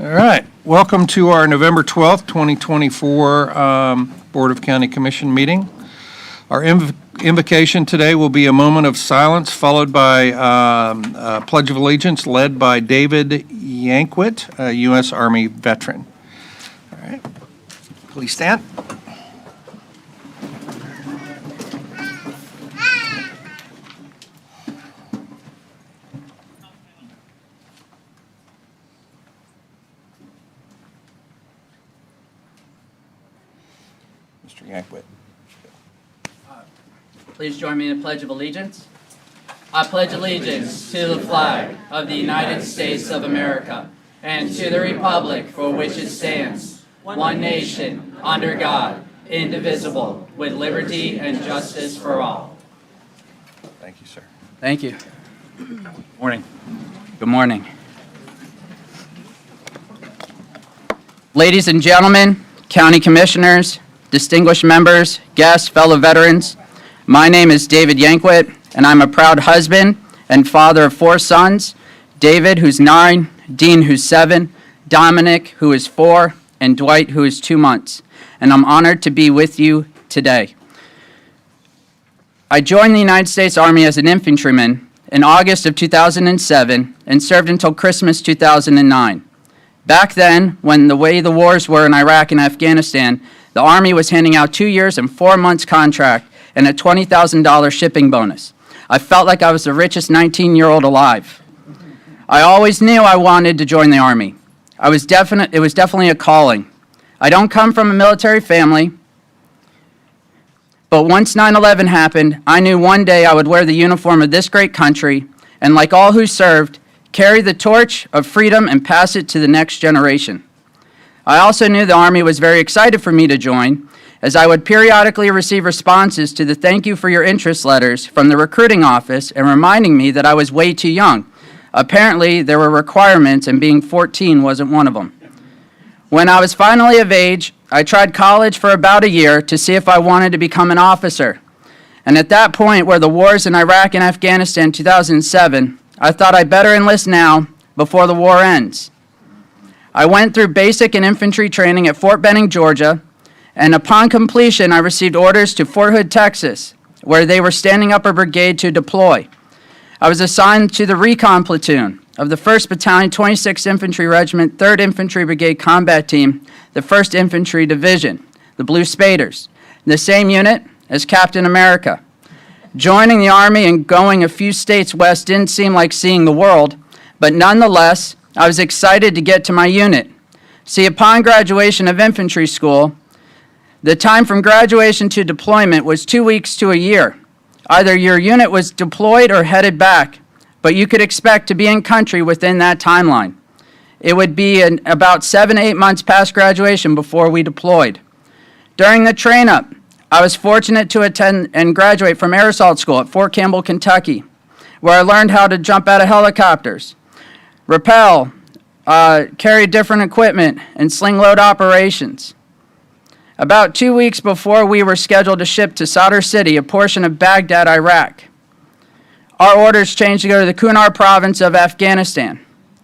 All right. Welcome to our November 12th, 2024 Board of County Commission meeting. Our invocation today will be a moment of silence followed by a Pledge of Allegiance led by David Yankwit, a U.S. Army veteran. All right. Please stand. Mr. Yankwit. Please join me in the Pledge of Allegiance. I pledge allegiance to the flag of the United States of America and to the republic for which it stands, one nation, under God, indivisible, with liberty and justice for all. Thank you, sir. Thank you. Morning. Good morning. Ladies and gentlemen, county commissioners, distinguished members, guests, fellow veterans, my name is David Yankwit, and I'm a proud husband and father of 4 sons, David, who's 9, Dean, who's 7, Dominic, who is 4, and Dwight, who is 2 months. And I'm honored to be with you today. I joined the United States Army as an infantryman in August of 2007 and served until Christmas 2009. Back then, when the way the wars were in Iraq and Afghanistan, the Army was handing out 2 years and 4 months contract and a $20,000 shipping bonus. I felt like I was the richest 19-year-old alive. I always knew I wanted to join the Army. It was definitely a calling. I don't come from a military family, but once 9/11 happened, I knew one day I would wear the uniform of this great country and, like all who served, carry the torch of freedom and pass it to the next generation. I also knew the Army was very excited for me to join, as I would periodically receive responses to the thank you for your interest letters from the recruiting office and reminding me that I was way too young. Apparently, there were requirements, and being 14 wasn't one of them. When I was finally of age, I tried college for about a year to see if I wanted to become an officer. And at that point, where the wars in Iraq and Afghanistan in 2007, I thought I'd better enlist now before the war ends. I went through basic and infantry training at Fort Benning, Georgia, and upon completion, I received orders to Fort Hood, Texas, where they were standing up a brigade to deploy. I was assigned to the recon platoon of the 1st Battalion, 26th Infantry Regiment, 3rd Infantry Brigade Combat Team, the 1st Infantry Division, the Blue Spaders, the same unit as Captain America. Joining the Army and going a few states west didn't seem like seeing the world, but nonetheless, I was excited to get to my unit. See, upon graduation of infantry school, the time from graduation to deployment was 2 weeks to a year. Either your unit was deployed or headed back, but you could expect to be in country within that timeline. It would be about 7 to 8 months past graduation before we deployed. During the train-up, I was fortunate to attend and graduate from Air Assault School at Fort Campbell, Kentucky, where I learned how to jump out of helicopters, rappel, carry different equipment, and sling load operations. About 2 weeks before we were scheduled to ship to Sadr City, a portion of Baghdad, Iraq, our orders changed to go to the Kunar province of Afghanistan.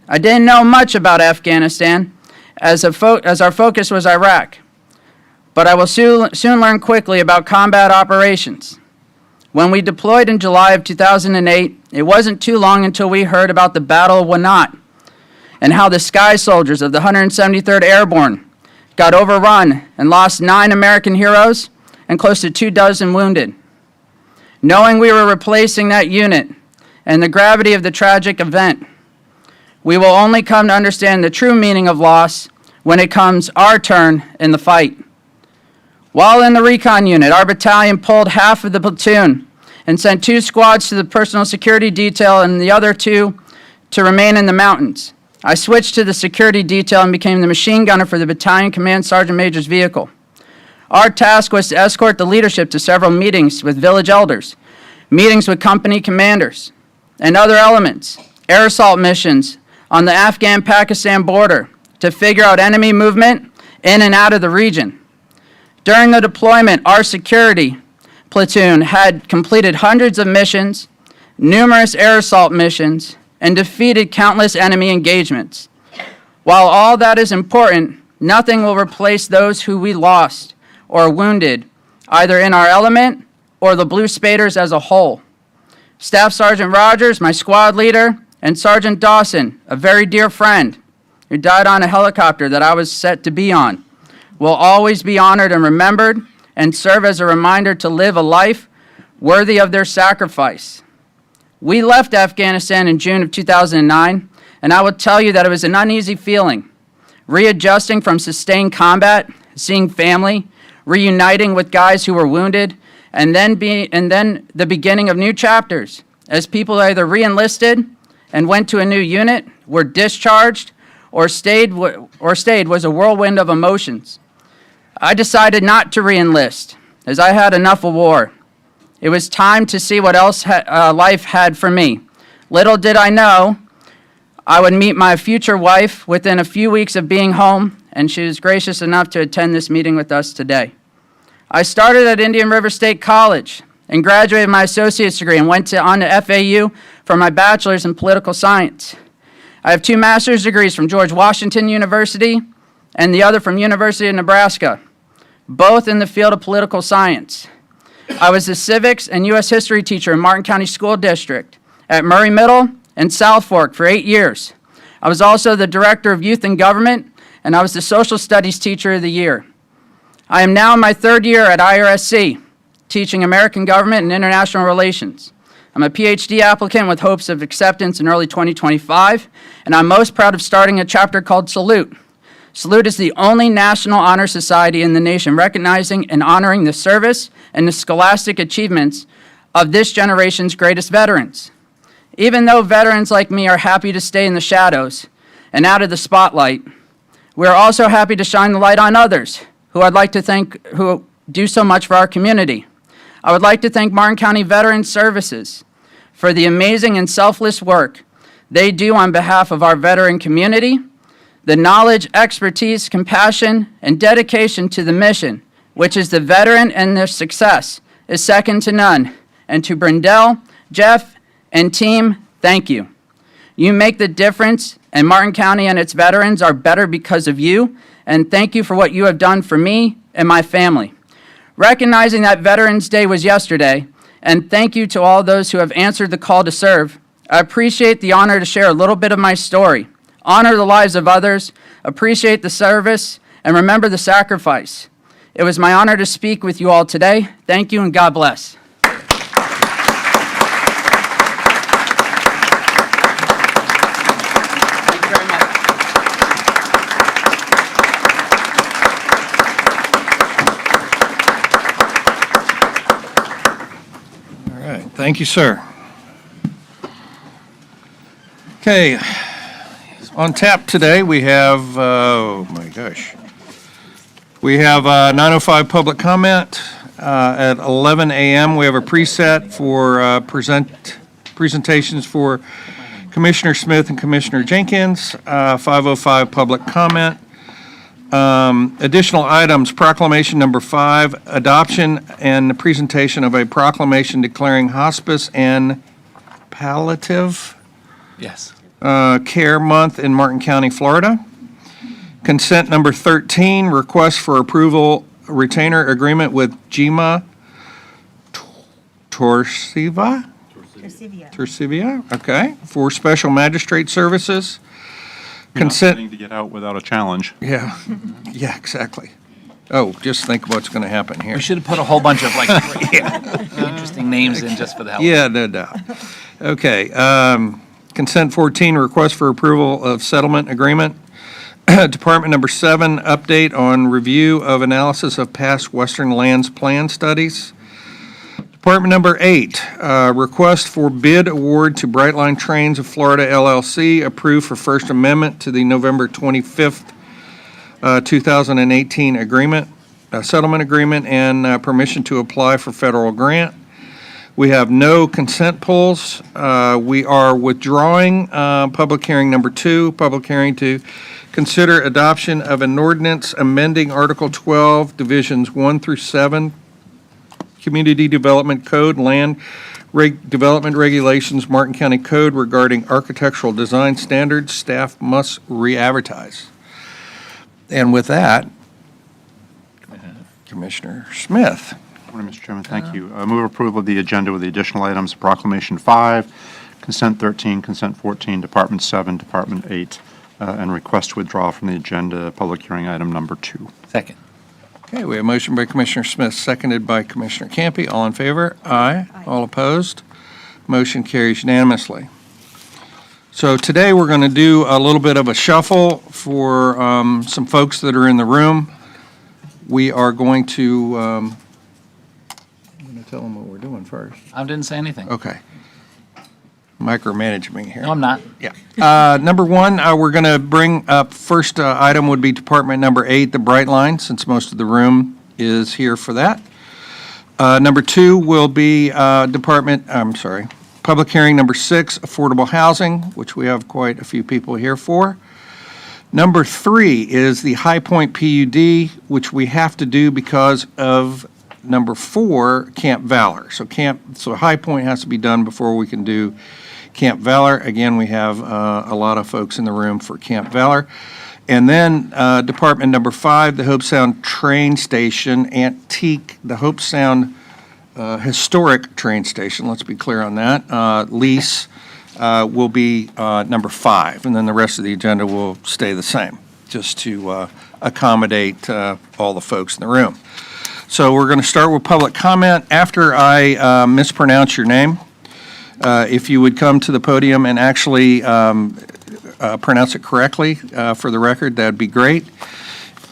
I didn't know much about Afghanistan as our focus was Iraq, but I will soon learn quickly about combat operations. When we deployed in July of 2008, it wasn't too long until we heard about the Battle of Wanat and how the Sky Soldiers of the 173rd Airborne got overrun and lost 9 American heroes and close to 24 wounded. Knowing we were replacing that unit and the gravity of the tragic event, we will only come to understand the true meaning of loss when it comes our turn in the fight. While in the recon unit, our battalion pulled half of the platoon and sent 2 squads to the personal security detail and the other 2 to remain in the mountains. I switched to the security detail and became the machine gunner for the battalion command sergeant major's vehicle. Our task was to escort the leadership to several meetings with village elders, meetings with company commanders, and other elements, air assault missions on the Afghan-Pakistan border to figure out enemy movement in and out of the region. During the deployment, our security platoon had completed hundreds of missions, numerous air assault missions, and defeated countless enemy engagements. While all that is important, nothing will replace those who we lost or wounded, either in our element or the Blue Spaders as a whole. Staff Sergeant Rogers, my squad leader, and Sergeant Dawson, a very dear friend who died on a helicopter that I was set to be on, will always be honored and remembered and serve as a reminder to live a life worthy of their sacrifice. We left Afghanistan in June of 2009, and I will tell you that it was an uneasy feeling, readjusting from sustained combat, seeing family, reuniting with guys who were wounded, and then the beginning of new chapters, as people either re-enlisted and went to a new unit, were discharged, or stayed was a whirlwind of emotions. I decided not to re-enlist, as I had enough of war. It was time to see what else life had for me. Little did I know I would meet my future wife within a few weeks of being home, and she was gracious enough to attend this meeting with us today. I started at Indian River State College and graduated my associate's degree and went on to FAU for my bachelor's in political science. I have 2 master's degrees from George Washington University and the other from University of Nebraska, both in the field of political science. I was the civics and U.S. history teacher in Martin County School District at Murray Middle and South Fork for 8 years. I was also the director of youth and government, and I was the social studies teacher of the year. I am now in my 3rd year at IRSC, teaching American government and international relations. I'm a PhD applicant with hopes of acceptance in early 2025, and I'm most proud of starting a chapter called Salute. Salute is the only national honor society in the nation recognizing and honoring the service and the scholastic achievements of this generation's greatest veterans. Even though veterans like me are happy to stay in the shadows and out of the spotlight, we are also happy to shine the light on others who I'd like to thank who do so much for our community. I would like to thank Martin County Veterans Services for the amazing and selfless work they do on behalf of our veteran community. The knowledge, expertise, compassion, and dedication to the mission, which is the veteran and their success, is second to none. And to Brindell, Jeff, and team, thank you. You make the difference, and Martin County and its veterans are better because of you, and thank you for what you have done for me and my family. Recognizing that Veterans Day was yesterday, and thank you to all those who have answered the call to serve, I appreciate the honor to share a little bit of my story. Honor the lives of others, appreciate the service, and remember the sacrifice. It was my honor to speak with you all today. Thank you and God bless. Thank you very much. All right, thank you, sir. Okay. On tap today, we have, we have 9:05 public comment. At 11 a.m., we have a preset for presentations for Commissioner Smith and Commissioner Jenkins. 5:05 public comment. Additional items, proclamation number 5, adoption and the presentation of a proclamation declaring hospice and palliative Care Month in Martin County, Florida. Consent number 13, request for approval retainer agreement with GEMA Torcivia, okay, for special magistrate services. Consent to get out without a challenge. Yeah, yeah, exactly. Oh, just think what's going to happen here. We should have put a whole bunch of interesting names in just for the hell of it. Yeah, no doubt. Okay. Consent 14, request for approval of settlement agreement. Department number 7, update on review of analysis of past Western Lands Plan studies. Department number 8, request for bid award to Brightline Trains of Florida LLC, approved for First Amendment to the November 25th, 2018 agreement, settlement agreement, and permission to apply for federal grant. We have no consent pulls. We are withdrawing public hearing number 2, public hearing to consider adoption of an ordinance amending Article 12, Divisions 1 through 7, Community Development Code, Land Development regulations, Martin County Code regarding architectural design standards. Staff must re-advertise. And with that, Commissioner Smith. Morning, Mr. Chairman. Thank you. Move approval of the agenda with the additional items, Proclamation 5, Consent 13, Consent 14, Department 7, Department 8, and request to withdraw from the agenda, public hearing item number 2. Second. Okay, we have a motion by Commissioner Smith, seconded by Commissioner Campy. All in favor? Aye. All opposed? Motion carries unanimously. So today, we're going to do a little bit of a shuffle for some folks that are in the room. We are going to, I'm going to tell them what we're doing first. I didn't say anything. Okay. Micromanage me here. No, I'm not. Yeah. Number one, we're going to bring up, first item would be Department number 8, the Bright Line, since most of the room is here for that. Number 2 will be Public Hearing number 6, Affordable Housing, which we have quite a few people here for. Number 3 is the High Point PUD, which we have to do because of number 4, Camp Valor. So High Point has to be done before we can do Camp Valor. Again, we have a lot of folks in the room for Camp Valor. And then Department number 5, the Hope Sound Train Station, the Hope Sound Historic Train Station, let's be clear on that, lease will be number 5, and then the rest of the agenda will stay the same, just to accommodate all the folks in the room. So we're going to start with public comment. After I mispronounce your name, if you would come to the podium and actually pronounce it correctly for the record, that'd be great.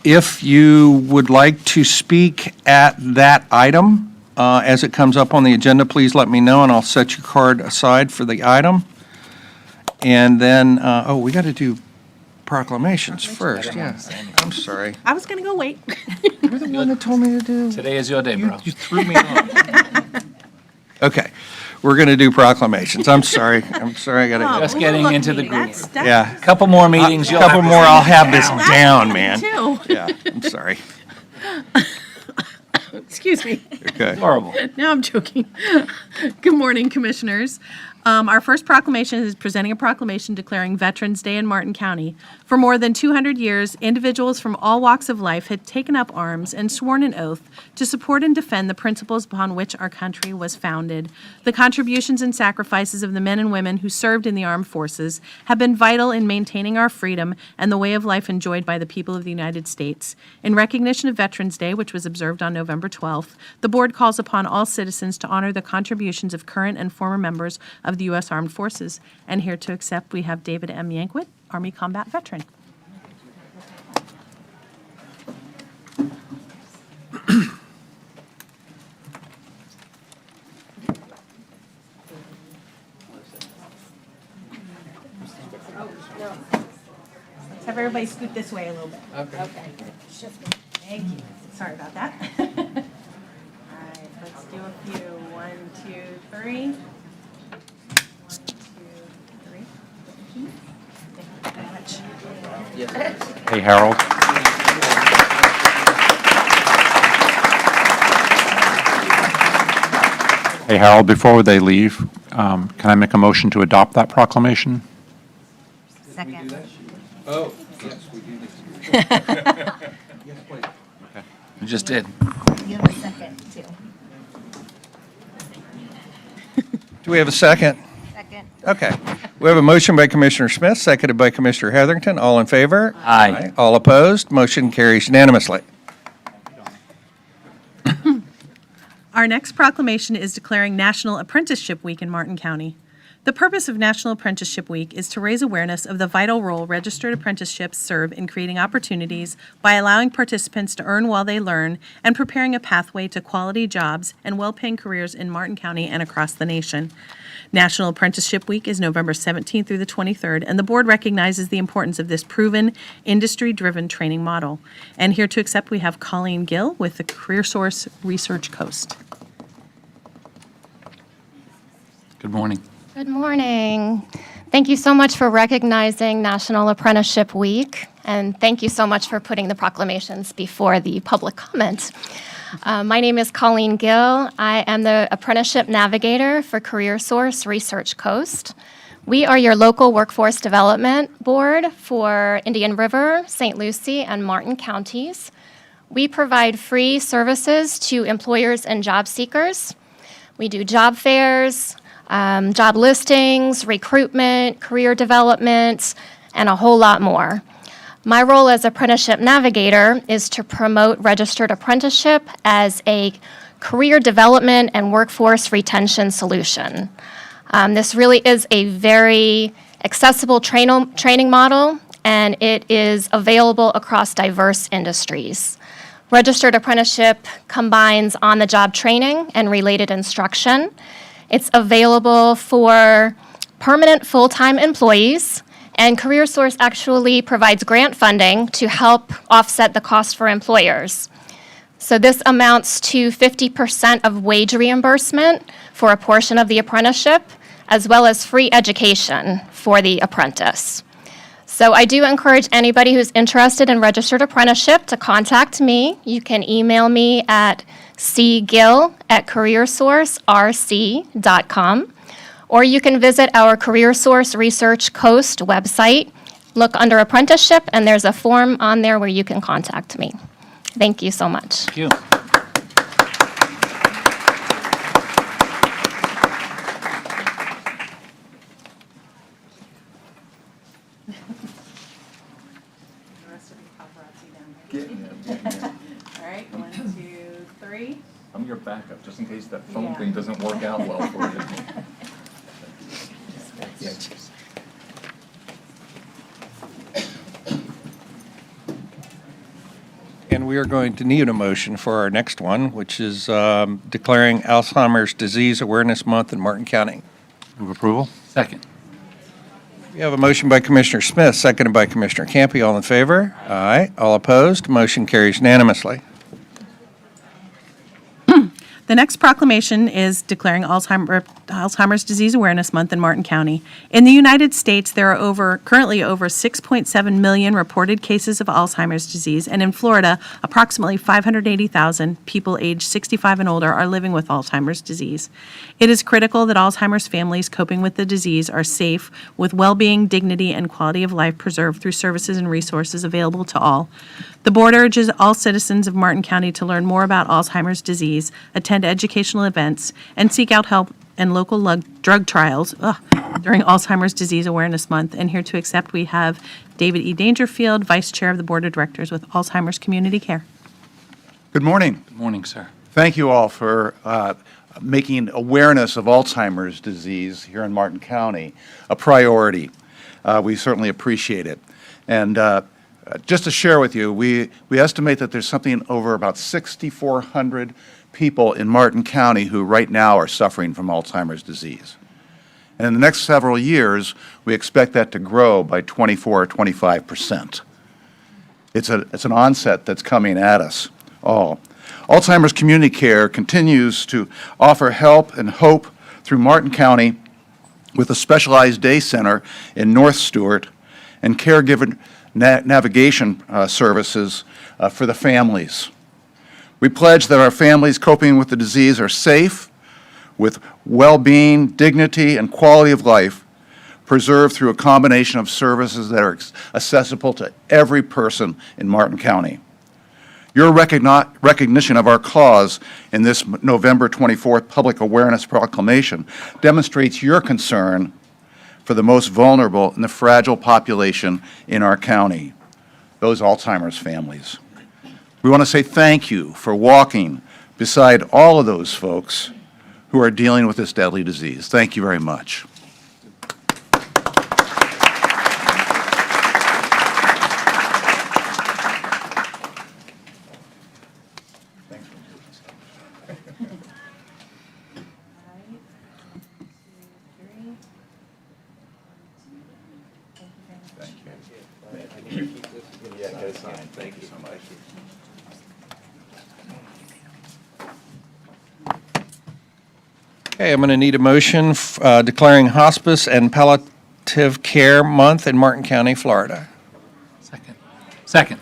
If you would like to speak at that item as it comes up on the agenda, please let me know, and I'll set your card aside for the item. And then, we got to do proclamations first, yeah. I'm sorry. I was going to go wait. You're the one that told me to do. Today is your day, bro. You threw me off. Okay, we're going to do proclamations. I'm sorry, I got to, Just getting into the groove. yeah. Couple more meetings, you'll Couple have more, this I'll have this down. down, man. Too. Yeah, I'm sorry. Excuse me. Okay. Horrible. No, I'm joking. Good morning, Commissioners. Our first proclamation is presenting a proclamation declaring Veterans Day in Martin County. For more than 200 years, individuals from all walks of life had taken up arms and sworn an oath to support and defend the principles upon which our country was founded. The contributions and sacrifices of the men and women who served in the armed forces have been vital in maintaining our freedom and the way of life enjoyed by the people of the United States. In recognition of Veterans Day, which was observed on November 12th, the board calls upon all citizens to honor the contributions of current and former members of the U.S. Armed Forces. And here to accept, we have David M. Yankwit, Army Combat Veteran. Let's have everybody scoot this way a little bit. Okay. Thank you. Sorry about that. All right, let's do a few. 1, 2, 3. 1, 2, 3. Thank you very much. Hey, Harold. Hey, Harold, before they leave, can I make a motion to adopt that proclamation? Second. Oh, yes, we do this. Yes, please. You just did. You have a second, too. Do we have a second? Second. Okay. We have a motion by Commissioner Smith, seconded by Commissioner Heatherington. All in favor? Aye. All opposed? Motion carries unanimously. Our next proclamation is declaring National Apprenticeship Week in Martin County. The purpose of National Apprenticeship Week is to raise awareness of the vital role registered apprenticeships serve in creating opportunities by allowing participants to earn while they learn and preparing a pathway to quality jobs and well-paying careers in Martin County and across the nation. National Apprenticeship Week is November 17th through the 23rd, and the board recognizes the importance of this proven, industry-driven training model. And here to accept, we have Colleen Gill with the CareerSource Research Coast. Good morning. Good morning. Thank you so much for recognizing National Apprenticeship Week, and thank you so much for putting the proclamations before the public comment. My name is Colleen Gill. I am the Apprenticeship Navigator for CareerSource Research Coast. We are your local workforce development board for Indian River, St. Lucie, and Martin counties. We provide free services to employers and job seekers. We do job fairs, job listings, recruitment, career development, and a whole lot more. My role as Apprenticeship Navigator is to promote registered apprenticeship as a career development and workforce retention solution. This really is a very accessible training model, and it is available across diverse industries. Registered apprenticeship combines on-the-job training and related instruction. It's available for permanent full-time employees, and CareerSource actually provides grant funding to help offset the cost for employers. So this amounts to 50% of wage reimbursement for a portion of the apprenticeship, as well as free education for the apprentice. So I do encourage anybody who's interested in registered apprenticeship to contact me. You can email me at cgill@careersourcerc.com, or you can visit our CareerSource Research Coast website. Look under apprenticeship, and there's a form on there where you can contact me. Thank you so much. Thank you. All right, 1, 2, 3. I'm your backup, just in case that phone thing doesn't work out well for you. And we are going to need a motion for our next one, which is declaring Alzheimer's Disease Awareness Month in Martin County. Move approval? Second. We have a motion by Commissioner Smith, seconded by Commissioner Campy. All in favor? Aye. All opposed? Motion carries unanimously. The next proclamation is declaring Alzheimer's Disease Awareness Month in Martin County. In the United States, there are currently over 6.7 million reported cases of Alzheimer's disease, and in Florida, approximately 580,000 people aged 65 and older are living with Alzheimer's disease. It is critical that Alzheimer's families coping with the disease are safe, with well-being, dignity, and quality of life preserved through services and resources available to all. The board urges all citizens of Martin County to learn more about Alzheimer's disease, attend educational events, and seek out help and local drug trials during Alzheimer's Disease Awareness Month. And here to accept, we have David E. Dangerfield, Vice Chair of the Board of Directors with Alzheimer's Community Care. Good morning. Good morning, sir. Thank you all for making awareness of Alzheimer's disease here in Martin County a priority. We certainly appreciate it. And just to share with you, we estimate that there's something over about 6,400 people in Martin County who right now are suffering from Alzheimer's disease. And in the next several years, we expect that to grow by 24 or 25%. It's an onset that's coming at us all. Alzheimer's Community Care continues to offer help and hope through Martin County with a specialized day center in North Stewart and caregiver navigation services for the families. We pledge that our families coping with the disease are safe, with well-being, dignity, and quality of life preserved through a combination of services that are accessible to every person in Martin County. Your recognition of our cause in this November 24th Public Awareness Proclamation demonstrates your concern for the most vulnerable and the fragile population in our county, those Alzheimer's families. We want to say thank you for walking beside all of those folks who are dealing with this deadly disease. Thank you very much. Thank you so much. Okay, I'm going to need a motion declaring hospice and Palliative Care Month in Martin County, Florida. Second.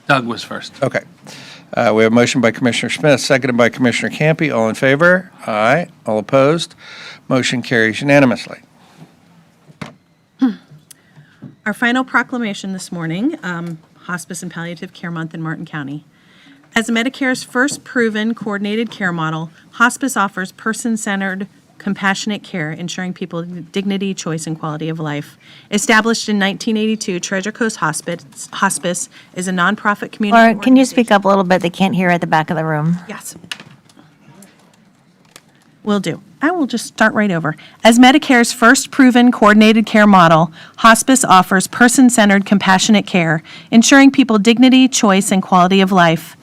Doug was first. Okay. We have a motion by Commissioner Smith, seconded by Commissioner Campy. All in favor? Aye. All opposed? Motion carries unanimously. Our final proclamation this morning, Hospice and Palliative Care Month in Martin County. As Medicare's first proven coordinated care model, hospice offers person-centered, compassionate care, ensuring people dignity, choice, and quality of life. Established in 1982, Treasure Coast Hospice is a nonprofit community. Or can you speak up a little bit? They can't hear at the back of the room. Yes. Will do. I will just start right over. As Medicare's first proven coordinated care model, hospice offers person-centered, compassionate care, ensuring people dignity, choice, and quality of life.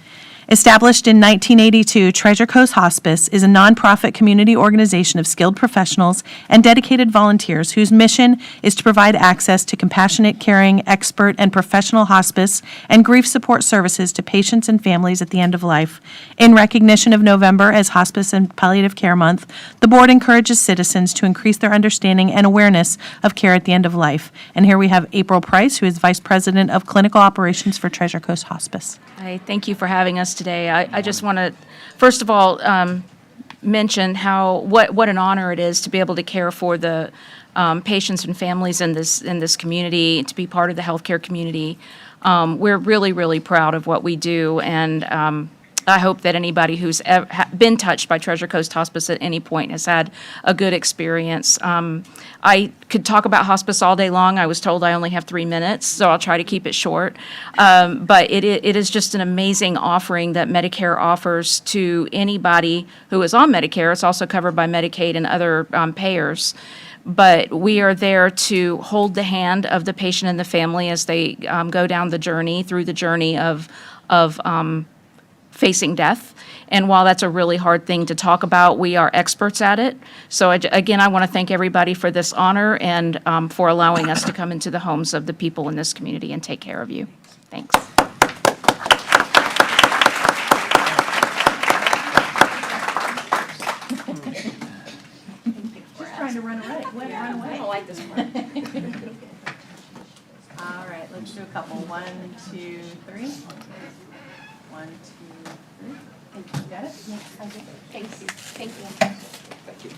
Established in 1982, Treasure Coast Hospice is a nonprofit community organization of skilled professionals and dedicated volunteers whose mission is to provide access to compassionate, caring, expert, and professional hospice and grief support services to patients and families at the end of life. In recognition of November as Hospice and Palliative Care Month, the board encourages citizens to increase their understanding and awareness of care at the end of life. And here we have April Price, who is Vice President of Clinical Operations for Treasure Coast Hospice. Hi, thank you for having us today. I just want to, first of all, mention what an honor it is to be able to care for the patients and families in this community, to be part of the healthcare community. We're really, really proud of what we do, and I hope that anybody who's been touched by Treasure Coast Hospice at any point has had a good experience. I could talk about hospice all day long. I was told I only have 3 minutes, so I'll try to keep it short. But it is just an amazing offering that Medicare offers to anybody who is on Medicare. It's also covered by Medicaid and other payers. But we are there to hold the hand of the patient and the family as they go down the journey, through the journey of facing death. And while that's a really hard thing to talk about, we are experts at it. So again, I want to thank everybody for this honor and for allowing us to come into the homes of the people in this community and take care of you. Thanks. Trying to run away. Run away. I like this one. All right, let's do a couple. 1, 2, 3. 1, 2, 3. Thank you. Got it? Yes, I do. Thank you. Thank you. Thank you.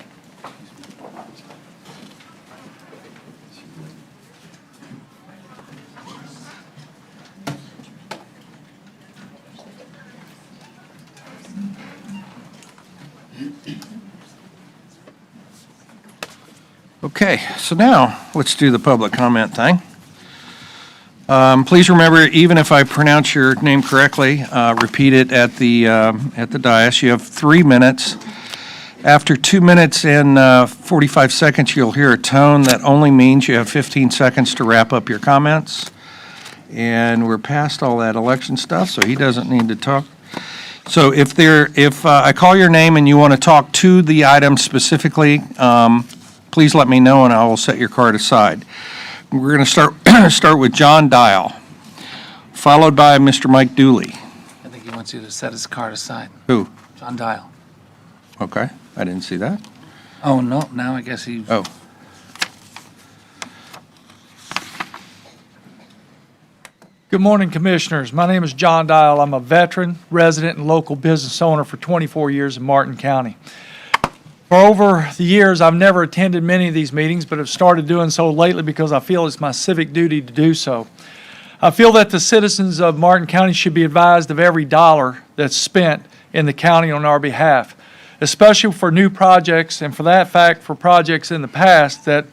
Okay, so now let's do the public comment thing. Please remember, even if I pronounce your name correctly, repeat it at the dais. You have 3 minutes. After 2 minutes and 45 seconds, you'll hear a tone that only means you have 15 seconds to wrap up your comments. And we're past all that election stuff, so he doesn't need to talk. So if I call your name and you want to talk to the item specifically, please let me know and I will set your card aside. We're going to start with John Dial, followed by Mr. Mike Dooley. I think he wants you to set his card aside. Who? John Dial. Okay, I didn't see that. Oh, no, now I guess he. Oh. Good morning, Commissioners. My name is John Dial. I'm a veteran, resident, and local business owner for 24 years in Martin County. For over the years, I've never attended many of these meetings, but have started doing so lately because I feel it's my civic duty to do so. I feel that the citizens of Martin County should be advised of every dollar that's spent in the county on our behalf, especially for new projects, and for that fact, for projects in the past that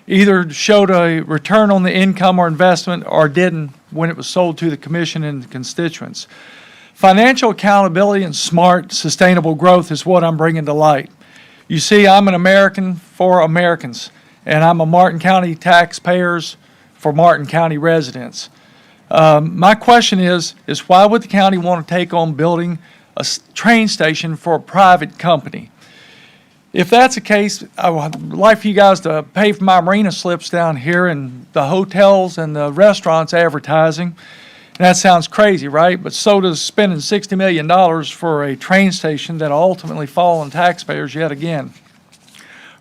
either showed a return on the income or investment or didn't when it was sold to the commission and the constituents. Financial accountability and smart, sustainable growth is what I'm bringing to light. You see, I'm an American for Americans, and I'm a Martin County taxpayers for Martin County residents. My question is why would the county want to take on building a train station for a private company? If that's the case, I would like for you guys to pay for my marina slips down here and the hotels and the restaurants advertising. And that sounds crazy, right? But so does spending $60 million for a train station that will ultimately fall on taxpayers yet again.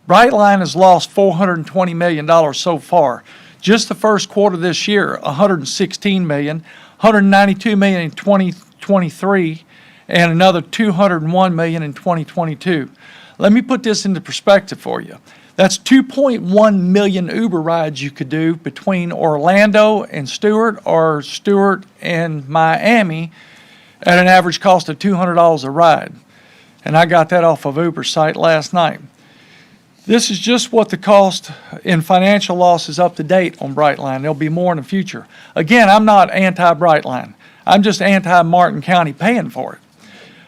Brightline has lost $420 million so far. Just the first quarter this year, $116 million, $192 million in 2023, and another $201 million in 2022. Let me put this into perspective for you. That's 2.1 million Uber rides you could do between Orlando and Stewart or Stewart and Miami at an average cost of $200 a ride. And I got that off of Uber's site last night. This is just what the cost in financial loss is up to date on Brightline. There'll be more in the future. Again, I'm not anti-Brightline. I'm just anti-Martin County paying for it.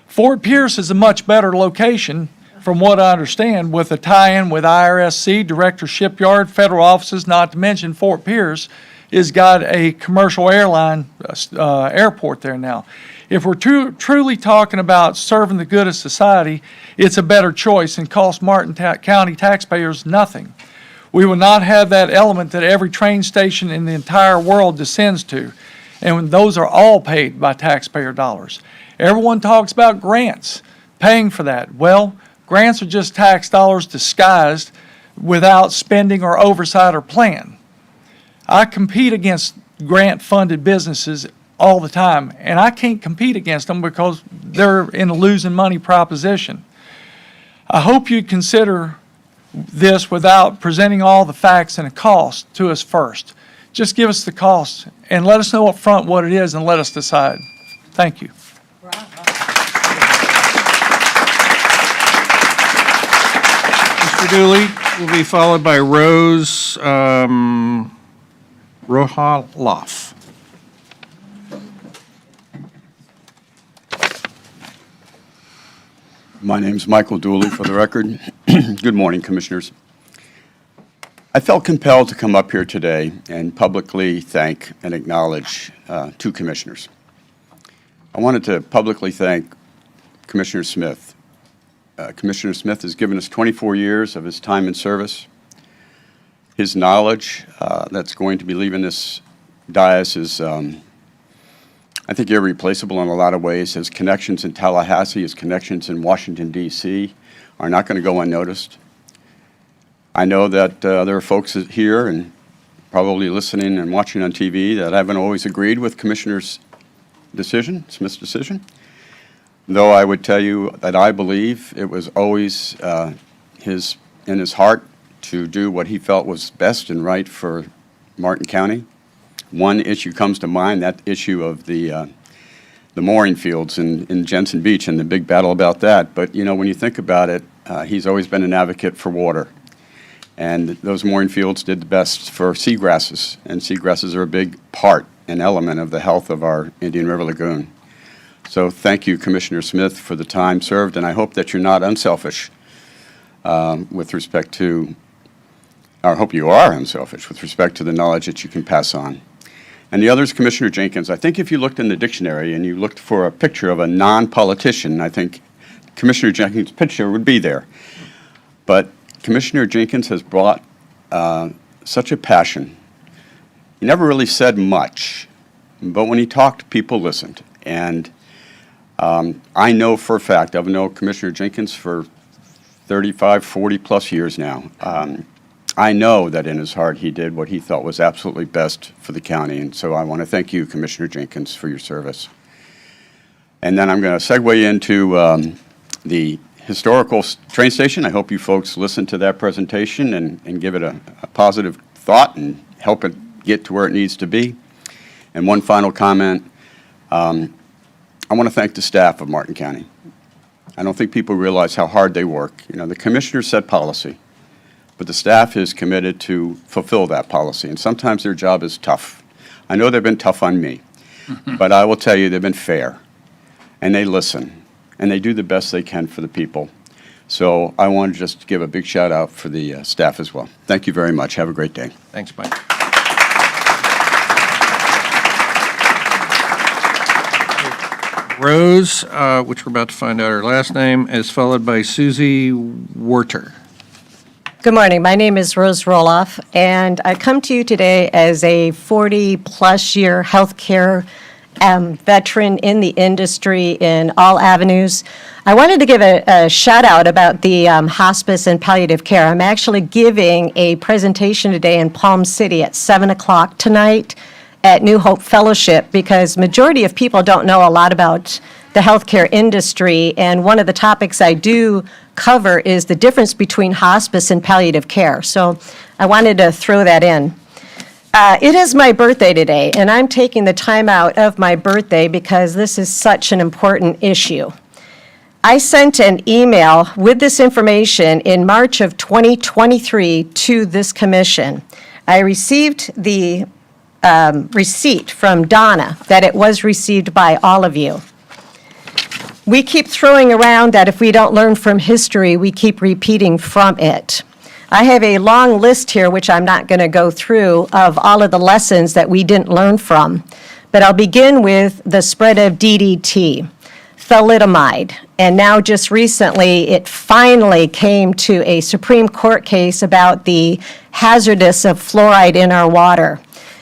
Fort Pierce is a much better location, from what I understand, with a tie-in with IRSC, Director Shipyard, federal offices, not to mention Fort Pierce has got a commercial airline airport there now. If we're truly talking about serving the good of society, it's a better choice and costs Martin County taxpayers nothing. We will not have that element that every train station in the entire world descends to, and those are all paid by taxpayer dollars. Everyone talks about grants, paying for that. Well, grants are just tax dollars disguised without spending or oversight or plan. I compete against grant-funded businesses all the time, and I can't compete against them because they're in a losing money proposition. I hope you'd consider this without presenting all the facts and the cost to us first. Just give us the cost and let us know up front what it is and let us decide. Thank you. Mr. Dooley will be followed by Rose Rohaloff. My name's Michael Dooley, for the record. Good morning, Commissioners. I felt compelled to come up here today and publicly thank and acknowledge two commissioners. I wanted to publicly thank Commissioner Smith. Commissioner Smith has given us 24 years of his time in service. His knowledge that's going to be leaving this dais is I think irreplaceable in a lot of ways. His connections in Tallahassee, his connections in Washington, D.C. are not going to go unnoticed. I know that there are folks here and probably listening and watching on TV that haven't always agreed with Commissioner's decision, Smith's decision, though I would tell you that I believe it was always in his heart to do what he felt was best and right for Martin County. One issue comes to mind, that issue of the mooring fields in Jensen Beach and the big battle about that. But, you know, when you think about it, he's always been an advocate for water. And those mooring fields did the best for seagrasses, and seagrasses are a big part and element of the health of our Indian River Lagoon. So thank you, Commissioner Smith, for the time served, and I hope that you're not unselfish with respect to, or I hope you are unselfish with respect to the knowledge that you can pass on. And the other is Commissioner Jenkins. I think if you looked in the dictionary and you looked for a picture of a non-politician, I think Commissioner Jenkins' picture would be there. But Commissioner Jenkins has brought such a passion. He never really said much, but when he talked, people listened. And I know for a fact, I've known Commissioner Jenkins for 35, 40 plus years now. I know that in his heart he did what he thought was absolutely best for the county, and so I want to thank you, Commissioner Jenkins, for your service. And then I'm going to segue into the historical train station. I hope you folks listen to that presentation and give it a positive thought and help it get to where it needs to be. And one final comment, I want to thank the staff of Martin County. I don't think people realize how hard they work. You know, the commissioners set policy, but the staff is committed to fulfill that policy, and sometimes their job is tough. I know they've been tough on me, but I will tell you they've been fair, and they listen, and they do the best they can for the people. So I want to just give a big shout out for the staff as well. Thank you very much. Have a great day. Thanks, Mike. Rose, which we're about to find out her last name, is followed by Susie Werter. Good morning. My name is Rose Roloff, and I come to you today as a 40-plus year healthcare veteran in the industry in all avenues. I wanted to give a shout out about the hospice and palliative care. I'm actually giving a presentation today in Palm City at 7 o'clock tonight at New Hope Fellowship, because majority of people don't know a lot about the healthcare industry, and one of the topics I do cover is the difference between hospice and palliative care. So I wanted to throw that in. It is my birthday today, and I'm taking the time out of my birthday because this is such an important issue. I sent an email with this information in March of 2023 to this commission. I received the receipt from Donna that it was received by all of you. We keep throwing around that if we don't learn from history, we keep repeating from it. I have a long list here, which I'm not going to go through, of all of the lessons that we didn't learn from. But I'll begin with the spread of DDT, thalidomide, and now just recently it finally came to a Supreme Court case about the hazardous of fluoride in our water.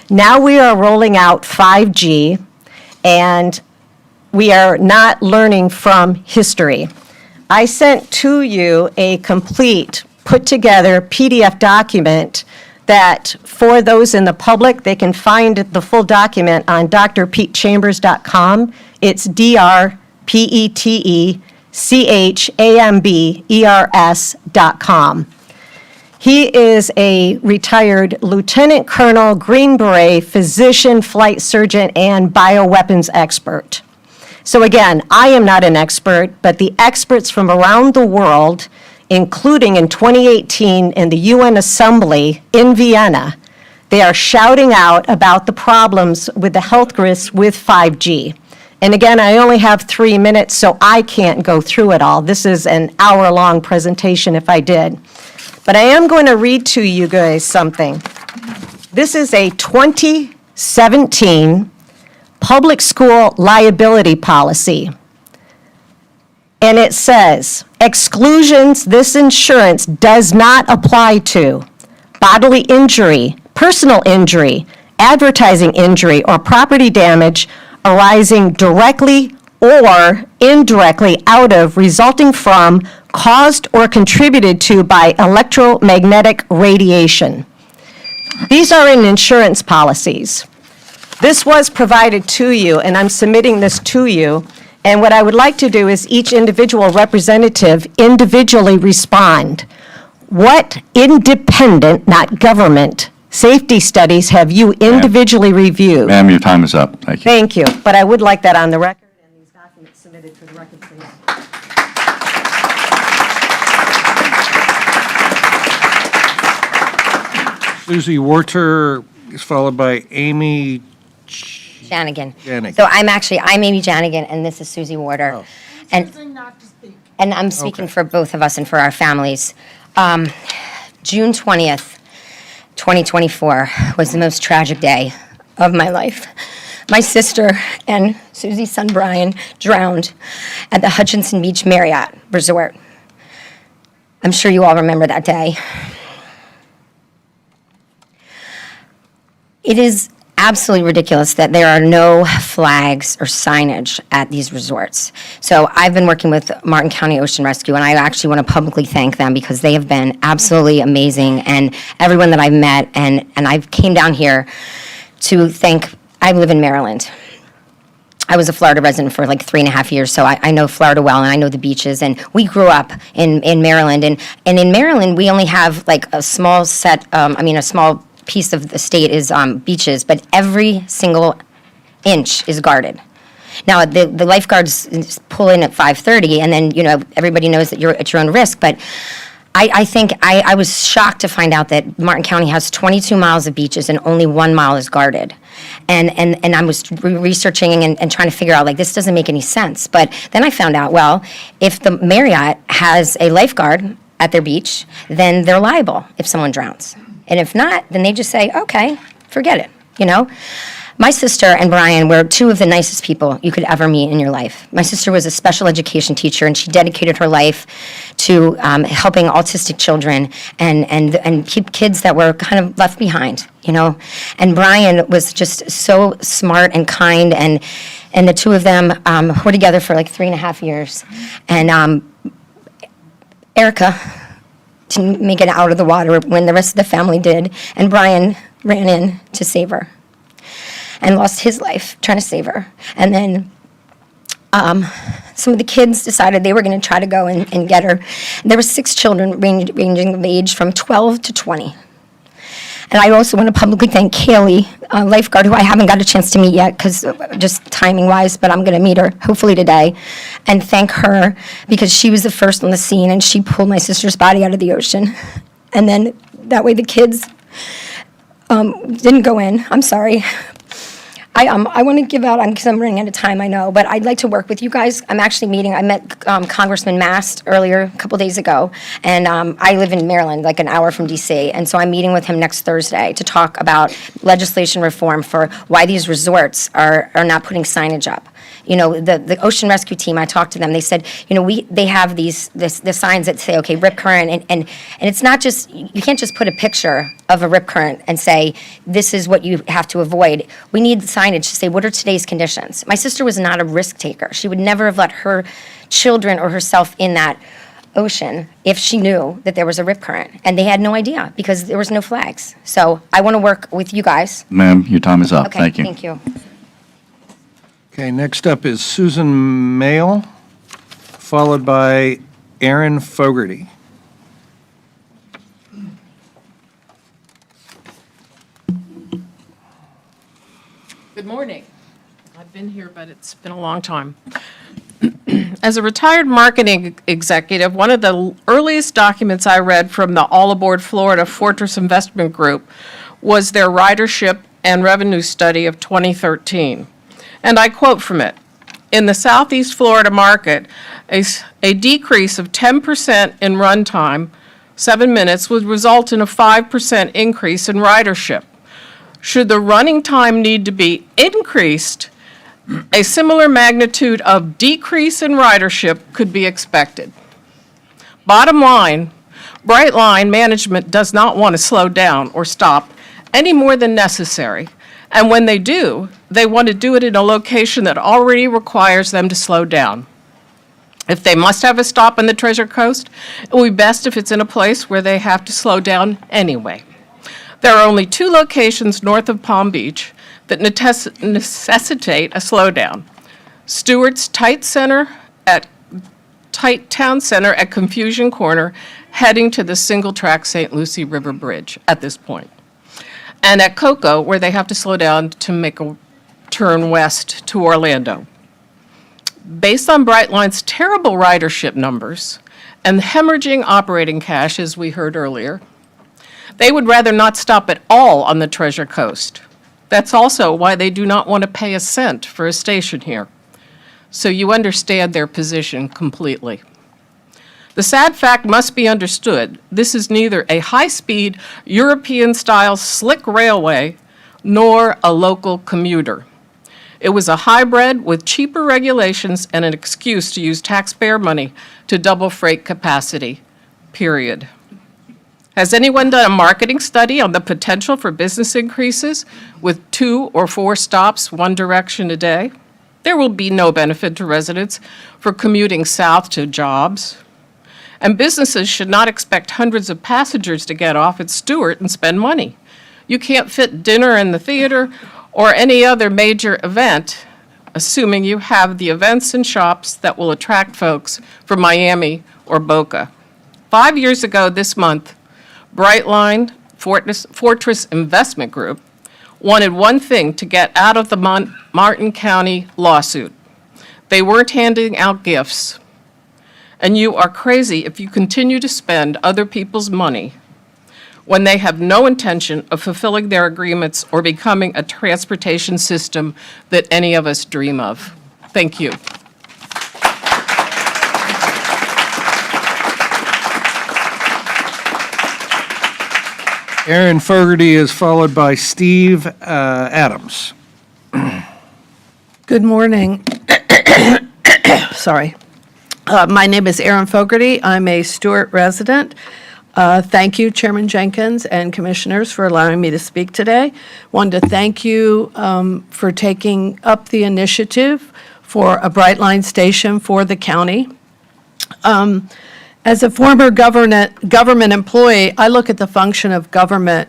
Now we are rolling out 5G, and we are not learning from history. I sent to you a complete, put-together PDF document that, for those in the public, they can find the full document on drpetechambers.com. It's drpetechambers.com. He is a retired Lieutenant Colonel, Green Beret, physician, flight surgeon, and bioweapons expert. So again, I am not an expert, but the experts from around the world, including in 2018 in the UN Assembly in Vienna, they are shouting out about the problems with the health risks with 5G. And again, I only have 3 minutes, so I can't go through it all. This is an hour-long presentation if I did. But I am going to read to you guys something. This is a 2017 public school liability policy. And it says, exclusions this insurance does not apply to: bodily injury, personal injury, advertising injury, or property damage arising directly or indirectly out of, resulting from, caused or contributed to by electromagnetic radiation. These are in insurance policies. This was provided to you, and I'm submitting this to you. And what I would like to do is each individual representative individually respond. What independent, not government, safety studies have you individually reviewed? Ma'am, your time is up. Thank you. Thank you, but I would like that on the record, and these documents submitted for the record, please. Susie Warter is followed by Amy Janigan. Janigan. So I'm Amy Janigan, and this is Susie Warder. And I'm speaking for both of us and for our families. June 20th, 2024 was the most tragic day of my life. My sister and Susie's son Brian drowned at the Hutchinson Beach Marriott Resort. I'm sure you all remember that day. It is absolutely ridiculous that there are no flags or signage at these resorts. So I've been working with Martin County Ocean Rescue, and I actually want to publicly thank them because they have been absolutely amazing, and everyone that I've met, and I came down here to thank. I live in Maryland. I was a Florida resident for like 3.5 years, so I know Florida well, and I know the beaches, and we grew up in Maryland, and in Maryland, we only have like a small a small piece of the state is beaches, but every single inch is guarded. Now, the lifeguards pull in at 5:30, and then, everybody knows that you're at your own risk, but I think I was shocked to find out that Martin County has 22 miles of beaches and only 1 mile is guarded. And I was researching and trying to figure out, like, this doesn't make any sense. But then I found out, well, if the Marriott has a lifeguard at their beach, then they're liable if someone drowns. And if not, then they just say, okay, forget it, My sister and Brian were two of the nicest people you could ever meet in your life. My sister was a special education teacher, and she dedicated her life to helping autistic children and keep kids that were kind of left behind, you know. And Brian was just so smart and kind, and the two of them were together for like 3.5 years. And Erica didn't make it out of the water when the rest of the family did, and Brian ran in to save her and lost his life trying to save her. And then some of the kids decided they were going to try to go and get her. There were 6 children ranging of age from 12 to 20. And I also want to publicly thank Kaylee, a lifeguard who I haven't got a chance to meet yet because just timing-wise, but I'm going to meet her hopefully today, and thank her because she was the first on the scene, and she pulled my sister's body out of the ocean. And then that way the kids didn't go in. I'm sorry. I want to give out, because I'm running out of time, I know, but I'd like to work with you guys. I'm actually meeting, I met Congressman Mast earlier, a couple days ago, and I live in Maryland, like an hour from DC, and so I'm meeting with him next Thursday to talk about legislation reform for why these resorts are not putting signage up. You know, the ocean rescue team, I talked to them, they said, you know, they have the signs that say, okay, rip current, and it's not just, you can't just put a picture of a rip current and say, this is what you have to avoid. We need the signage to say, what are today's conditions? My sister was not a risk taker. She would never have let her children or herself in that ocean if she knew that there was a rip current. And they had no idea because there was no flags. So I want to work with you guys. Ma'am, your time is up. Okay, Thank you. thank you. Okay, next up is Susan Mail, followed by Aaron Fogarty. Good morning. I've been here, but it's been a long time. As a retired marketing executive, one of the earliest documents I read from the All Aboard Florida Fortress Investment Group was their ridership and revenue study of 2013. And I quote from it: "In the Southeast Florida market, a decrease of 10% in runtime, 7 minutes, would result in a 5% increase in ridership. Should the running time need to be increased, a similar magnitude of decrease in ridership could be expected." Bottom line, Brightline management does not want to slow down or stop any more than necessary. And when they do, they want to do it in a location that already requires them to slow down. If they must have a stop on the Treasure Coast, it will be best if it's in a place where they have to slow down anyway. There are only 2 locations north of Palm Beach that necessitate a slowdown: Stewart's Tight Town Center at Confusion Corner, heading to the single-track St. Lucie River Bridge at this point, and at Cocoa, where they have to slow down to make a turn west to Orlando. Based on Brightline's terrible ridership numbers and hemorrhaging operating cash, as we heard earlier, they would rather not stop at all on the Treasure Coast. That's also why they do not want to pay a cent for a station here. So you understand their position completely. The sad fact must be understood: this is neither a high-speed, European-style slick railway nor a local commuter. It was a hybrid with cheaper regulations and an excuse to use taxpayer money to double freight capacity, period. Has anyone done a marketing study on the potential for business increases with 2 or 4 stops one direction a day? There will be no benefit to residents for commuting south to jobs. And businesses should not expect hundreds of passengers to get off at Stewart and spend money. You can't fit dinner in the theater or any other major event, assuming you have the events and shops that will attract folks from Miami or Boca. 5 years ago this month, Brightline Fortress Investment Group wanted one thing to get out of the Martin County lawsuit. They weren't handing out gifts. And you are crazy if you continue to spend other people's money when they have no intention of fulfilling their agreements or becoming a transportation system that any of us dream of. Thank you. Aaron Fogarty is followed by Steve Adams. Good morning. Sorry. My name is Erin Fogarty. I'm a Stewart resident. Thank you, Chairman Jenkins and Commissioners, for allowing me to speak today. Wanted to thank you for taking up the initiative for a Brightline station for the county. As a former government employee, I look at the function of government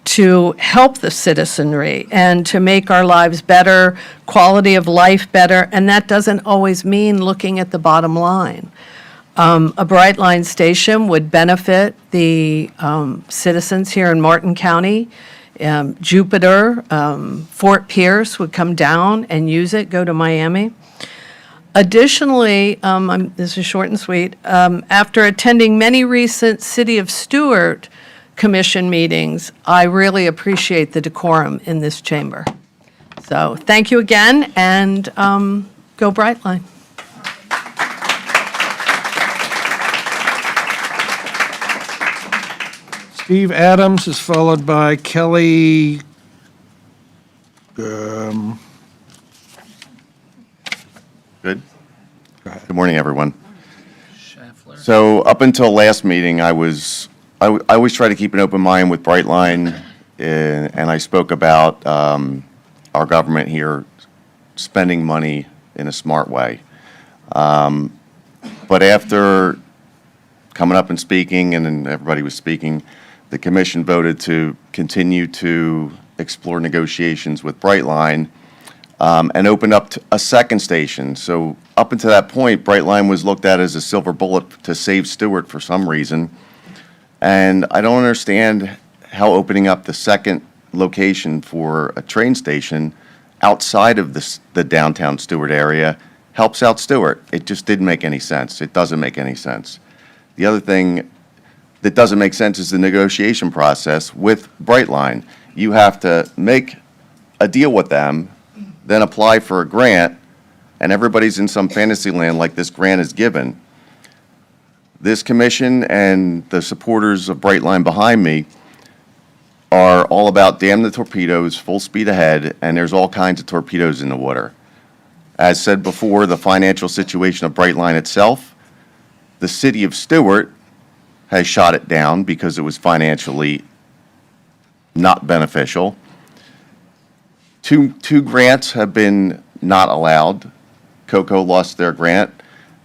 to help the citizenry and to make our lives better, quality of life better, and that doesn't always mean looking at the bottom line. A Brightline station would benefit the citizens here in Martin County. Jupiter, Fort Pierce would come down and use it, go to Miami. Additionally, this is short and sweet, after attending many recent City of Stewart Commission meetings, I really appreciate the decorum in this chamber. So thank you again, and go Brightline. Steve Adams is followed by Kelly. Good. Good morning, everyone. So up until last meeting, I always try to keep an open mind with Brightline, and I spoke about our government here spending money in a smart way. But after coming up and speaking, and then everybody was speaking, the commission voted to continue to explore negotiations with Brightline and open up a second station. So up until that point, Brightline was looked at as a silver bullet to save Stewart for some reason. And I don't understand how opening up the second location for a train station outside of the downtown Stewart area helps out Stewart. It just didn't make any sense. It doesn't make any sense. The other thing that doesn't make sense is the negotiation process with Brightline. You have to make a deal with them, then apply for a grant, and everybody's in some fantasy land like this grant is given. This commission and the supporters of Brightline behind me are all about damn the torpedoes, full speed ahead, and there's all kinds of torpedoes in the water. As said before, the financial situation of Brightline itself, the city of Stewart has shot it down because it was financially not beneficial. Two grants have been not allowed. Cocoa lost their grant,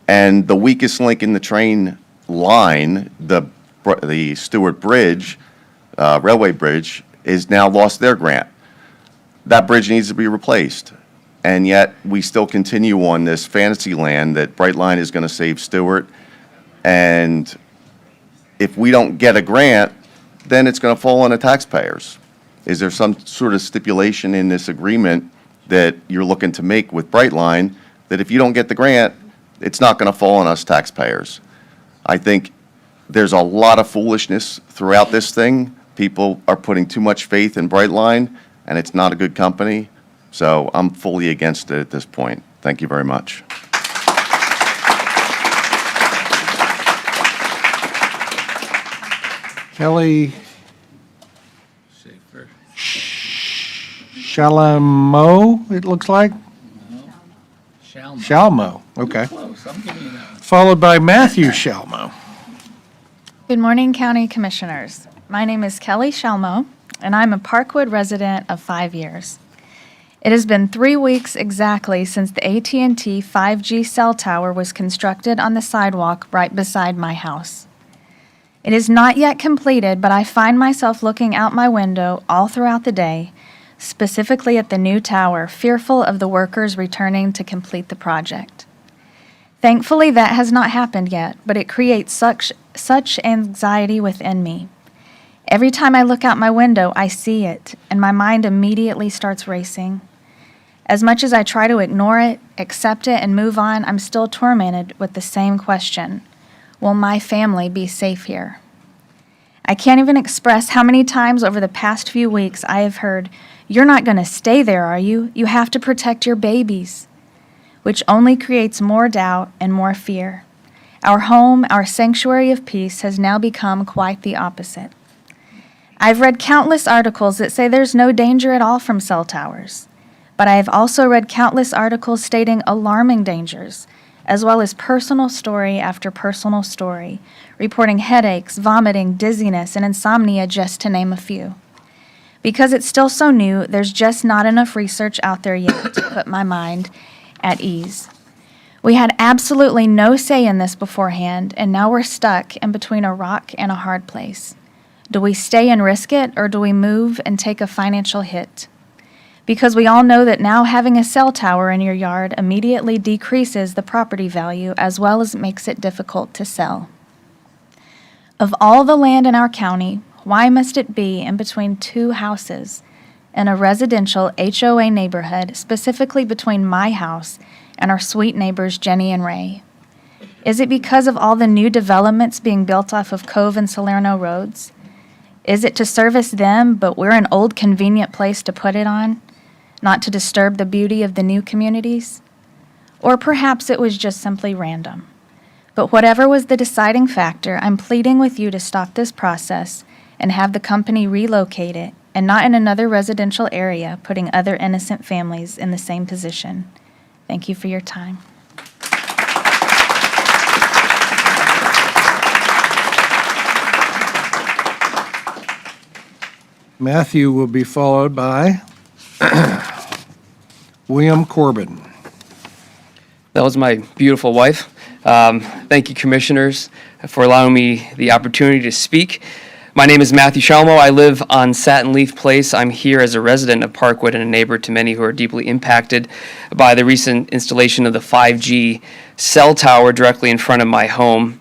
and the weakest link in the train line, the Stewart Bridge, railway bridge, is now lost their grant. That bridge needs to be replaced, and yet we still continue on this fantasy land that Brightline is going to save Stewart, and if we don't get a grant, then it's going to fall on the taxpayers. Is there some sort of stipulation in this agreement that you're looking to make with Brightline that if you don't get the grant, it's not going to fall on us taxpayers? I think there's a lot of foolishness throughout this thing. People are putting too much faith in Brightline, and it's not a good company. So I'm fully against it at this point. Thank you very much. Kelly Shalamo, it looks like. Shalmo, okay. Followed by Matthew Shalmo. Good morning, County Commissioners. My name is Kelly Shalmo, and I'm a Parkwood resident of 5 years. It has been 3 weeks exactly since the AT&T 5G cell tower was constructed on the sidewalk right beside my house. It is not yet completed, but I find myself looking out my window all throughout the day, specifically at the new tower, fearful of the workers returning to complete the project. Thankfully, that has not happened yet, but it creates such anxiety within me. Every time I look out my window, I see it, and my mind immediately starts racing. As much as I try to ignore it, accept it, and move on, I'm still tormented with the same question. Will my family be safe here? I can't even express how many times over the past few weeks I have heard, "You're not going to stay there, are you? You have to protect your babies," which only creates more doubt and more fear. Our home, our sanctuary of peace, has now become quite the opposite. I've read countless articles that say there's no danger at all from cell towers. but I have also read countless articles stating alarming dangers, as well as personal story after personal story, reporting headaches, vomiting, dizziness, and insomnia, just to name a few. Because it's still so new, there's just not enough research out there yet to put my mind at ease. We had absolutely no say in this beforehand, and now we're stuck in between a rock and a hard place. Do we stay and risk it, or do we move and take a financial hit? Because we all know that now having a cell tower in your yard immediately decreases the property value as well as makes it difficult to sell. Of all the land in our county, why must it be in between two houses in a residential HOA neighborhood, specifically between my house and our sweet neighbors Jenny and Ray? Is it because of all the new developments being built off of Cove and Salerno roads? Is it to service them, but we're an old convenient place to put it on, not to disturb the beauty of the new communities? Or perhaps it was just simply random. But whatever was the deciding factor, I'm pleading with you to stop this process and have the company relocate it, and not in another residential area, putting other innocent families in the same position. Thank you for your time. Matthew will be followed by William Corbin. That was my beautiful wife. Thank you, commissioners, for allowing me the opportunity to speak. My name is Matthew Shalmo. I live on Satin Leaf Place. I'm here as a resident of Parkwood and a neighbor to many who are deeply impacted by the recent installation of the 5G cell tower directly in front of my home.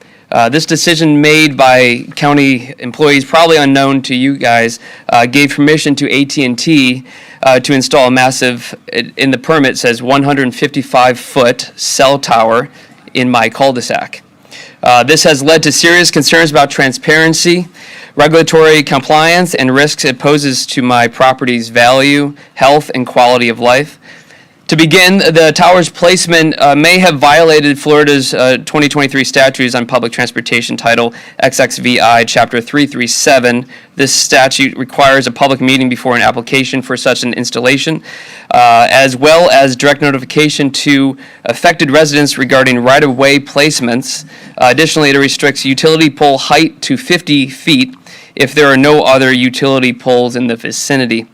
This decision made by county employees, probably unknown to you guys, gave permission to AT&T to install a massive, in the permit says 155-foot cell tower in my cul-de-sac. This has led to serious concerns about transparency, regulatory compliance, and risks it poses to my property's value, health, and quality of life. To begin, the tower's placement may have violated Florida's 2023 statutes on public transportation, Title XXVI, Chapter 337. This statute requires a public meeting before an application for such an installation, as well as direct notification to affected residents regarding right-of-way placements. Additionally, it restricts utility pole height to 50 feet if there are no other utility poles in the vicinity.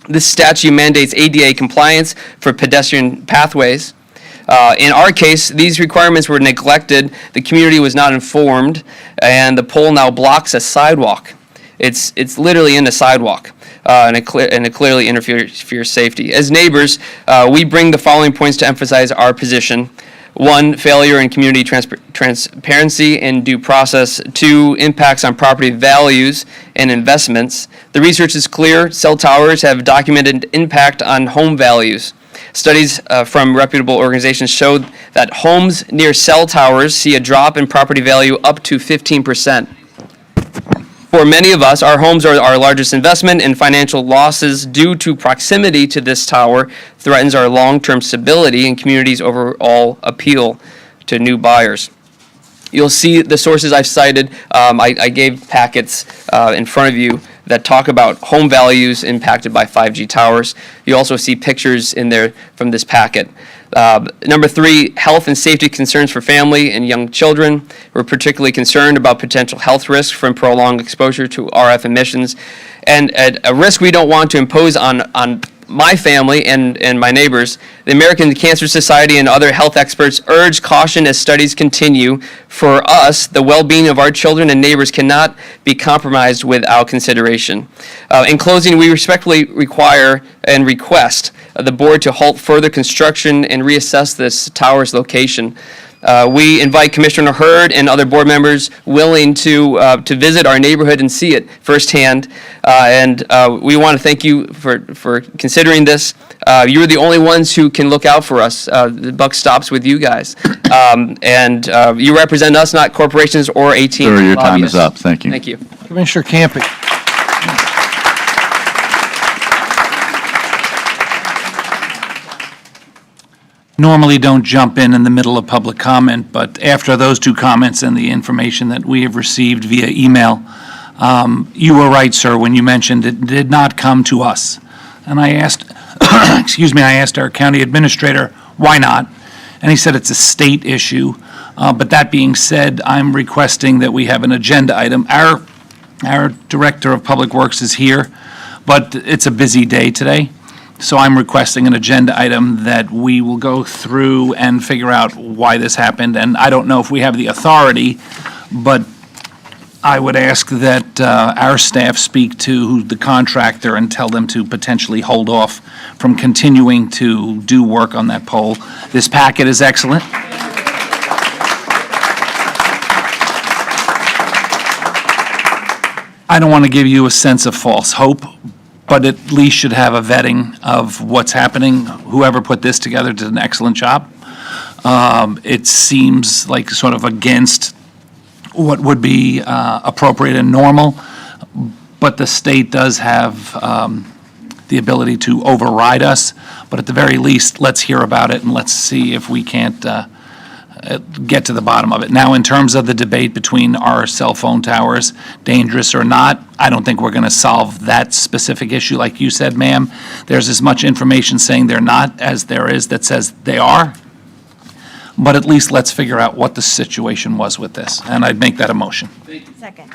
This statute mandates ADA compliance for pedestrian pathways. In our case, these requirements were neglected, the community was not informed, and the pole now blocks a sidewalk. It's literally in the sidewalk, and it clearly interferes safety. As neighbors, we bring the following points to emphasize our position. 1, failure in community transparency and due process. 2, impacts on property values and investments. The research is clear. Cell towers have documented impact on home values. Studies from reputable organizations showed that homes near cell towers see a drop in property value up to 15%. For many of us, our homes are our largest investment, and financial losses due to proximity to this tower threatens our long-term stability and community's overall appeal to new buyers. You'll see the sources I've cited. I gave packets in front of you that talk about home values impacted by 5G towers. You also see pictures in there from this packet. Number 3, health and safety concerns for family and young children. We're particularly concerned about potential health risks from prolonged exposure to RF emissions, and a risk we don't want to impose on my family and my neighbors. The American Cancer Society and other health experts urge caution as studies continue. For us, the well-being of our children and neighbors cannot be compromised without consideration. In closing, we respectfully require and request the board to halt further construction and reassess this tower's location. We invite Commissioner Hurd and other board members willing to visit our neighborhood and see it firsthand. And we want to thank you for considering this. You're the only ones who can look out for us. The buck stops with you guys. And you represent us, not corporations or AT&T. Sir, your time is up. Thank you. Thank you. Commissioner Campy. Normally don't jump in the middle of public comment, but after those 2 comments and the information that we have received via email, you were right, sir, when you mentioned it did not come to us. And I asked excuse me, I asked our county administrator, why not? And he said it's a state issue. But that being said, I'm requesting that we have an agenda item. Our Director of Public Works is here, but it's a busy day today. So I'm requesting an agenda item that we will go through and figure out why this happened. And I don't know if we have the authority, but I would ask that our staff speak to the contractor and tell them to potentially hold off from continuing to do work on that pole. This packet is excellent. I don't want to give you a sense of false hope, but at least should have a vetting of what's happening. Whoever put this together did an excellent job. It seems like sort of against what would be appropriate and normal, but the state does have the ability to override us. But at the very least, let's hear about it and let's see if we can't get to the bottom of it. Now, in terms of the debate between our cell phone towers, dangerous or not, I don't think we're going to solve that specific issue. Like you said, ma'am, there's as much information saying they're not as there is that says they are. But at least let's figure out what the situation was with this, and I'd make that a motion. Second.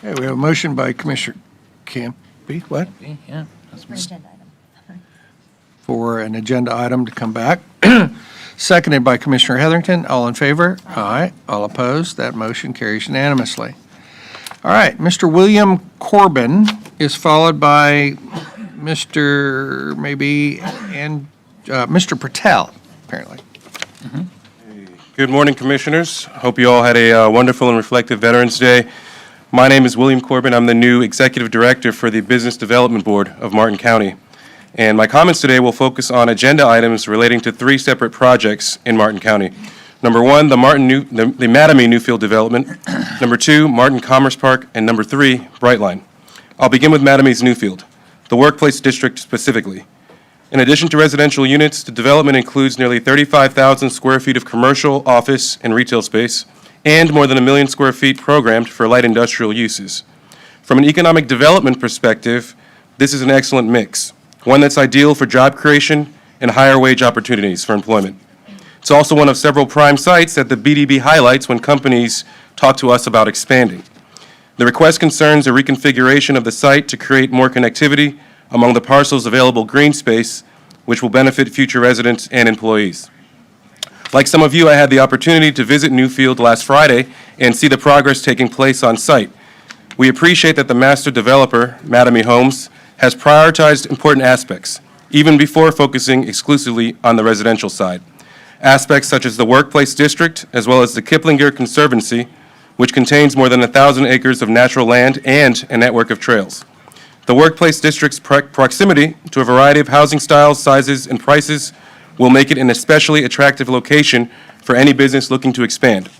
Okay, we have a motion by Commissioner Campy, what? Yeah. For an agenda item to come back. Seconded by Commissioner Heatherington. All in favor? Aye. All opposed? That motion carries unanimously. All right, Mr. William Corbin is followed by Mr. Mr. Patel, apparently. Good morning, Commissioners. Hope you all had a wonderful and reflective Veterans Day. My name is William Corbin. I'm the new Executive Director for the Business Development Board of Martin County. And my comments today will focus on agenda items relating to 3 separate projects in Martin County. Number 1, the Mattamy Newfield development. Number 2, Martin Commerce Park. And number 3, Brightline. I'll begin with Mattamy's Newfield, the workplace district specifically. In addition to residential units, the development includes nearly 35,000 square feet of commercial, office, and retail space, and more than 1 million square feet programmed for light industrial uses. From an economic development perspective, this is an excellent mix, one that's ideal for job creation and higher wage opportunities for employment. It's also one of several prime sites that the BDB highlights when companies talk to us about expanding. The request concerns a reconfiguration of the site to create more connectivity among the parcel's available green space, which will benefit future residents and employees. Like some of you, I had the opportunity to visit Newfield last Friday and see the progress taking place on site. We appreciate that the master developer, Mattamy Homes, has prioritized important aspects, even before focusing exclusively on the residential side. Aspects such as the workplace district, as well as the Kiplinger Conservancy, which contains more than 1,000 acres of natural land and a network of trails. The workplace district's proximity to a variety of housing styles, sizes, and prices will make it an especially attractive location for any business looking to expand.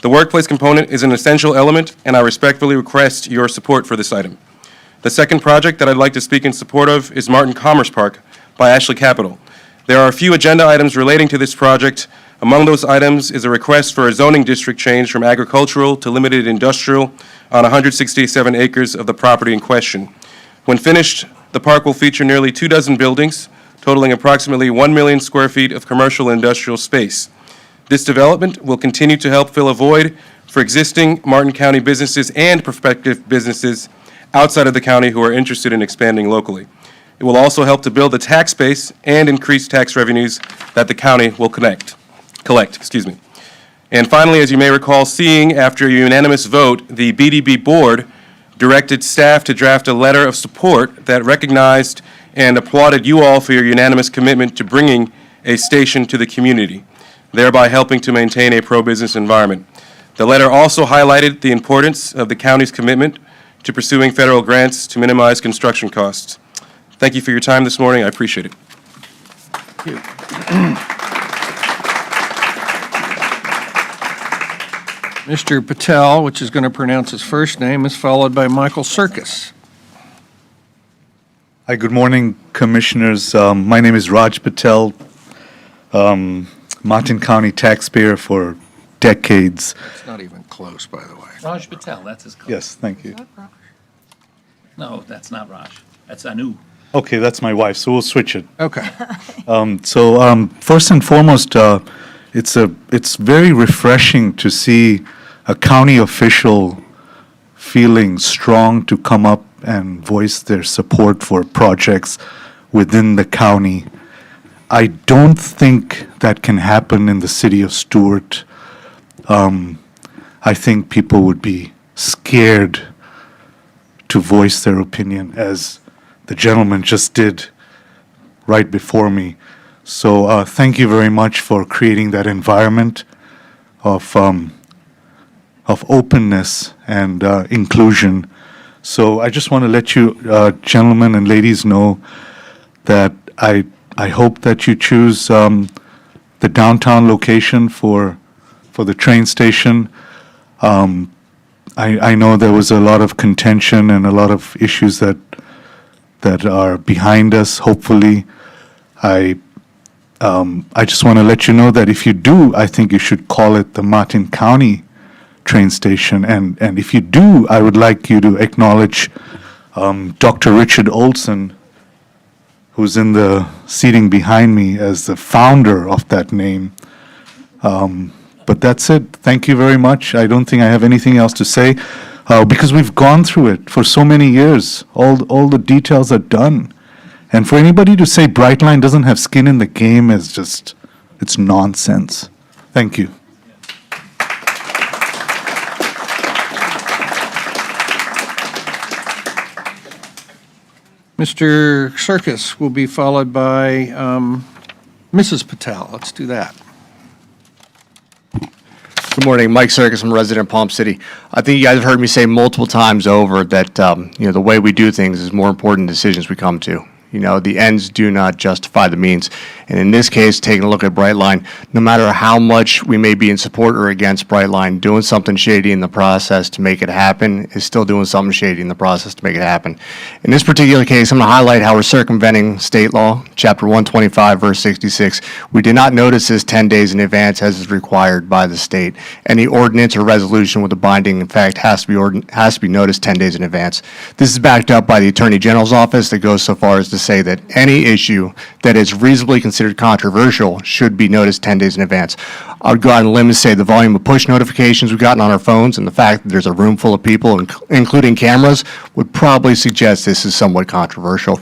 The workplace component is an essential element, and I respectfully request your support for this item. The second project that I'd like to speak in support of is Martin Commerce Park by Ashley Capital. There are a few agenda items relating to this project. Among those items is a request for a zoning district change from agricultural to limited industrial on 167 acres of the property in question. When finished, the park will feature nearly 24 buildings, totaling approximately 1 million square feet of commercial and industrial space. This development will continue to help fill a void for existing Martin County businesses and prospective businesses outside of the county who are interested in expanding locally. It will also help to build the tax base and increase tax revenues that the county will collect. And finally, as you may recall seeing, after a unanimous vote, the BDB board directed staff to draft a letter of support that recognized and applauded you all for your unanimous commitment to bringing a station to the community, thereby helping to maintain a pro-business environment. The letter also highlighted the importance of the county's commitment to pursuing federal grants to minimize construction costs. Thank you for your time this morning. I appreciate it. Thank you. Mr. Patel, which is going to pronounce his first name, is followed by Michael Serkis. Hi, good morning, Commissioners. My name is Raj Patel, Martin County taxpayer for decades. It's not even close, by the way. Raj Patel, that's his call. Yes, thank you. No, that's not Raj. That's Anu. Okay, that's my wife, so we'll switch it. Okay. First and foremost, it's very refreshing to see a county official feeling strong to come up and voice their support for projects within the county. I don't think that can happen in the city of Stewart. I think people would be scared to voice their opinion, as the gentleman just did right before me. So thank you very much for creating that environment of openness and inclusion. So I just want to let you gentlemen and ladies know that I hope that you choose the downtown location for the train station. I know there was a lot of contention and a lot of issues that are behind us, hopefully. I just want to let you know that if you do, I think you should call it the Martin County train station. And if you do, I would like you to acknowledge Dr. Richard Olson, who's in the seating behind me, as the founder of that name. But that's it. Thank you very much. I don't think I have anything else to say, because we've gone through it for so many years. All the details are done. And for anybody to say Brightline doesn't have skin in the game is just, it's nonsense. Thank you. Mr. Circus will be followed by Mrs. Patel. Let's do that. Good morning, Mike Circus, I'm a resident of Palm City. I think you guys have heard me say multiple times over that the way we do things is more important than decisions we come to. The ends do not justify the means. And in this case, taking a look at Brightline, no matter how much we may be in support or against Brightline, doing something shady in the process to make it happen is still doing something shady in the process to make it happen. In this particular case, I'm going to highlight how we're circumventing state law, Chapter 125, verse 66. We did not notice this 10 days in advance as is required by the state. Any ordinance or resolution with a binding effect has to be noticed 10 days in advance. This is backed up by the Attorney General's office that goes so far as to say that any issue that is reasonably considered controversial should be noticed 10 days in advance. I would go out on a limb and say the volume of push notifications we've gotten on our phones and the fact that there's a room full of people, including cameras, would probably suggest this is somewhat controversial.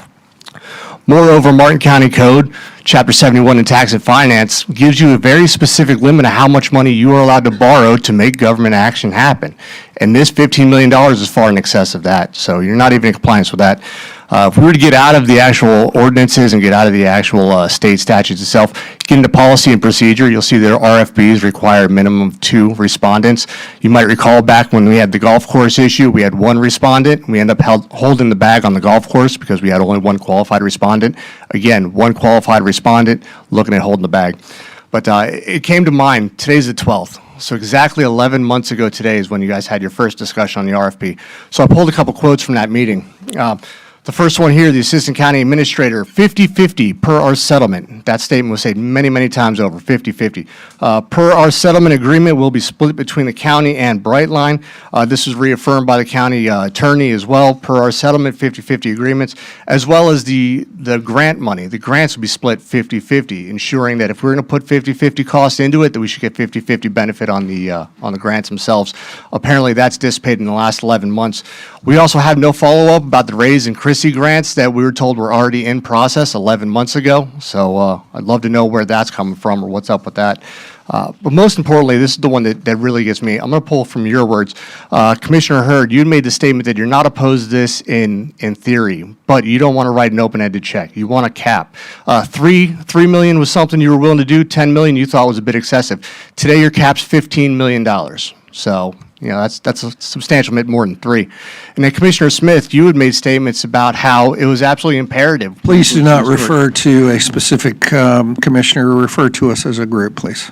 Moreover, Martin County Code, Chapter 71 in Tax and Finance, gives you a very specific limit of how much money you are allowed to borrow to make government action happen. And this $15 million is far in excess of that, so you're not even in compliance with that. If we were to get out of the actual ordinances and get out of the actual state statutes itself, get into policy and procedure, you'll see that our RFPs require a minimum of 2 respondents. You might recall back when we had the golf course issue, we had 1 respondent. We ended up holding the bag on the golf course because we had only 1 qualified respondent. Again, 1 qualified respondent looking at holding the bag. But it came to mind, today's the 12th. So exactly 11 months ago today is when you guys had your first discussion on the RFP. So I pulled a couple quotes from that meeting. The first one here, the Assistant County Administrator, 50-50 per our settlement. That statement was said many, many times over, 50-50. Per our settlement agreement will be split between the county and Brightline. This was reaffirmed by the county attorney as well, per our settlement 50-50 agreements, as well as the grant money. The grants will be split 50-50, ensuring that if we're going to put 50-50 costs into it, that we should get 50-50 benefit on the grants themselves. Apparently, that's dissipated in the last 11 months. We also have no follow-up about the Raise and Chrissy grants that we were told were already in process 11 months ago. So I'd love to know where that's coming from or what's up with that. But most importantly, this is the one that really gets me. I'm going to pull from your words. Commissioner Hurd, you made the statement that you're not opposed to this in theory, but you don't want to write an open-ended check. You want a cap. $3 million was something you were willing to do. $10 million you thought was a bit excessive. Today your cap's $15 million. So that's a substantial bit more than 3. And then Commissioner Smith, you had made statements about how it was absolutely imperative. Please do not refer to a specific commissioner. Refer to us as a group, please.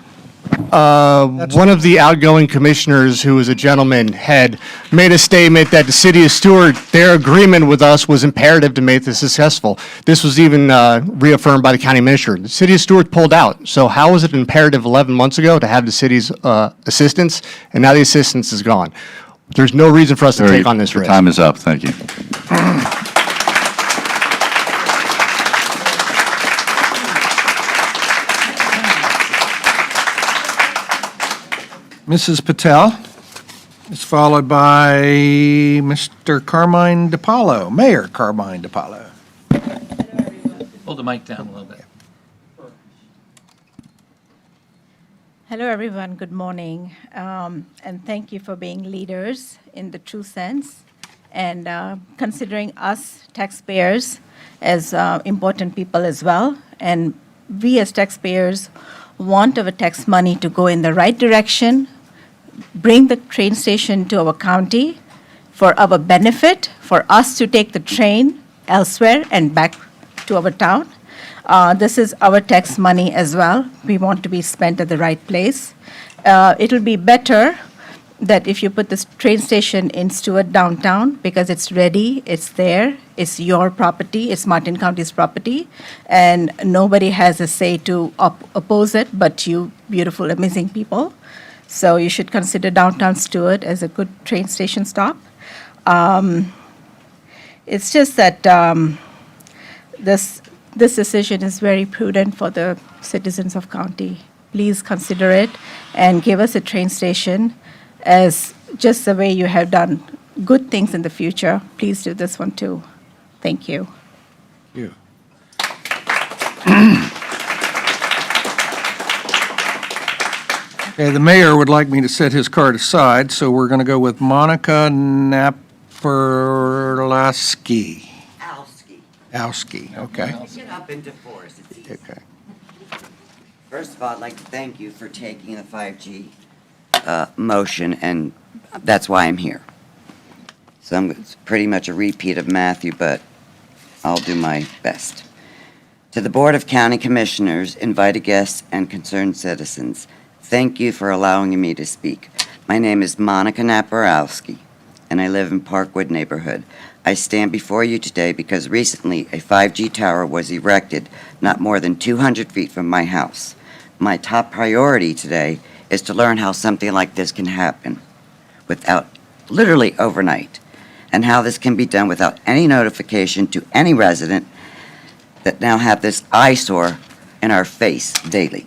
One of the outgoing commissioners, who was a gentleman, had made a statement that the city of Stewart, their agreement with us was imperative to make this successful. This was even reaffirmed by the county administrator. The city of Stewart pulled out. So how was it imperative 11 months ago to have the city's assistance, and now the assistance is gone? There's no reason for us to take on this risk. Time is up. Thank you. Mrs. Patel is followed by Mr. Carmine DiPaolo, Mayor Carmine DiPaolo. Hold the mic down a little bit. Hello, everyone. Good morning. And thank you for being leaders in the true sense and considering us taxpayers as important people as well. And we as taxpayers want our tax money to go in the right direction, bring the train station to our county for our benefit, for us to take the train elsewhere and back to our town. This is our tax money as well. We want to be spent at the right place. It'll be better that if you put this train station in Stewart downtown because it's ready, it's there, it's your property, it's Martin County's property, and nobody has a say to oppose it but you beautiful, amazing people. So you should consider downtown Stewart as a good train station stop. It's just that this decision is very prudent for the citizens of county. Please consider it and give us a train station as just the way you have done good things in the future. Please do this one too. Thank you. You. Okay, the mayor would like me to set his card aside, so we're going to go with Monica Naperlaski. Owski, okay. Pick it up into fours, it's easy. Okay. First of all, I'd like to thank you for taking the 5G motion, and that's why I'm here. So it's pretty much a repeat of Matthew, but I'll do my best. To the Board of County Commissioners, invited guests, and concerned citizens, thank you for allowing me to speak. My name is Monica Naperowski, and I live in Parkwood neighborhood. I stand before you today because recently a 5G tower was erected not more than 200 feet from my house. My top priority today is to learn how something like this can happen without, literally overnight, and how this can be done without any notification to any resident that now have this eyesore in our face daily.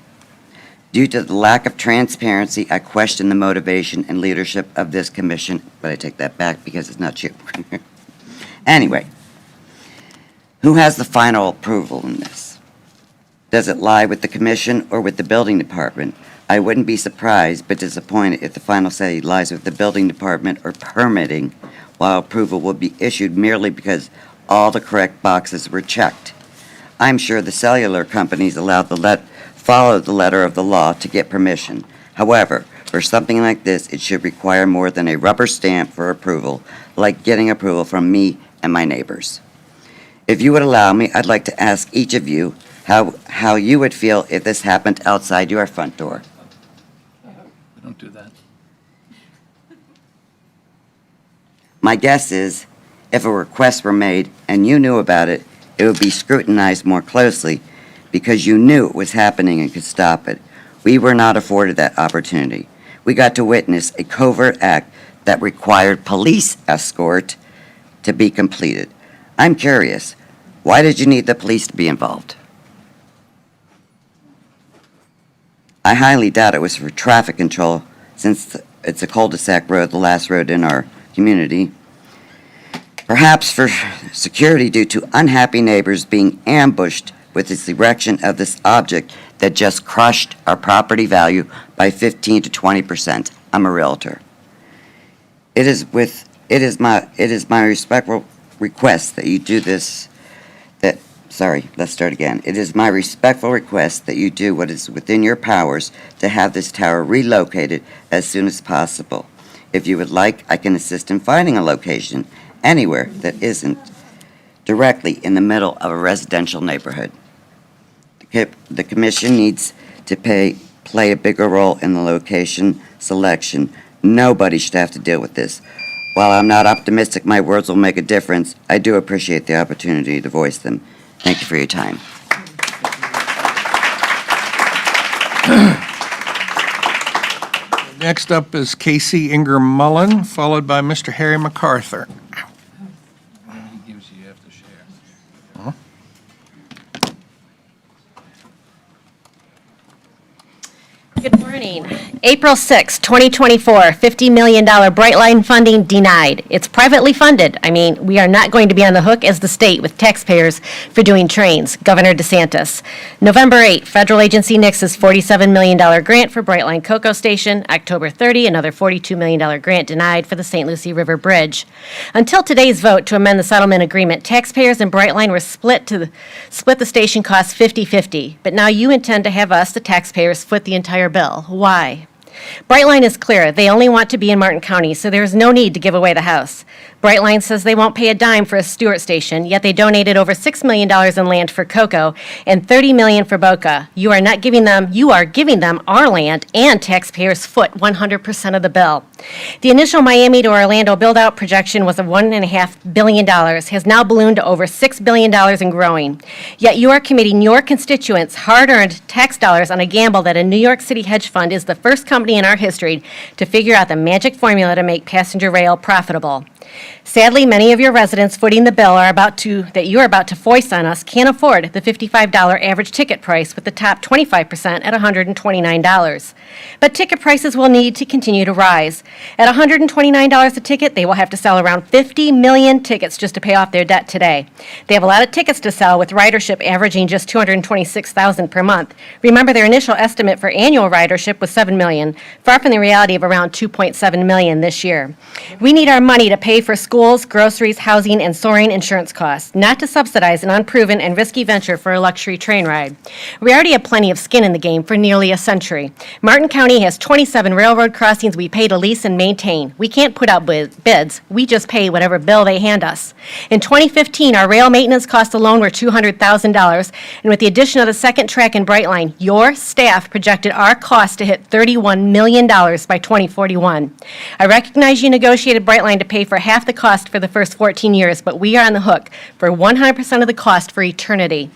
Due to the lack of transparency, I question the motivation and leadership of this commission, but I take that back because it's not you. Anyway, who has the final approval in this? Does it lie with the commission or with the building department? I wouldn't be surprised but disappointed if the final say lies with the building department or permitting, while approval will be issued merely because all the correct boxes were checked. I'm sure the cellular companies follow the letter of the law to get permission. However, for something like this, it should require more than a rubber stamp for approval, like getting approval from me and my neighbors. If you would allow me, I'd like to ask each of you how you would feel if this happened outside your front door. We don't do that. My guess is, if a request were made and you knew about it, it would be scrutinized more closely because you knew it was happening and could stop it. We were not afforded that opportunity. We got to witness a covert act that required police escort to be completed. I'm curious, why did you need the police to be involved? I highly doubt it was for traffic control, since it's a cul-de-sac road, the last road in our community. Perhaps for security due to unhappy neighbors being ambushed with the erection of this object that just crushed our property value by 15 to 20%. I'm a realtor. It is my respectful request that you do this, let's start again. It is my respectful request that you do what is within your powers to have this tower relocated as soon as possible. If you would like, I can assist in finding a location anywhere that isn't directly in the middle of a residential neighborhood. The commission needs to play a bigger role in the location selection. Nobody should have to deal with this. While I'm not optimistic my words will make a difference, I do appreciate the opportunity to voice them. Thank you for your time. Next up is Casey Ingram Mullen, followed by Mr. Harry MacArthur. Usually you have to share. Good morning. April 6, 2024, $50 million Brightline funding denied. It's privately funded. I mean, we are not going to be on the hook as the state with taxpayers for doing trains. Governor DeSantis. November 8, federal agency nixes $47 million grant for Brightline Cocoa Station. October 30, another $42 million grant denied for the St. Lucie River Bridge. Until today's vote to amend the settlement agreement, taxpayers and Brightline were split the station costs 50-50. But now you intend to have us, the taxpayers, foot the entire bill. Why? Brightline is clear. They only want to be in Martin County, so there is no need to give away the house. Brightline says they won't pay a dime for a Stewart station, yet they donated over $6 million in land for Cocoa and $30 million for Boca. You are giving them our land, and taxpayers foot 100% of the bill. The initial Miami to Orlando build-out projection was of $1.5 billion, has now ballooned to over $6 billion and growing. Yet you are committing your constituents' hard-earned tax dollars on a gamble that a New York City hedge fund is the first company in our history to figure out the magic formula to make passenger rail profitable. Sadly, many of your residents footing the bill that you are about to foist on us can't afford the $55 average ticket price, with the top 25% at $129. But ticket prices will need to continue to rise. At $129 a ticket, they will have to sell around 50 million tickets just to pay off their debt today. They have a lot of tickets to sell, with ridership averaging just 226,000 per month. Remember, their initial estimate for annual ridership was 7 million, far from the reality of around 2.7 million this year. We need our money to pay for schools, groceries, housing, and soaring insurance costs, not to subsidize an unproven and risky venture for a luxury train ride. We already have plenty of skin in the game for nearly a century. Martin County has 27 railroad crossings we pay to lease and maintain. We can't put out bids. We just pay whatever bill they hand us. In 2015, our rail maintenance costs alone were $200,000, and with the addition of the second track and Brightline, your staff projected our cost to hit $31 million by 2041. I recognize you negotiated Brightline to pay for half the cost for the first 14 years, but we are on the hook for 100% of the cost for eternity.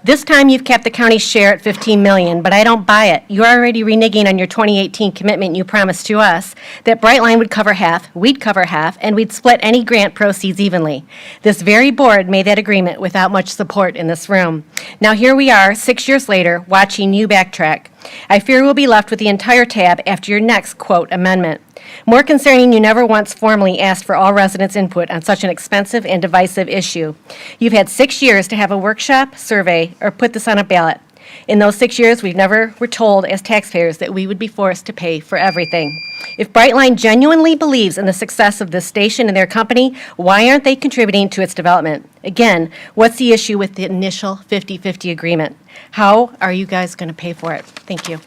This time you've kept the county's share at $15 million, but I don't buy it. You're already reneging on your 2018 commitment you promised to us that Brightline would cover half, we'd cover half, and we'd split any grant proceeds evenly. This very board made that agreement without much support in this room. Now here we are, 6 years later, watching you backtrack. I fear we'll be left with the entire tab after your next, quote, amendment. More concerning, you never once formally asked for all residents' input on such an expensive and divisive issue. You've had 6 years to have a workshop, survey, or put this on a ballot. In those 6 years, we never were told as taxpayers that we would be forced to pay for everything. If Brightline genuinely believes in the success of this station and their company, why aren't they contributing to its development? Again, what's the issue with the initial 50-50 agreement? How are you guys going to pay for it? Thank you.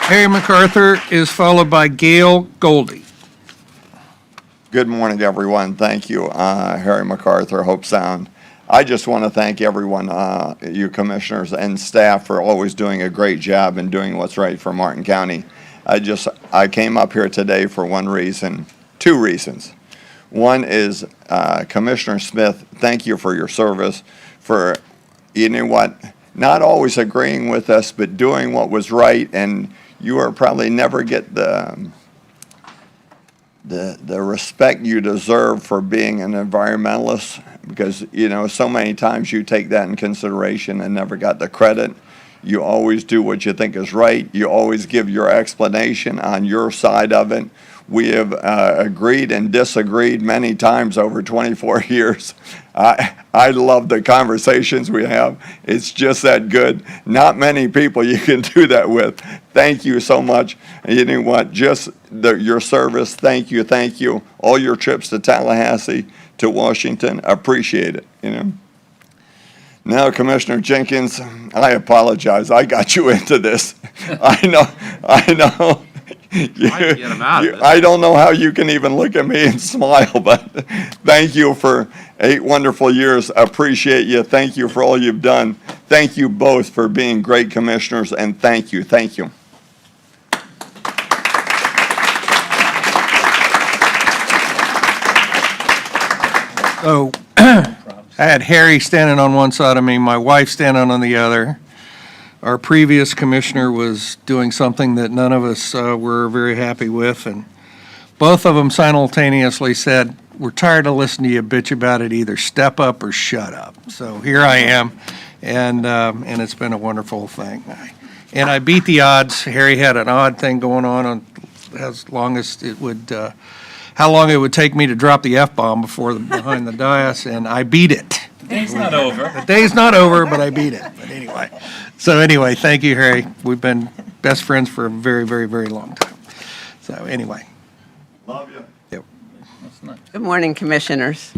Harry MacArthur is followed by Gail Goldie. Good morning, everyone. Thank you, Harry MacArthur, Hope Sound. I just want to thank everyone, you commissioners and staff, for always doing a great job and doing what's right for Martin County. I came up here today for one reason, two reasons. One is Commissioner Smith, thank you for your service, for, you know what, not always agreeing with us, but doing what was right, and you will probably never get the respect you deserve for being an environmentalist, because, you know, so many times you take that in consideration and never got the credit. You always do what you think is right. You always give your explanation on your side of it. We have agreed and disagreed many times over 24 years. I love the conversations we have. It's just that good. Not many people you can do that with. Thank you so much. And you know what? Just your service, thank you, thank you. All your trips to Tallahassee, to Washington, appreciate it, you know. Now, Commissioner Jenkins, I apologize. I got you into this. I know. I don't know how you can even look at me and smile, but thank you for 8 wonderful years. Appreciate you. Thank you for all you've done. Thank you both for being great commissioners, and thank you. Thank you. So I had Harry standing on one side of me, my wife standing on the other. our previous commissioner was doing something that none of us were very happy with, and both of them simultaneously said, "We're tired of listening to you bitch about it. Either step up or shut up." So here I am, and it's been a wonderful thing. And I beat the odds. Harry had an odd thing going on as long as it would, how long it would take me to drop the F-bomb behind the dais, and I beat it. The day's not over. The day's not over, but I beat it. But anyway, thank you, Harry. We've been best friends for a very, very, very long time. So anyway. Love you. Yep. Good morning, Commissioners.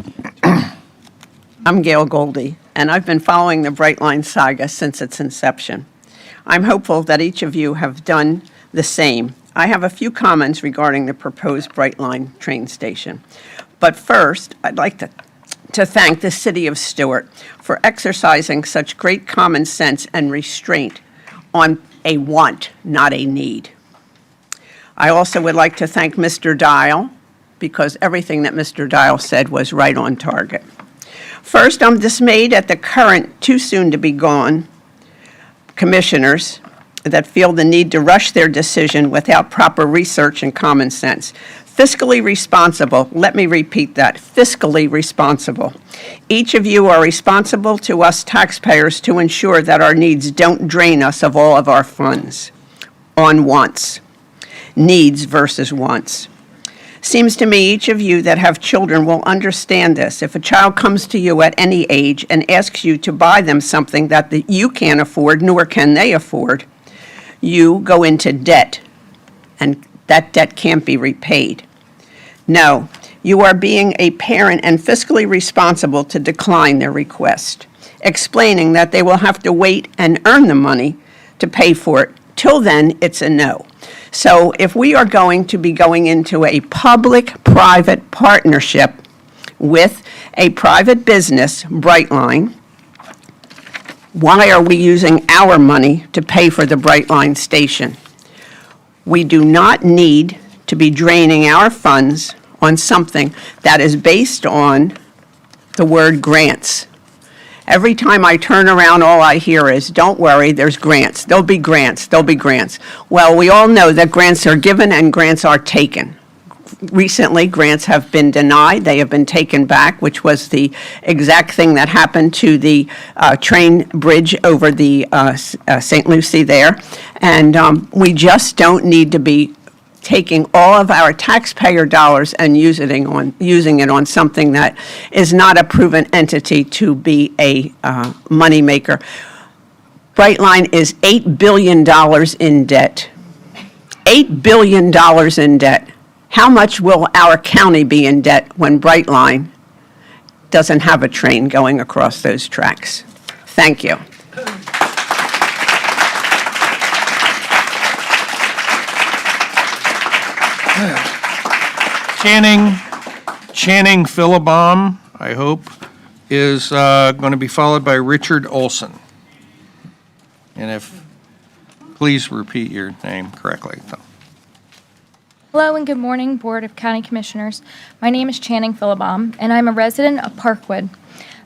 I'm Gail Goldie, and I've been following the Brightline saga since its inception. I'm hopeful that each of you have done the same. I have a few comments regarding the proposed Brightline train station. But first, I'd like to thank the City of Stewart for exercising such great common sense and restraint on a want, not a need. I also would like to thank Mr. Dial, because everything that Mr. Dial said was right on target. First, I'm dismayed at the current too soon to be gone commissioners that feel the need to rush their decision without proper research and common sense. Fiscally responsible, let me repeat that, fiscally responsible. Each of you are responsible to us taxpayers to ensure that our needs don't drain us of all of our funds on wants, needs versus wants. Seems to me each of you that have children will understand this. If a child comes to you at any age and asks you to buy them something that you can't afford, nor can they afford, you go into debt, and that debt can't be repaid. No, you are being a parent and fiscally responsible to decline their request, explaining that they will have to wait and earn the money to pay for it. Till then, it's a no. So if we are going to be going into a public-private partnership with a private business, Brightline, why are we using our money to pay for the Brightline station? We do not need to be draining our funds on something that is based on the word grants. Every time I turn around, all I hear is, "Don't worry, there's grants. There'll be grants. There'll be grants." Well, we all know that grants are given and grants are taken. Recently, grants have been denied. They have been taken back, which was the exact thing that happened to the train bridge over the St. Lucie there. And we just don't need to be taking all of our taxpayer dollars and using it on something that is not a proven entity to be a moneymaker. Brightline is $8 billion in debt. $8 billion in debt. How much will our county be in debt when Brightline doesn't have a train going across those tracks? Thank you. Channing Philibom, I hope, is going to be followed by Richard Olson. And please repeat your name correctly. Hello and good morning, Board of County Commissioners. My name is Channing Philibom, and I'm a resident of Parkwood.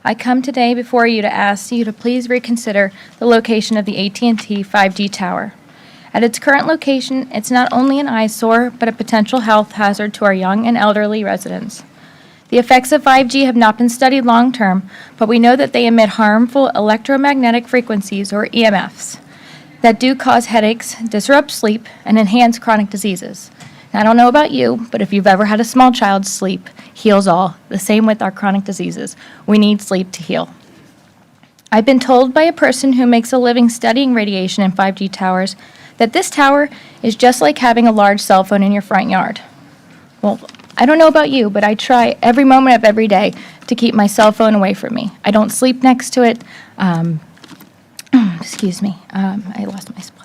I come today before you to ask you to please reconsider the location of the AT&T 5G tower. At its current location, it's not only an eyesore, but a potential health hazard to our young and elderly residents. The effects of 5G have not been studied long-term, but we know that they emit harmful electromagnetic frequencies, or EMFs, that do cause headaches, disrupt sleep, and enhance chronic diseases. I don't know about you, but if you've ever had a small child, sleep heals all. The same with our chronic diseases. We need sleep to heal. I've been told by a person who makes a living studying radiation in 5G towers that this tower is just like having a large cell phone in your front yard. Well, I don't know about you, but I try every moment of every day to keep my cell phone away from me. I don't sleep next to it. Excuse me, I lost my spot.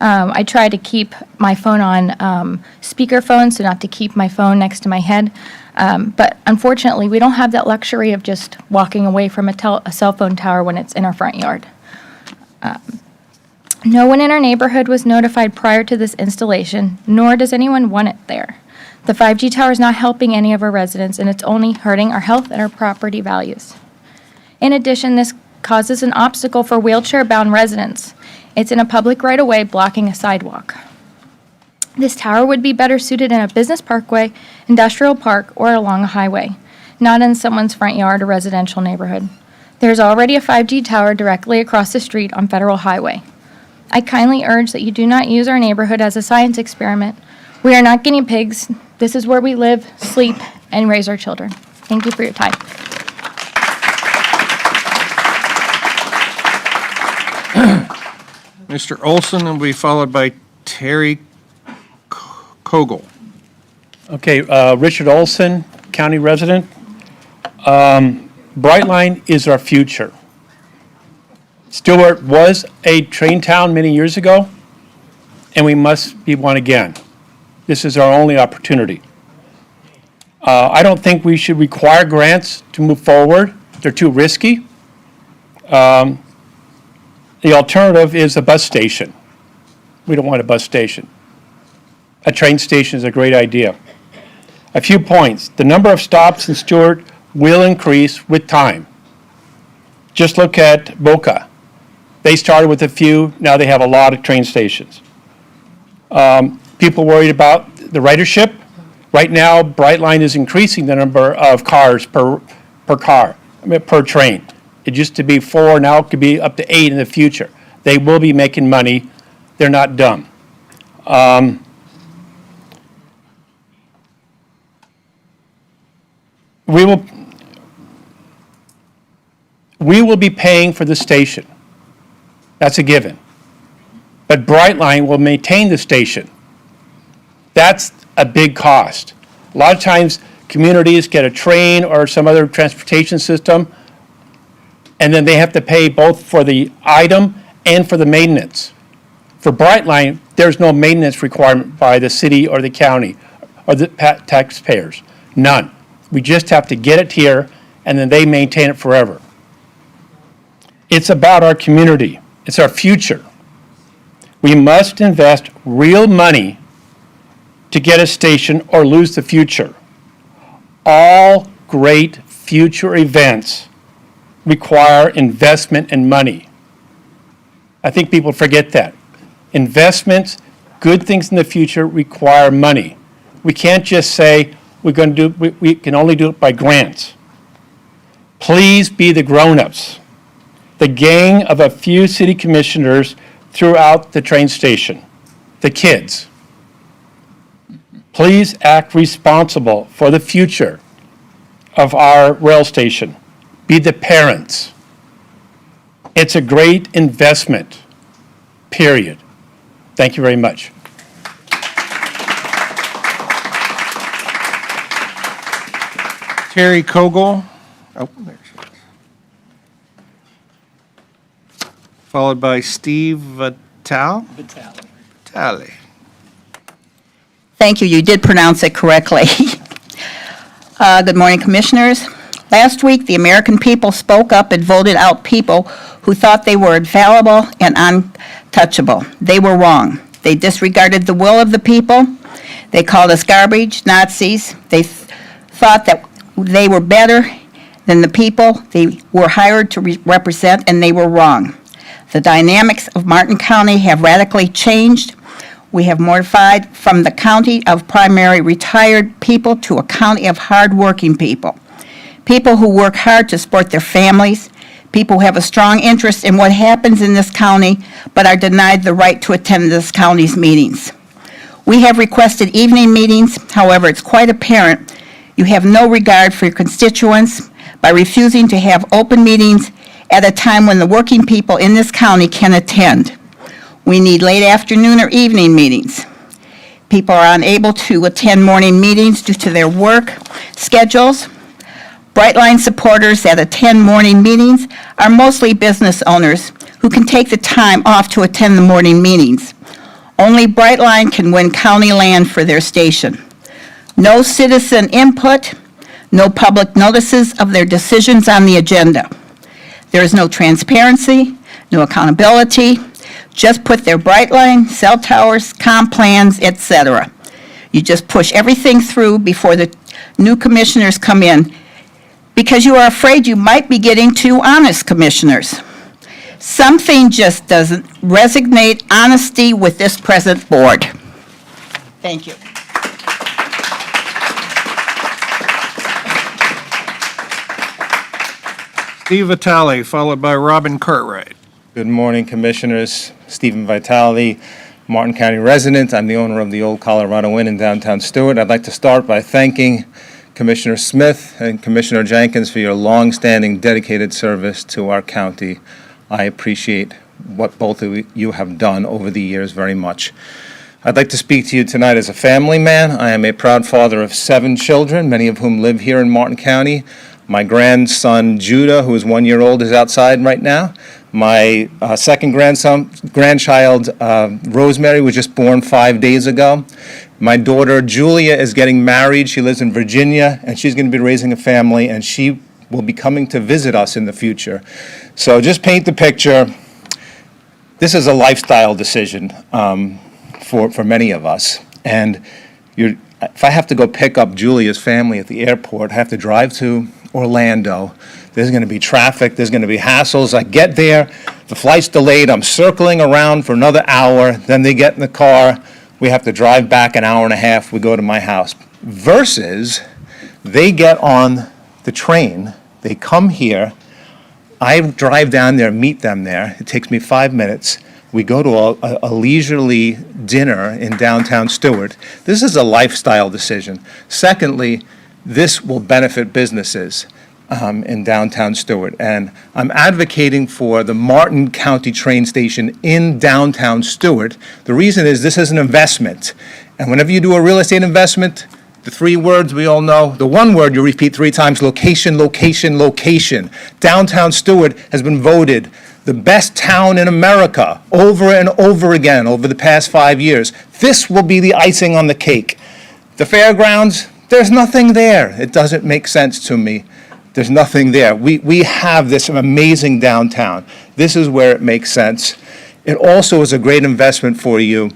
I try to keep my phone on speakerphone, so not to keep my phone next to my head. But unfortunately, we don't have that luxury of just walking away from a cell phone tower when it's in our front yard. No one in our neighborhood was notified prior to this installation, nor does anyone want it there. The 5G tower is not helping any of our residents, and it's only hurting our health and our property values. In addition, this causes an obstacle for wheelchair-bound residents. It's in a public right-of-way blocking a sidewalk. This tower would be better suited in a business parkway, industrial park, or along a highway, not in someone's front yard or residential neighborhood. There's already a 5G tower directly across the street on Federal Highway. I kindly urge that you do not use our neighborhood as a science experiment. We are not guinea pigs. This is where we live, sleep, and raise our children. Thank you for your time. Mr. Olson will be followed by Terry Kogel. Okay, Richard Olson, county resident. Brightline is our future. Stewart was a train town many years ago, and we must be one again. This is our only opportunity. I don't think we should require grants to move forward. They're too risky. The alternative is a bus station. We don't want a bus station. A train station is a great idea. A few points. The number of stops in Stewart will increase with time. Just look at Boca. They started with a few, now they have a lot of train stations. People worried about the ridership. Right now, Brightline is increasing the number of cars per train. It used to be 4, now it could be up to 8 in the future. They will be making money. They're not dumb. We will be paying for the station. That's a given. But Brightline will maintain the station. That's a big cost. A lot of times, communities get a train or some other transportation system, and then they have to pay both for the item and for the maintenance. For Brightline, there's no maintenance requirement by the city or the county or the taxpayers. None. We just have to get it here, and then they maintain it forever. It's about our community. It's our future. We must invest real money to get a station or lose the future. All great future events require investment and money. I think people forget that. Investments, good things in the future require money. We can't just say we can only do it by grants. Please be the grown-ups. The gang of a few city commissioners throughout the train station, the kids. Please act responsible for the future of our rail station. Be the parents. It's a great investment, period. Thank you very much. Terry Kogel. Oh, there she is. Followed by Steve Vitale. Thank you. You did pronounce it correctly. Good morning, Commissioners. Last week, the American people spoke up and voted out people who thought they were infallible and untouchable. They were wrong. They disregarded the will of the people. They called us garbage, Nazis. They thought that they were better than the people they were hired to represent, and they were wrong. The dynamics of Martin County have radically changed. We have mortified from the county of primary retired people to a county of hard-working people. People who work hard to support their families, people who have a strong interest in what happens in this county, but are denied the right to attend this county's meetings. We have requested evening meetings. However, it's quite apparent you have no regard for your constituents by refusing to have open meetings at a time when the working people in this county can attend. We need late afternoon or evening meetings. People are unable to attend morning meetings due to their work schedules. Brightline supporters that attend morning meetings are mostly business owners who can take the time off to attend the morning meetings. Only Brightline can win county land for their station. No citizen input, no public notices of their decisions on the agenda. There is no transparency, no accountability. Just put their Brightline, cell towers, comp plans, etc. You just push everything through before the new commissioners come in. because you are afraid you might be getting too honest, commissioners. Something just doesn't resonate honesty with this present board. Thank you. Steve Vitale, followed by Robin Cartwright. Good morning, Commissioners. Stephen Vitale, Martin County resident. I'm the owner of the Old Colorado Inn in downtown Stewart. I'd like to start by thanking Commissioner Smith and Commissioner Jenkins for your long-standing dedicated service to our county. I appreciate what both of you have done over the years very much. I'd like to speak to you tonight as a family man. I am a proud father of 7 children, many of whom live here in Martin County. My grandson, Judah, who is 1 year old, is outside right now. My second grandchild, Rosemary, was just born 5 days ago. My daughter, Julia, is getting married. She lives in Virginia, and she's going to be raising a family, and she will be coming to visit us in the future. So just paint the picture. This is a lifestyle decision for many of us. And if I have to go pick up Julia's family at the airport, I have to drive to Orlando. There's going to be traffic. There's going to be hassles. I get there. The flight's delayed. I'm circling around for another hour. Then they get in the car. We have to drive back an hour and a half. We go to my house. Versus they get on the train. They come here. I drive down there, meet them there. It takes me 5 minutes. We go to a leisurely dinner in downtown Stewart. This is a lifestyle decision. Secondly, this will benefit businesses in downtown Stewart. And I'm advocating for the Martin County train station in downtown Stewart. The reason is this is an investment. And whenever you do a real estate investment, the 3 words we all know, the 1 word you repeat 3 times, location, location, location. Downtown Stewart has been voted the best town in America over and over again over the past 5 years. This will be the icing on the cake. The fairgrounds, there's nothing there. It doesn't make sense to me. There's nothing there. We have this amazing downtown. This is where it makes sense. It also is a great investment for you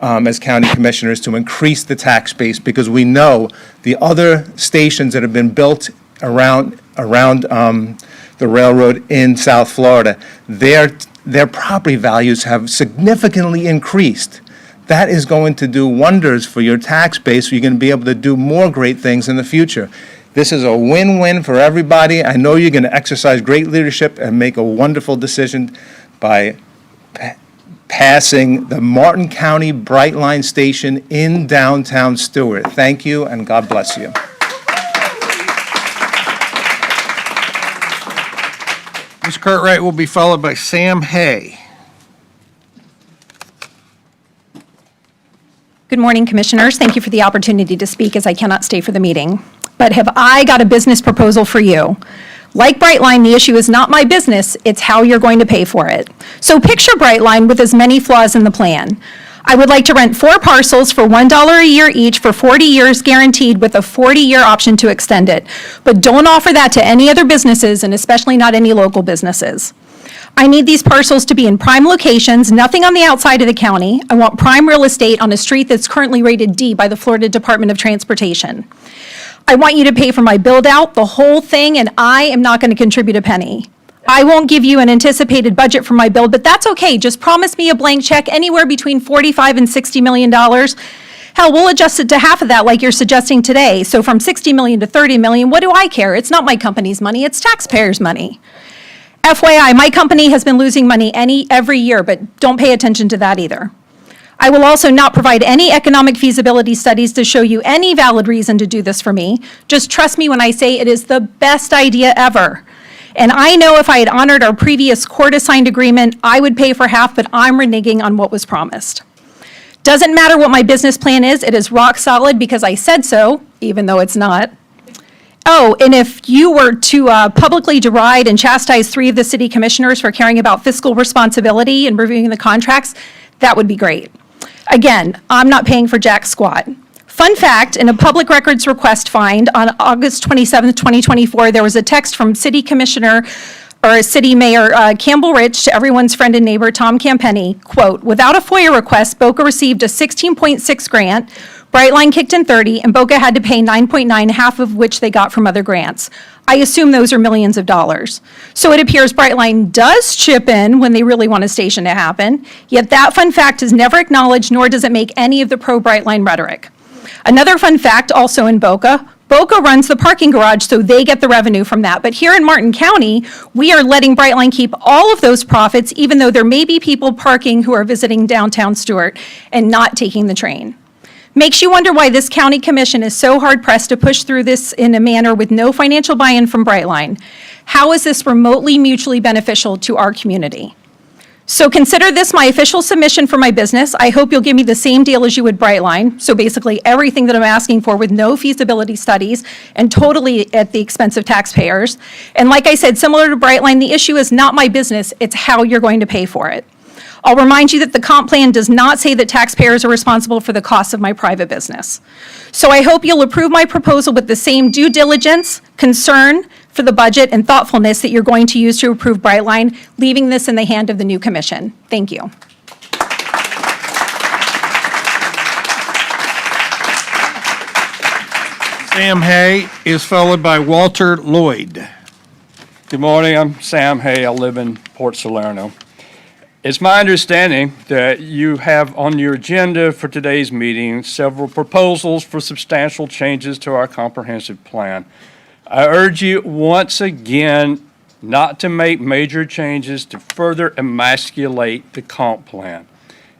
as county commissioners to increase the tax base, because we know the other stations that have been built around the railroad in South Florida, their property values have significantly increased. That is going to do wonders for your tax base. You're going to be able to do more great things in the future. This is a win-win for everybody. I know you're going to exercise great leadership and make a wonderful decision by passing the Martin County Bright Line Station in downtown Stewart. Thank you, and God bless you. Ms. Cartwright will be followed by Sam Hay. Good morning, Commissioners. Thank you for the opportunity to speak, as I cannot stay for the meeting. But have I got a business proposal for you? Like Brightline, the issue is not my business, it's how you're going to pay for it. So picture Brightline with as many flaws in the plan. I would like to rent 4 parcels for $1 a year each for 40 years guaranteed, with a 40-year option to extend it. But don't offer that to any other businesses, and especially not any local businesses. I need these parcels to be in prime locations, nothing on the outside of the county. I want prime real estate on a street that's currently rated D by the Florida Department of Transportation. I want you to pay for my build-out, the whole thing, and I am not going to contribute a penny. I won't give you an anticipated budget for my build, but that's okay. Just promise me a blank check anywhere between $45 and $60 million. Hell, we'll adjust it to half of that like you're suggesting today. So from $60 million to $30 million, what do I care? It's not my company's money, it's taxpayers' money. FYI, my company has been losing money every year, but don't pay attention to that either. I will also not provide any economic feasibility studies to show you any valid reason to do this for me. Just trust me when I say it is the best idea ever. And I know if I had honored our previous court-assigned agreement, I would pay for half, but I'm reneging on what was promised. Doesn't matter what my business plan is, it is rock solid because I said so, even though it's not. Oh, and if you were to publicly deride and chastise 3 of the city commissioners for caring about fiscal responsibility and reviewing the contracts, that would be great. Again, I'm not paying for jack squat. Fun fact, in a public records request find on August 27th, 2024, there was a text from City Commissioner or City Mayor Campbell Rich to everyone's friend and neighbor, Tom Campenny, quote, "Without a FOIA request, Boca received a 16.6 grant, Brightline kicked in 30, and Boca had to pay 9.9, half of which they got from other grants. I assume those are millions of dollars. So it appears Brightline does chip in when they really want a station to happen, yet that fun fact is never acknowledged, nor does it make any of the pro-Brightline rhetoric. Another fun fact, also in Boca runs the parking garage, so they get the revenue from that. But here in Martin County, we are letting Brightline keep all of those profits, even though there may be people parking who are visiting downtown Stewart and not taking the train. Makes you wonder why this county commission is so hard-pressed to push through this in a manner with no financial buy-in from Brightline. How is this remotely mutually beneficial to our community? So consider this my official submission for my business. I hope you'll give me the same deal as you would Brightline. So basically everything that I'm asking for with no feasibility studies and totally at the expense of taxpayers. And like I said, similar to Brightline, the issue is not my business, it's how you're going to pay for it. I'll remind you that the comp plan does not say that taxpayers are responsible for the cost of my private business. So I hope you'll approve my proposal with the same due diligence, concern for the budget, and thoughtfulness that you're going to use to approve Brightline, leaving this in the hand of the new commission. Thank you. Sam Hay is followed by Walter Lloyd. Good morning, I'm Sam Hay, I live in Port Salerno. It's my understanding that you have on your agenda for today's meeting several proposals for substantial changes to our comprehensive plan. I urge you once again not to make major changes to further emasculate the comp plan.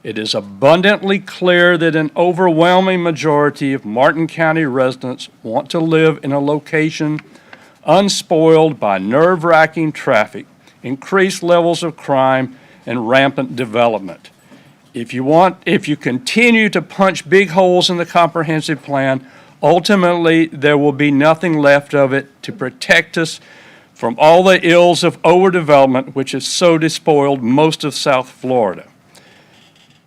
It is abundantly clear that an overwhelming majority of Martin County residents want to live in a location unspoiled by nerve-wracking traffic, increased levels of crime, and rampant development. If you continue to punch big holes in the comprehensive plan, ultimately there will be nothing left of it to protect us from all the ills of overdevelopment which has so despoiled most of South Florida.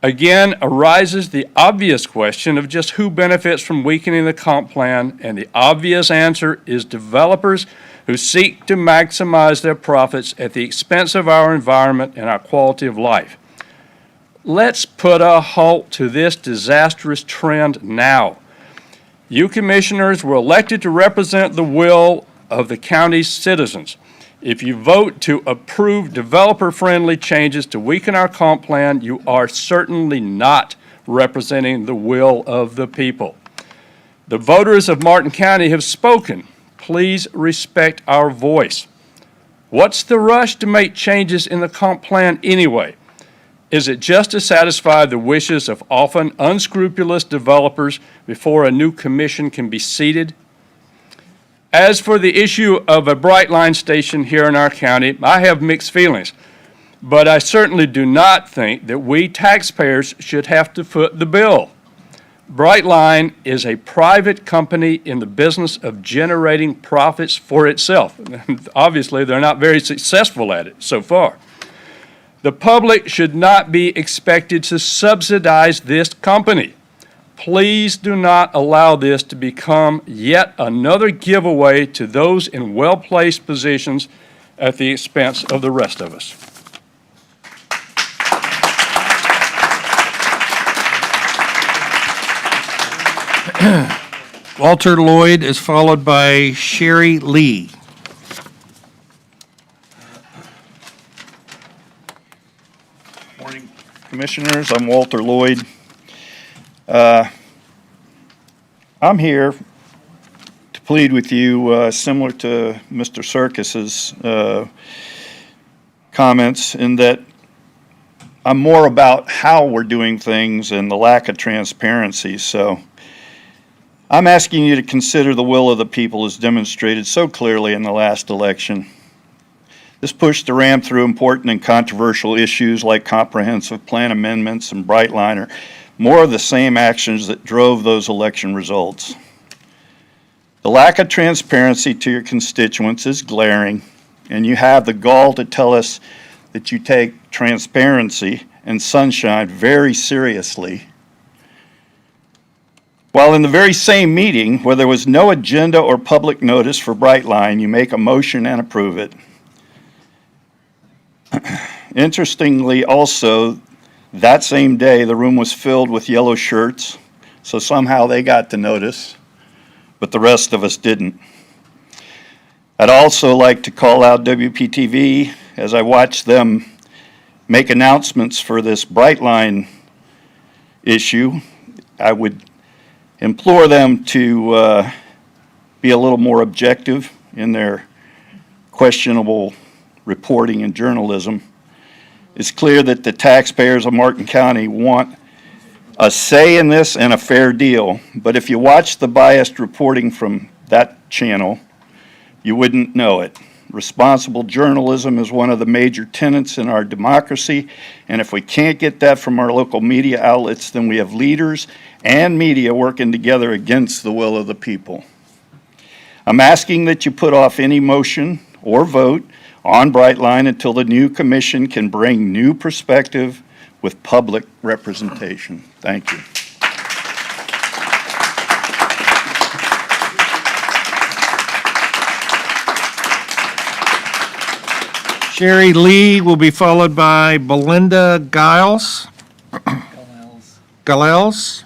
Again arises the obvious question of just who benefits from weakening the comp plan, and the obvious answer is developers who seek to maximize their profits at the expense of our environment and our quality of life. Let's put a halt to this disastrous trend now. You commissioners were elected to represent the will of the county's citizens. If you vote to approve developer-friendly changes to weaken our comp plan, you are certainly not representing the will of the people. The voters of Martin County have spoken. Please respect our voice. What's the rush to make changes in the comp plan anyway? Is it just to satisfy the wishes of often unscrupulous developers before a new commission can be seated? As for the issue of a Brightline station here in our county, I have mixed feelings, but I certainly do not think that we taxpayers should have to foot the bill. Brightline is a private company in the business of generating profits for itself. Obviously, they're not very successful at it so far. The public should not be expected to subsidize this company. Please do not allow this to become yet another giveaway to those in well-placed positions at the expense of the rest of us. Walter Lloyd is followed by Sherry Lee. Morning, Commissioners. I'm Walter Lloyd. I'm here to plead with you, similar to Mr. Serkis's comments, in that I'm more about how we're doing things and the lack of transparency. So I'm asking you to consider the will of the people as demonstrated so clearly in the last election. This push to ram through important and controversial issues like comprehensive plan amendments and Brightline are more of the same actions that drove those election results. The lack of transparency to your constituents is glaring, and you have the gall to tell us that you take transparency and sunshine very seriously, while in the very same meeting where there was no agenda or public notice for Brightline, you make a motion and approve it. Interestingly, also, that same day, the room was filled with yellow shirts, so somehow they got the notice, but the rest of us didn't. I'd also like to call out WPTV as I watched them make announcements for this Brightline issue. I would implore them to be a little more objective in their questionable reporting and journalism. It's clear that the taxpayers of Martin County want a say in this and a fair deal, but if you watch the biased reporting from that channel, you wouldn't know it. Responsible journalism is one of the major tenets in our democracy, and if we can't get that from our local media outlets, then we have leaders and media working together against the will of the people. I'm asking that you put off any motion or vote on Brightline until the new commission can bring new perspective with public representation. Thank you. Sherry Lee will be followed by Belinda Giles. Galels.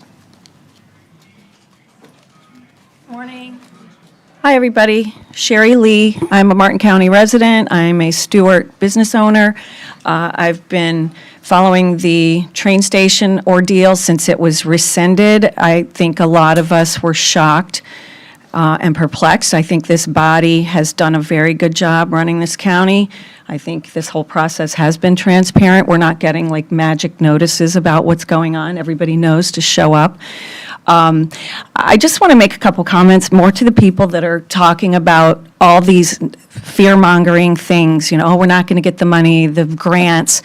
Morning. Hi, everybody. Sherry Lee. I'm a Martin County resident. I'm a Stewart business owner. I've been following the train station ordeal since it was rescinded. I think a lot of us were shocked and perplexed. I think this body has done a very good job running this county. I think this whole process has been transparent. We're not getting like magic notices about what's going on. Everybody knows to show up. I just want to make a couple comments more to the people that are talking about all these fear-mongering things, you know, oh, we're not going to get the money, the grants.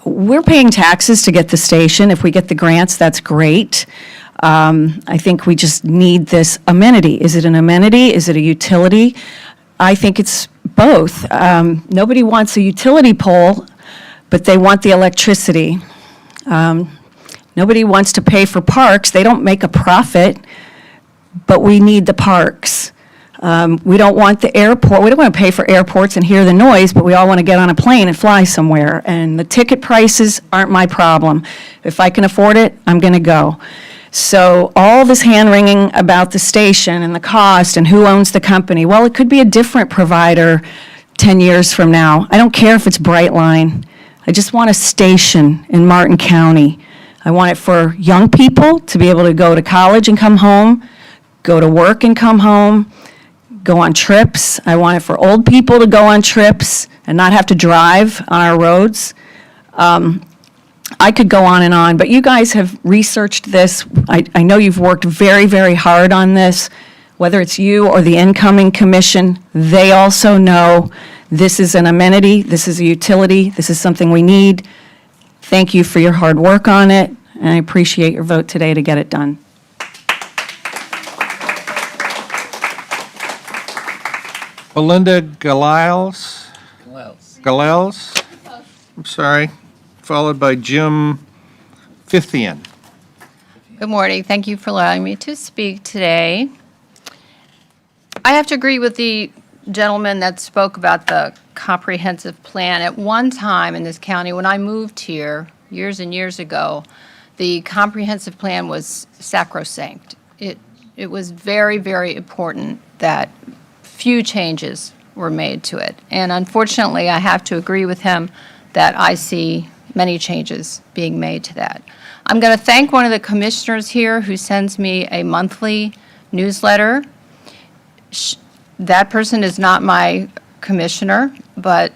We're paying taxes to get the station. If we get the grants, that's great. I think we just need this amenity. Is it an amenity? Is it a utility? I think it's both. Nobody wants a utility pole, but they want the electricity. Nobody wants to pay for parks. They don't make a profit, but we need the parks. We don't want the airport. We don't want to pay for airports and hear the noise, but we all want to get on a plane and fly somewhere. And the ticket prices aren't my problem. If I can afford it, I'm going to go. So all this hand-wringing about the station and the cost and who owns the company, well, it could be a different provider 10 years from now. I don't care if it's Brightline. I just want a station in Martin County. I want it for young people to be able to go to college and come home, go to work and come home, go on trips. I want it for old people to go on trips and not have to drive on our roads. I could go on, but you guys have researched this. I know you've worked very, very hard on this. Whether it's you or the incoming commission, they also know this is an amenity, this is a utility, this is something we need. Thank you for your hard work on it, and I appreciate your vote today to get it done. Belinda Galels. Galels. I'm sorry. Followed by Jim Fithian. Good morning. Thank you for allowing me to speak today. I have to agree with the gentleman that spoke about the comprehensive plan. At one time in this county, when I moved here years and years ago, the comprehensive plan was sacrosanct. It was very, very important that few changes were made to it. And unfortunately, I have to agree with him that I see many changes being made to that. I'm going to thank one of the commissioners here who sends me a monthly newsletter. That person is not my commissioner, but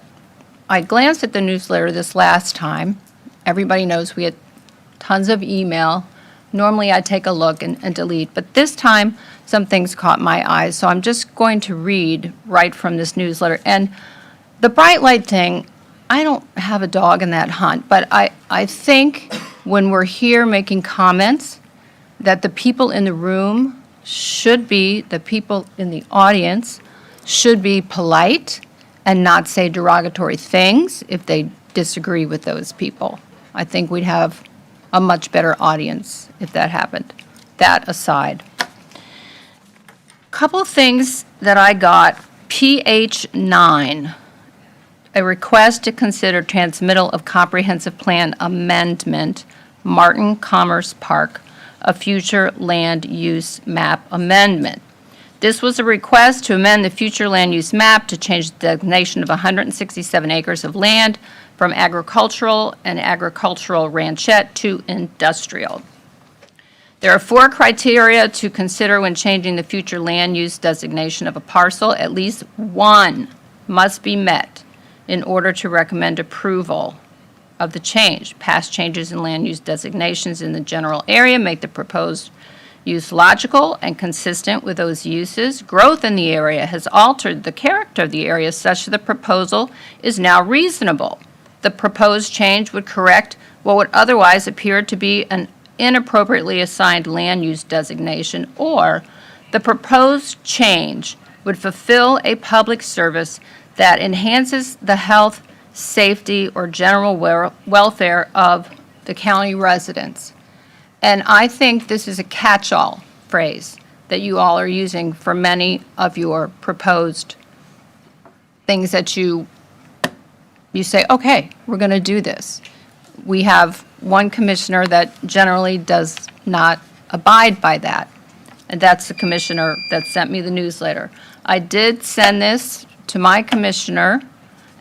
I glanced at the newsletter this last time. Everybody knows we had tons of email. Normally I take a look and delete, but this time some things caught my eye, so I'm just going to read right from this newsletter. And the bright light thing, I don't have a dog in that hunt, but I think when we're here making comments that the people in the room should be, the people in the audience should be polite and not say derogatory things if they disagree with those people. I think we'd have a much better audience if that happened. That aside. Couple of things that I got. PH9. a request to consider transmittal of comprehensive plan amendment, Martin Commerce Park, a future land use map amendment. This was a request to amend the future land use map to change the designation of 167 acres of land from agricultural and agricultural ranchette to industrial. There are 4 criteria to consider when changing the future land use designation of a parcel. At least one must be met in order to recommend approval of the change. Past changes in land use designations in the general area make the proposed use logical and consistent with those uses. Growth in the area has altered the character of the area such that the proposal is now reasonable. The proposed change would correct what would otherwise appear to be an inappropriately assigned land use designation, or the proposed change would fulfill a public service that enhances the health, safety, or general welfare of the county residents. And I think this is a catch-all phrase that you all are using for many of your proposed things that you say, okay, we're going to do this. We have one commissioner that generally does not abide by that, and that's the commissioner that sent me the newsletter. I did send this to my commissioner,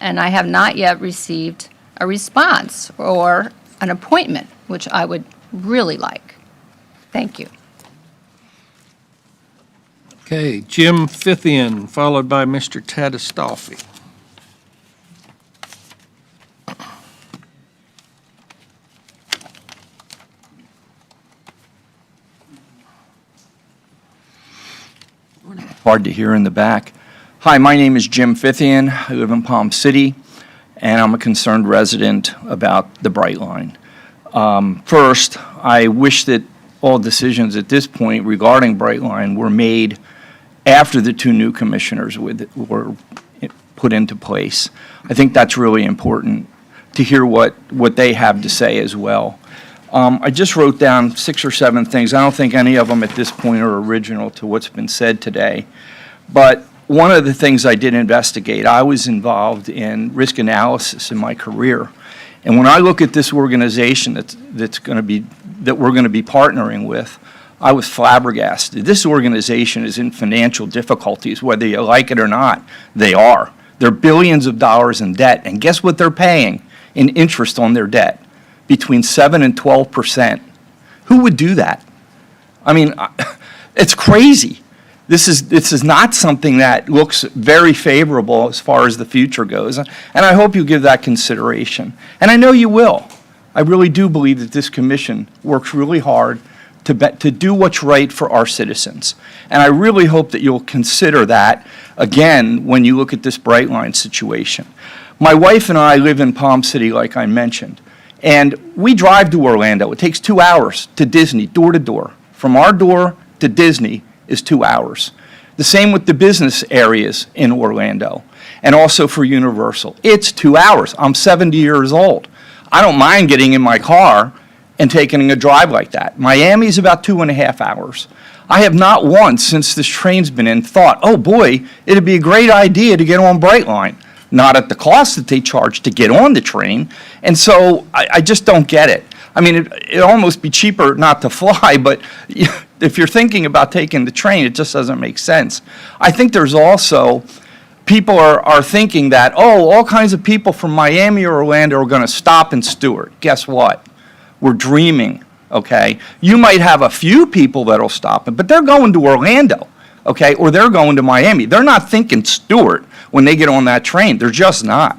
and I have not yet received a response or an appointment, which I would really like. Thank you. Okay, Jim Fithian, followed by Mr. Tadistolfi. Hard to hear in the back. Hi, my name is Jim Fithian. I live in Palm City, and I'm a concerned resident about the Bright Line. First, I wish that all decisions at this point regarding Bright Line were made after the 2 new commissioners were put into place. I think that's really important to hear what they have to say as well. I just wrote down 6 or 7 things. I don't think any of them at this point are original to what's been said today. But one of the things I did investigate, I was involved in risk analysis in my career. And when I look at this organization that we're going to be partnering with, I was flabbergasted. This organization is in financial difficulties, whether you like it or not. They are. They're billions of dollars in debt. And guess what they're paying in interest on their debt? Between 7 and 12%. Who would do that? I mean, it's crazy. This is not something that looks very favorable as far as the future goes, and I hope you give that consideration. And I know you will. I really do believe that this commission works really hard to do what's right for our citizens. And I really hope that you'll consider that, again, when you look at this Bright Line situation. My wife and I live in Palm City, like I mentioned. And we drive to Orlando. It takes 2 hours to Disney, door to door. From our door to Disney is 2 hours. The same with the business areas in Orlando, and also for Universal. It's 2 hours. I'm 70 years old. I don't mind getting in my car and taking a drive like that. Miami's about 2.5 hours. I have not once, since this train's been in, thought, oh boy, it'd be a great idea to get on Bright Line. Not at the cost that they charge to get on the train. And so I just don't get it. I mean, it'd almost be cheaper not to fly, but if you're thinking about taking the train, it just doesn't make sense. I think there's also, people are thinking that, oh, all kinds of people from Miami or Orlando are going to stop in Stewart. Guess what? We're dreaming, okay? You might have a few people that'll stop, but they're going to Orlando, okay? Or they're going to Miami. They're not thinking Stewart when they get on that train. They're just not.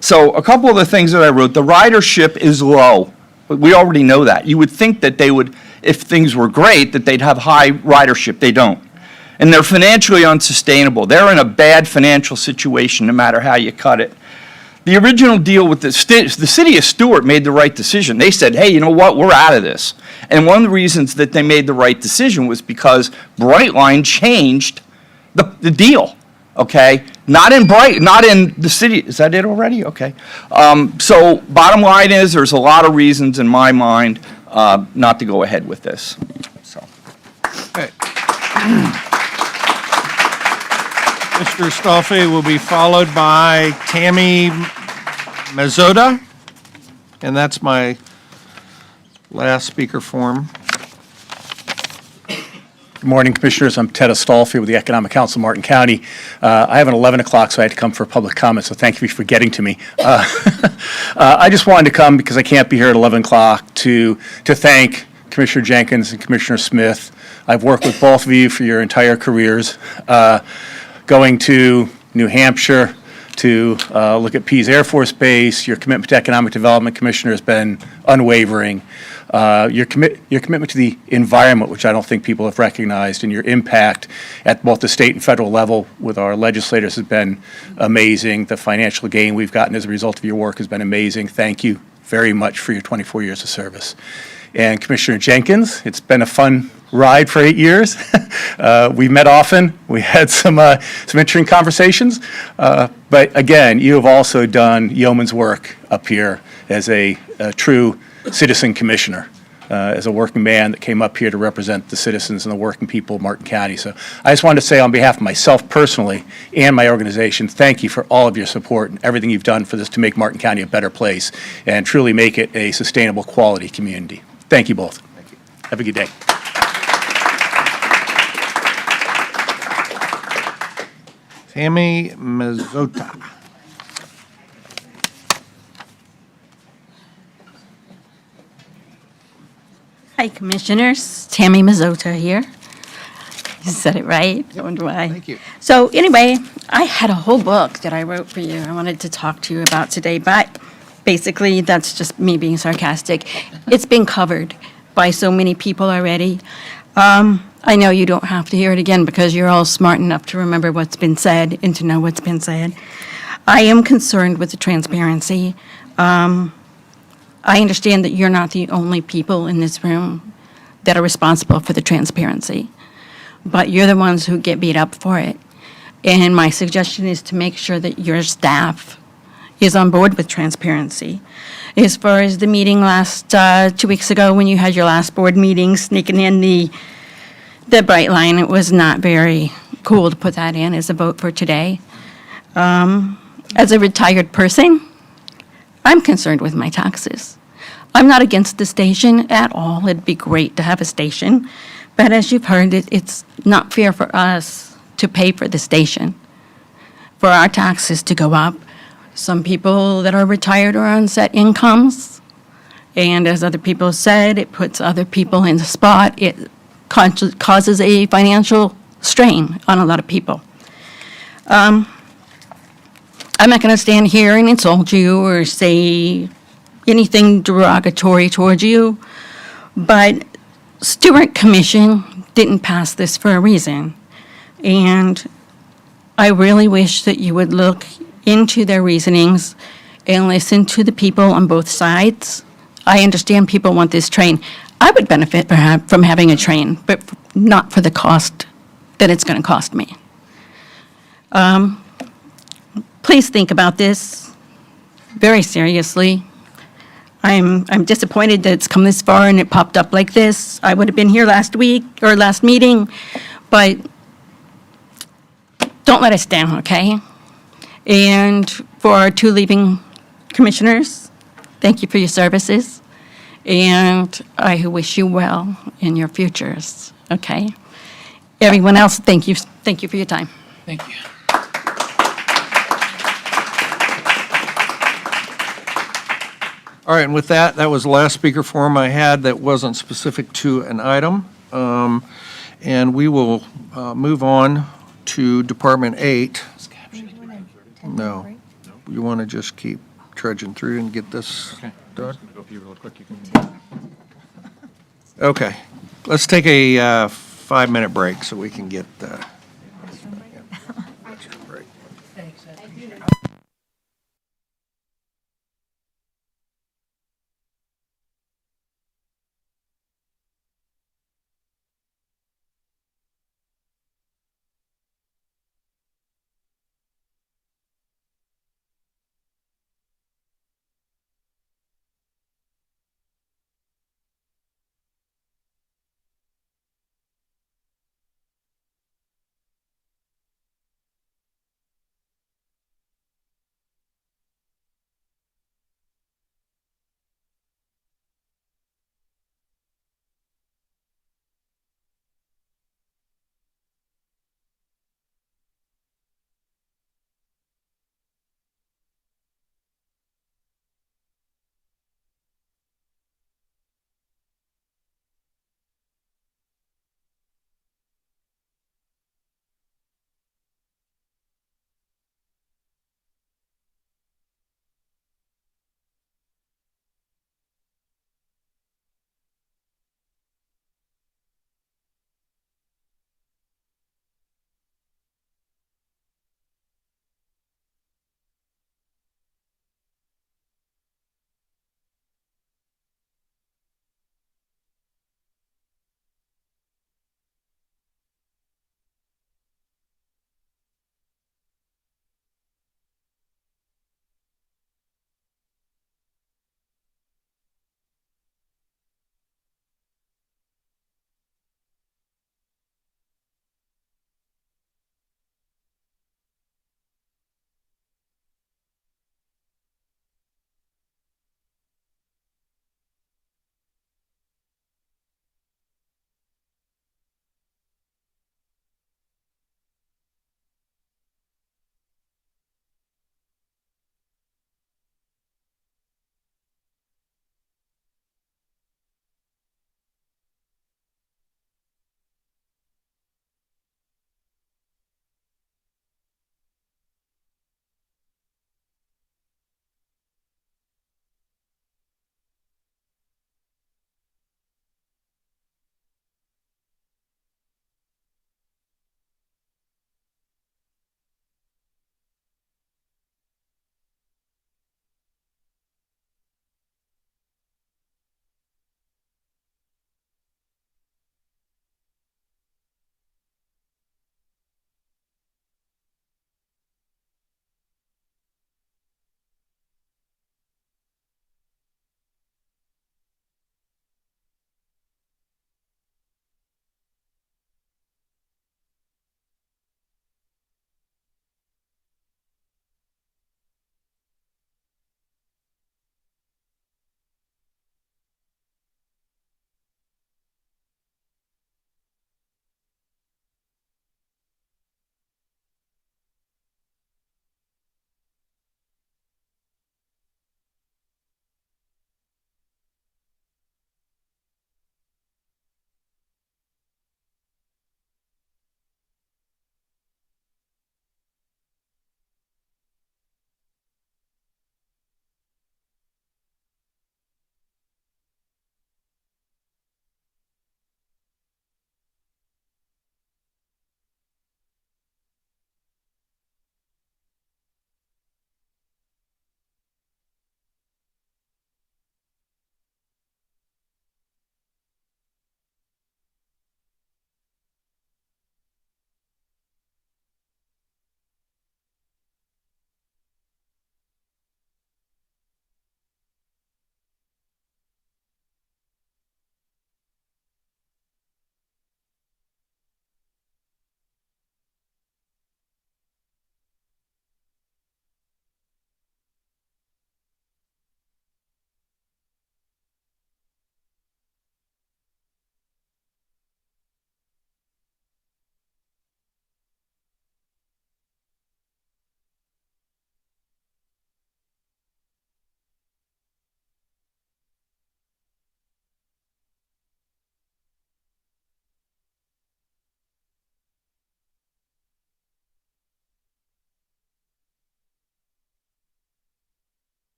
So a couple of the things that I wrote, the ridership is low. We already know that. You would think that they would, if things were great, that they'd have high ridership. They don't. And they're financially unsustainable. They're in a bad financial situation no matter how you cut it. The original deal with the city of Stewart made the right decision. They said, hey, you know what, we're out of this. And one of the reasons that they made the right decision was because Bright Line changed the deal. Okay, not in the city. Is that it already? Okay. So bottom line is, there's a lot of reasons in my mind not to go ahead with this. So. Okay. Mr. Stolfi will be followed by Tammy Mazzota, and that's my last speaker form. Good morning, Commissioners. I'm Ted Astolfi with the Economic Council of Martin County. I have an 11 o'clock, so I had to come for public comment, so thank you for getting to me. I just wanted to come because I can't be here at 11 o'clock to thank Commissioner Jenkins and Commissioner Smith. I've worked with both of you for your entire careers, going to New Hampshire to look at Pease Air Force Base. Your commitment to economic development, Commissioner, has been unwavering. Your commitment to the environment, which I don't think people have recognized, and your impact at both the state and federal level with our legislators has been amazing. The financial gain we've gotten as a result of your work has been amazing. Thank you very much for your 24 years of service. And Commissioner Jenkins, it's been a fun ride for 8 years. We met often. We had some interesting conversations. But again, you have also done yeoman's work up here as a true citizen commissioner, as a working man that came up here to represent the citizens and the working people of Martin County. So I just wanted to say on behalf of myself personally and my organization, thank you for all of your support and everything you've done for this to make Martin County a better place and truly make it a sustainable quality community. Thank you both. Thank you. Have a good day. Tammy Mazzota. Hi, Commissioners. Tammy Mazzota here. You said it right. I wonder why. Thank you. So anyway, I had a whole book that I wrote for you. I wanted to talk to you about today, but basically that's just me being sarcastic. It's been covered by so many people already. I know you don't have to hear it again because you're all smart enough to remember what's been said and to know what's been said. I am concerned with the transparency. I understand that you're not the only people in this room that are responsible for the transparency, but you're the ones who get beat up for it. And my suggestion is to make sure that your staff is on board with transparency. As far as the meeting last 2 weeks ago when you had your last board meeting, sneaking in the bright line, it was not very cool to put that in as a vote for today. As a retired person, I'm concerned with my taxes. I'm not against the station at all. It'd be great to have a station. But as you've heard, it's not fair for us to pay for the station, for our taxes to go up. Some people that are retired are on set incomes. And as other people said, it puts other people in the spot. It causes a financial strain on a lot of people. I'm not going to stand here and insult you or say anything derogatory towards you, but Stewart Commission didn't pass this for a reason. And I really wish that you would look into their reasonings and listen to the people on both sides. I understand people want this train. I would benefit perhaps from having a train, but not for the cost that it's going to cost me. Please think about this very seriously. I'm disappointed that it's come this far and it popped up like this. I would have been here last week or last meeting, but don't let us down, okay? And for our two leaving commissioners, thank you for your services. And I wish you well in your futures, okay? Everyone else, thank you. Thank you for your time. Thank you. All right, and with that, that was the last speaker forum I had that wasn't specific to an item. And we will move on to Department 8. No, you want to just keep trudging through and get this done? Okay, let's take a 5-minute break so we can get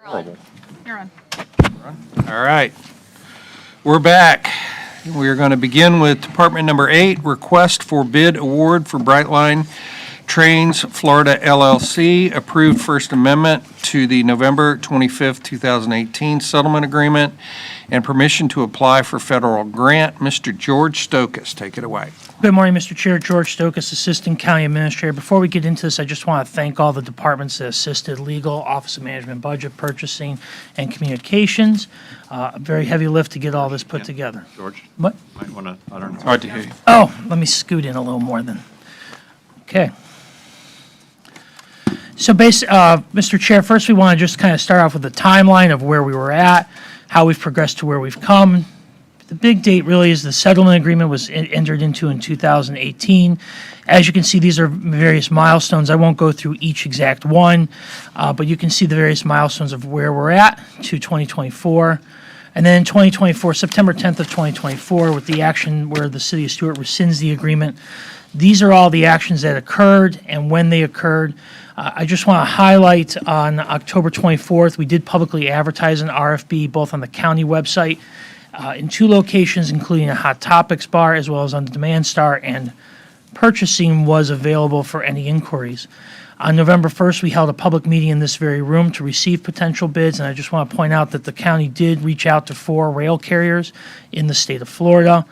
You're on. All right. We're back. We are going to begin with Department Number 8, Request for Bid Award for Brightline Trains Florida LLC, approved First Amendment to the November 25th, 2018 settlement agreement, and permission to apply for federal grant. Mr. George Stokas, take it away. Good morning, Mr. Chair. George Stokas, Assistant County Administrator. Before we get into this, I just want to thank all the departments that assisted: Legal, Office of Management, Budget, Purchasing, and Communications. A very heavy lift to get all this put together. George? What? Might want to, I don't know. It's hard to hear you. Oh, let me scoot in a little more then. Okay. So Mr. Chair, first we want to just kind of start off with the timeline of where we were at, how we've progressed to where we've come. The big date really is the settlement agreement was entered into in 2018. As you can see, these are various milestones. I won't go through each exact one, but you can see the various milestones of where we're at to 2024. And then in 2024, September 10th of 2024, with the action where the City of Stuart rescinds the agreement. These are all the actions that occurred and when they occurred. I just want to highlight on October 24th, we did publicly advertise an RFP both on the county website in 2 locations, including a Hot Topics bar as well as on the Demand Star, and purchasing was available for any inquiries. On November 1st, we held a public meeting in this very room to receive potential bids, and I just want to point out that the county did reach out to 4 rail carriers in the state of Florida.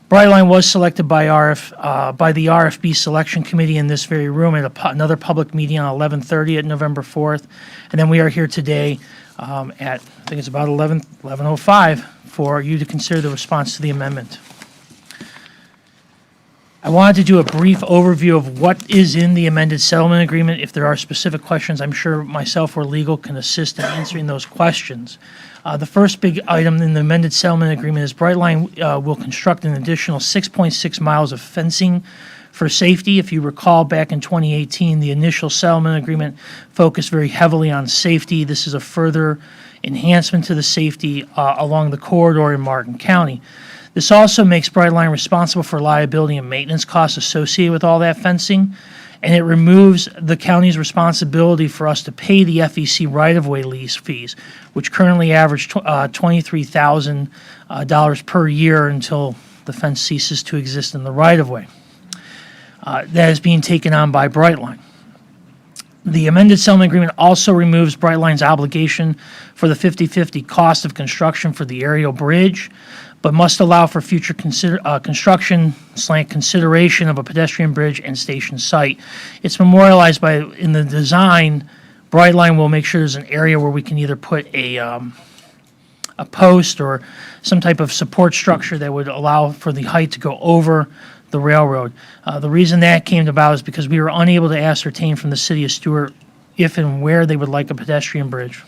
Brightline was selected by the RFB Selection Committee in this very room at another public meeting on 11:30 at November 4th. And then we are here today at, I think it's about 11:05 for you to consider the response to the amendment. I wanted to do a brief overview of what is in the amended settlement agreement. If there are specific questions, I'm sure myself or legal can assist in answering those questions. The first big item in the amended settlement agreement is Brightline will construct an additional 6.6 miles of fencing for safety. If you recall, back in 2018, the initial settlement agreement focused very heavily on safety. This is a further enhancement to the safety along the corridor in Martin County. This also makes Brightline responsible for liability and maintenance costs associated with all that fencing, and it removes the county's responsibility for us to pay the FEC right-of-way lease fees, which currently average $23,000 per year until the fence ceases to exist in the right-of-way. That is being taken on by Brightline. The amended settlement agreement also removes Brightline's obligation for the 50/50 cost of construction for the aerial bridge, but must allow for future construction/consideration of a pedestrian bridge and station site. It's memorialized in the design. Brightline will make sure there's an area where we can either put a post or some type of support structure that would allow for the height to go over the railroad. The reason that came about is because we were unable to ascertain from the City of Stuart if and where they would like a pedestrian bridge.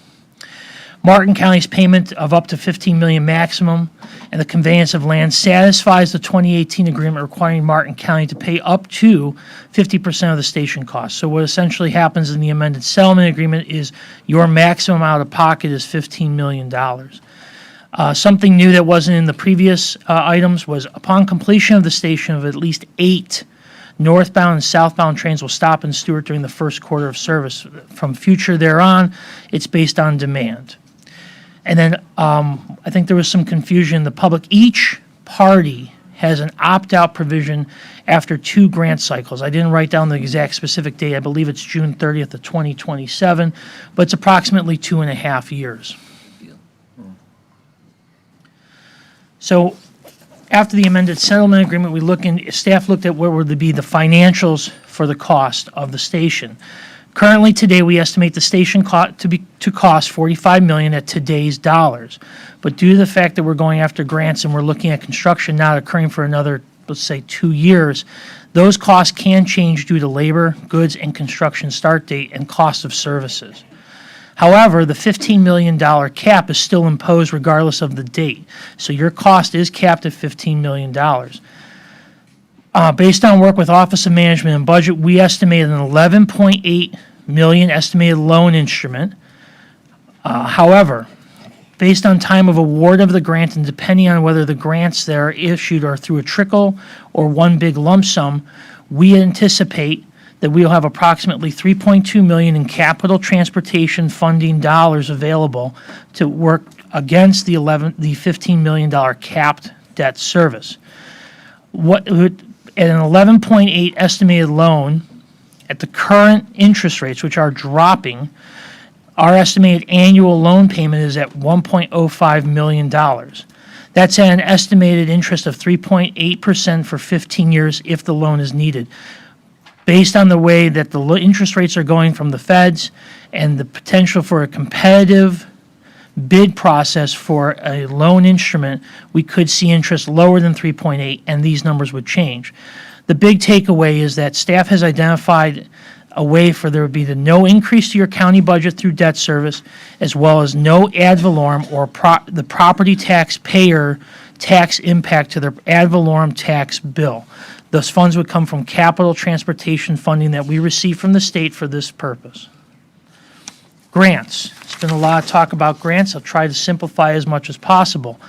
Martin County's payment of up to $15 million maximum and the conveyance of land satisfies the 2018 agreement requiring Martin County to pay up to 50% of the station costs. So what essentially happens in the amended settlement agreement is your maximum out of pocket is $15 million. Something new that wasn't in the previous items was upon completion of the station of at least 8 northbound and southbound trains will stop in Stuart during the first quarter of service. From future thereon, it's based on demand. And then I think there was some confusion in the public. Each party has an opt-out provision after 2 grant cycles. I didn't write down the exact specific date. I believe it's June 30th of 2027, but it's approximately 2.5 years. So after the amended settlement agreement, staff looked at what would be the financials for the cost of the station. Currently, today, we estimate the station to cost $45 million at today's dollars. But due to the fact that we're going after grants and we're looking at construction not occurring for another, let's say, 2 years, those costs can change due to labor, goods, and construction start date and cost of services. However, the $15 million cap is still imposed regardless of the date. So your cost is capped at $15 million. Based on work with Office of Management and Budget, we estimated an $11.8 million estimated loan instrument. However, based on time of award of the grant and depending on whether the grants that are issued are through a trickle or one big lump sum, we anticipate that we'll have approximately $3.2 million in capital transportation funding dollars available to work against the $15 million capped debt service. At an 11.8 estimated loan, at the current interest rates, which are dropping, our estimated annual loan payment is at $1.05 million. That's at an estimated interest of 3.8% for 15 years if the loan is needed. Based on the way that the interest rates are going from the feds and the potential for a competitive bid process for a loan instrument, we could see interest lower than 3.8, and these numbers would change. The big takeaway is that staff has identified a way for there would be no increase to your county budget through debt service, as well as no ad valorem or the property taxpayer tax impact to their ad valorem tax bill. Those funds would come from capital transportation funding that we receive from the state for this purpose. Grants. There's been a lot of talk about grants. I'll try to simplify as much as possible.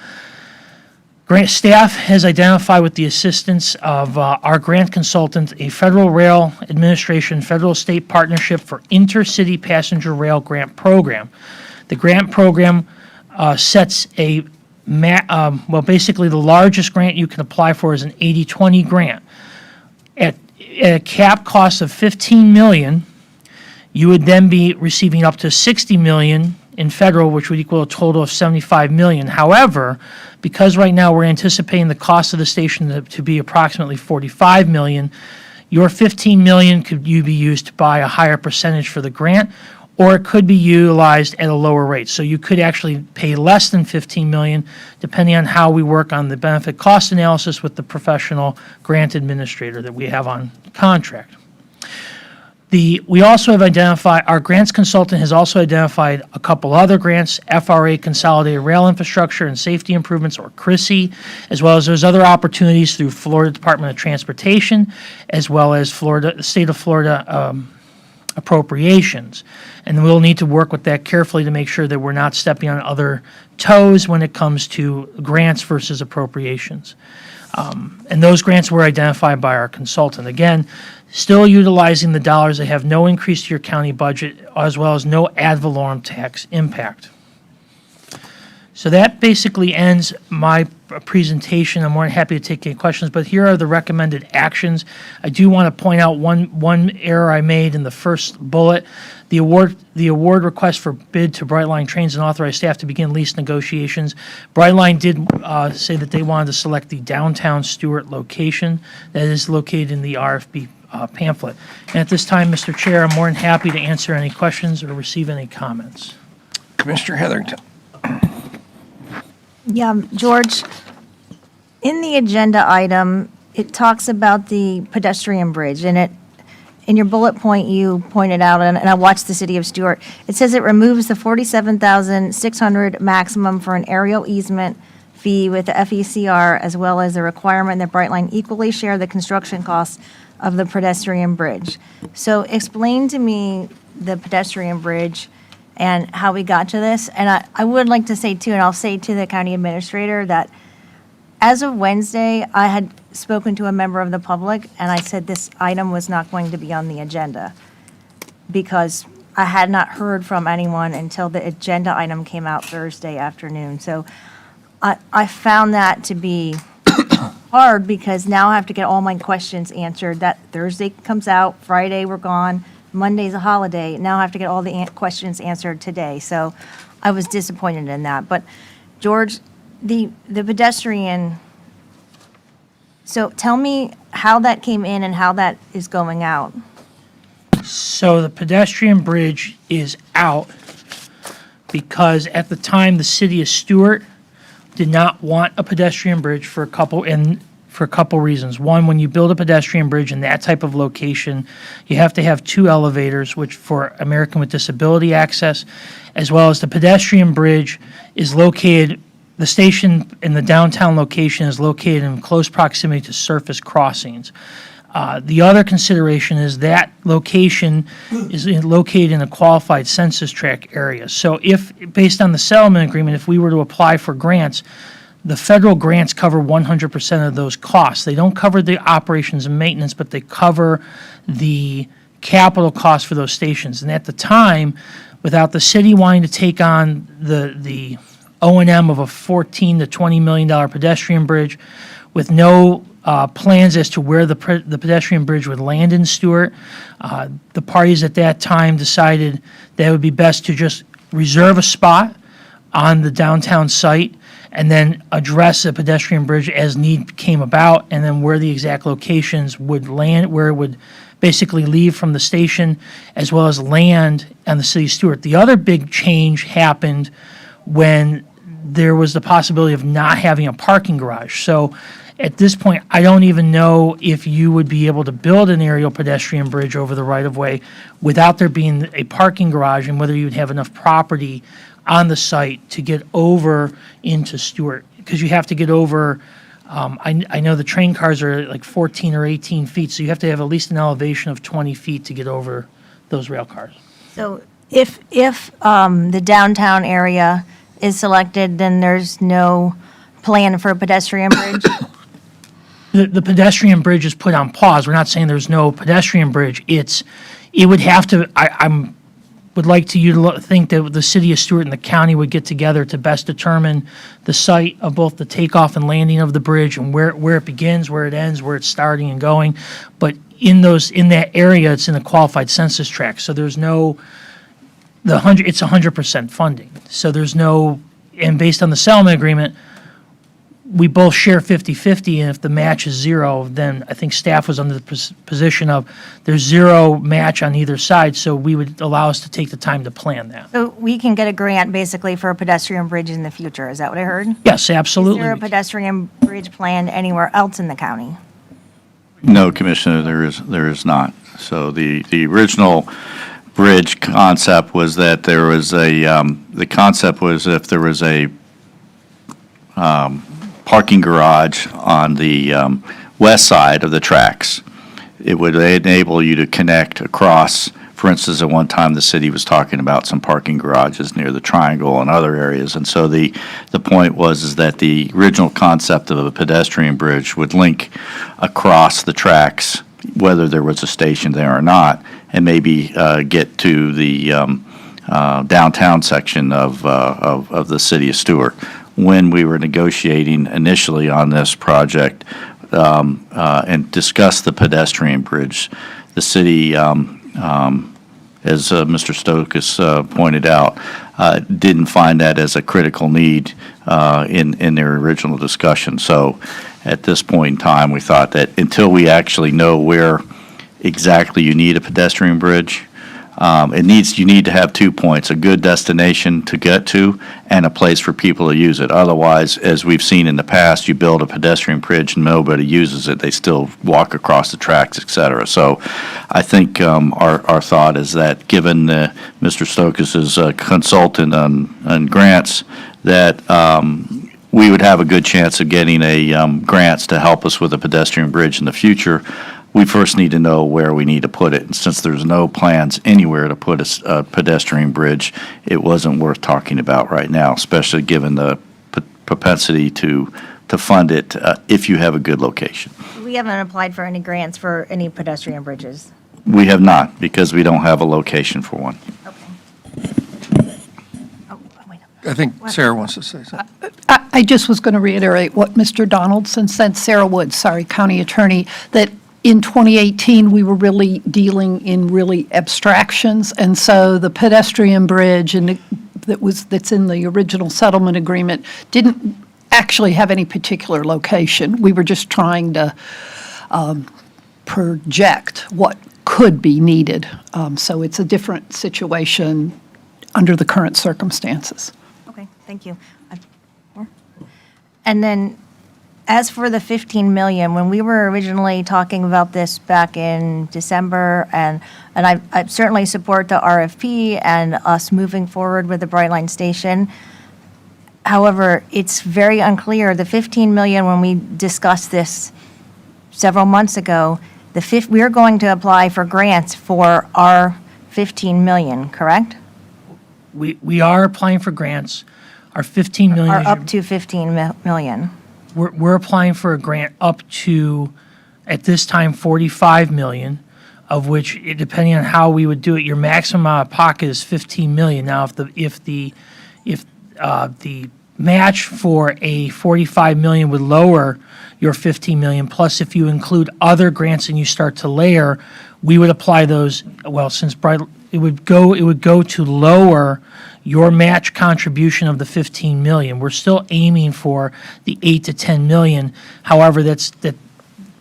Grant staff has identified, with the assistance of our grant consultant, a Federal Rail Administration federal-state partnership for intercity passenger rail grant program. The grant program sets basically the largest grant you can apply for is an 80-20 grant. At a cap cost of $15 million, you would then be receiving up to $60 million in federal, which would equal a total of $75 million. However, because right now we're anticipating the cost of the station to be approximately $45 million, your $15 million could be used to buy a higher percentage for the grant, or it could be utilized at a lower rate. So you could actually pay less than $15 million, depending on how we work on the benefit cost analysis with the professional grant administrator that we have on contract. We also have identified, our grants consultant has also identified a couple other grants, FRA Consolidated Rail Infrastructure and Safety Improvements, or CRISI, as well as those other opportunities through Florida Department of Transportation, as well as the state of Florida appropriations. And we'll need to work with that carefully to make sure that we're not stepping on other toes when it comes to grants versus appropriations. And those grants were identified by our consultant. Again, still utilizing the dollars. They have no increase to your county budget, as well as no ad valorem tax impact. So that basically ends my presentation. I'm more than happy to take any questions, but here are the recommended actions. I do want to point out one error I made in the first bullet. The award request for bid to Brightline Trains and authorize staff to begin lease negotiations. Brightline did say that they wanted to select the downtown Stewart location that is located in the RFP pamphlet. And at this time, Mr. Chair, I'm more than happy to answer any questions or receive any comments. Commissioner Heatherington. Yeah, George, in the agenda item, it talks about the pedestrian bridge, and in your bullet point, you pointed out, and I watched the City of Stewart, it says it removes the $47,600 maximum for an aerial easement fee with the FECR, as well as the requirement that Brightline equally share the construction costs of the pedestrian bridge. So explain to me the pedestrian bridge and how we got to this. And I would like to say too, and I'll say to the county administrator, that as of Wednesday, I had spoken to a member of the public, and I said this item was not going to be on the agenda because I had not heard from anyone until the agenda item came out Thursday afternoon. So I found that to be hard because now I have to get all my questions answered. That Thursday comes out, Friday we're gone, Monday's a holiday. Now I have to get all the questions answered today. So I was disappointed in that. But George, the pedestrian, so tell me how that came in and how that is going out. So the pedestrian bridge is out because at the time the City of Stewart did not want a pedestrian bridge for a couple reasons. One, when you build a pedestrian bridge in that type of location, you have to have two elevators, which for American with Disability access, as well as the pedestrian bridge is located, the station in the downtown location is located in close proximity to surface crossings. The other consideration is that location is located in a qualified census tract area. So if, based on the settlement agreement, if we were to apply for grants, the federal grants cover 100% of those costs. They don't cover the operations and maintenance, but they cover the capital costs for those stations. And at the time, without the city wanting to take on the O&M of a $14 to $20 million pedestrian bridge, with no plans as to where the pedestrian bridge would land in Stewart, the parties at that time decided that it would be best to just reserve a spot on the downtown site and then address the pedestrian bridge as need came about, and then where the exact locations would land, where it would basically leave from the station, as well as land on the city of Stewart. The other big change happened when there was the possibility of not having a parking garage. So at this point, I don't even know if you would be able to build an aerial pedestrian bridge over the right-of-way without there being a parking garage, and whether you would have enough property on the site to get over into Stewart. Because you have to get over, I know the train cars are like 14 or 18 feet, so you have to have at least an elevation of 20 feet to get over those rail cars. So if the downtown area is selected, then there's no plan for a pedestrian bridge? The pedestrian bridge is put on pause. We're not saying there's no pedestrian bridge. It would have to, would like to think that the city of Stewart and the county would get together to best determine the site of both the takeoff and landing of the bridge, and where it begins, where it ends, where it's starting and going. But in that area, it's in a qualified census tract. So there's no, it's 100% funding. So there's no, and based on the settlement agreement, we both share 50-50, and if the match is zero, then I think staff was under the position of there's zero match on either side, so we would allow us to take the time to plan that. So we can get a grant basically for a pedestrian bridge in the future, is that what I heard? Yes, absolutely. Is there a pedestrian bridge planned anywhere else in the county? No, Commissioner, there is not. So the original bridge concept was that there was the concept was if there was a parking garage on the west side of the tracks, it would enable you to connect across. For instance, at one time, the city was talking about some parking garages near the Triangle and other areas. And so the point was that the original concept of a pedestrian bridge would link across the tracks, whether there was a station there or not, and maybe get to the downtown section of the city of Stewart. When we were negotiating initially on this project and discussed the pedestrian bridge, the city, as Mr. Stokas pointed out, didn't find that as a critical need in their original discussion. So at this point in time, we thought that until we actually know where exactly you need a pedestrian bridge, you need to have 2 points, a good destination to get to and a place for people to use it. Otherwise, as we've seen in the past, you build a pedestrian bridge and nobody uses it. They still walk across the tracks, et cetera. So I think our thought is that given Mr. Stokas is a consultant on grants, that we would have a good chance of getting grants to help us with a pedestrian bridge in the future. We first need to know where we need to put it. And since there's no plans anywhere to put a pedestrian bridge, it wasn't worth talking about right now, especially given the propensity to fund it if you have a good location. We haven't applied for any grants for any pedestrian bridges. We have not, because we don't have a location for one. I think Sarah wants to say something. I just was going to reiterate what Mr. Donaldson said, Sarah Woods, sorry, County Attorney, that in 2018, we were really dealing in really abstractions, and so the pedestrian bridge that's in the original settlement agreement didn't actually have any particular location. We were just trying to project what could be needed. So it's a different situation under the current circumstances. Okay, thank you. And then, as for the 15 million, when we were originally talking about this back in December, and I certainly support the RFP and us moving forward with the Brightline Station. However, it's very unclear, the 15 million, when we discussed this several months ago, we're going to apply for grants for our 15 million, correct? We are applying for grants. Our 15 million. Or up to 15 million. We're applying for a grant up to, at this time, 45 million. of which, depending on how we would do it, your maximum out of pocket is 15 million. Now, if the match for a 45 million would lower your 15 million, plus if you include other grants and you start to layer, we would apply those, well, since it would go to lower your match contribution of the 15 million. We're still aiming for the 8 to 10 million. However,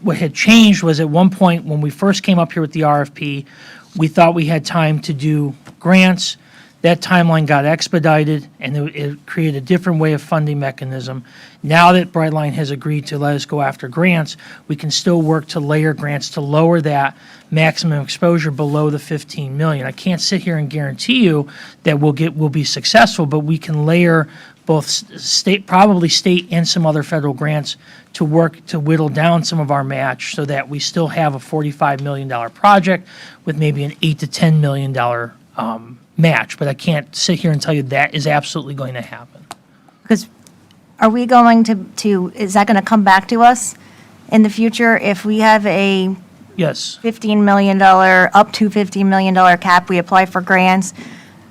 what had changed was at one point when we first came up here with the RFP, we thought we had time to do grants. That timeline got expedited, and it created a different way of funding mechanism. Now that Brightline has agreed to let us go after grants, we can still work to layer grants to lower that maximum exposure below the 15 million. I can't sit here and guarantee you that we'll be successful, but we can layer both probably state and some other federal grants to work to whittle down some of our match so that we still have a $45 million project with maybe an $8 to $10 million match. But I can't sit here and tell you that is absolutely going to happen. Because are we going is that going to come back to us in the future if we have a Yes. $15 million, up to $15 million cap, we apply for grants,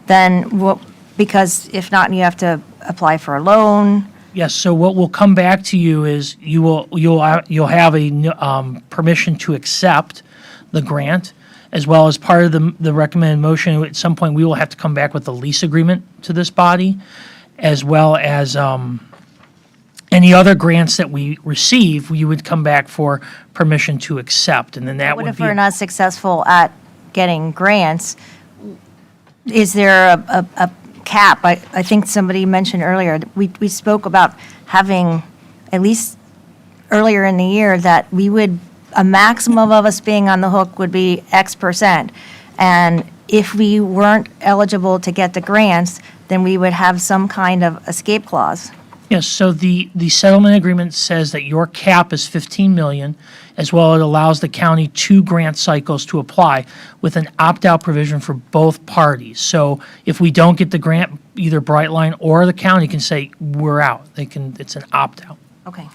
then because if not, you have to apply for a loan? Yes, so what will come back to you is you'll have a permission to accept the grant, as well as part of the recommended motion. At some point, we will have to come back with a lease agreement to this body, as well as any other grants that we receive, you would come back for permission to accept, and then that What would if be. we're not successful at getting grants? Is there a cap? I think somebody mentioned earlier, we spoke about having, at least earlier in the year, that a maximum of us being on the hook would be X percent. And if we weren't eligible to get the grants, then we would have some kind of escape clause. Yes, so the settlement agreement says that your cap is 15 million, as well as it allows the county 2 grant cycles to apply with an opt-out provision for both parties. So if we don't get the grant, either Brightline or the county can say, we're out. It's an opt-out. Okay.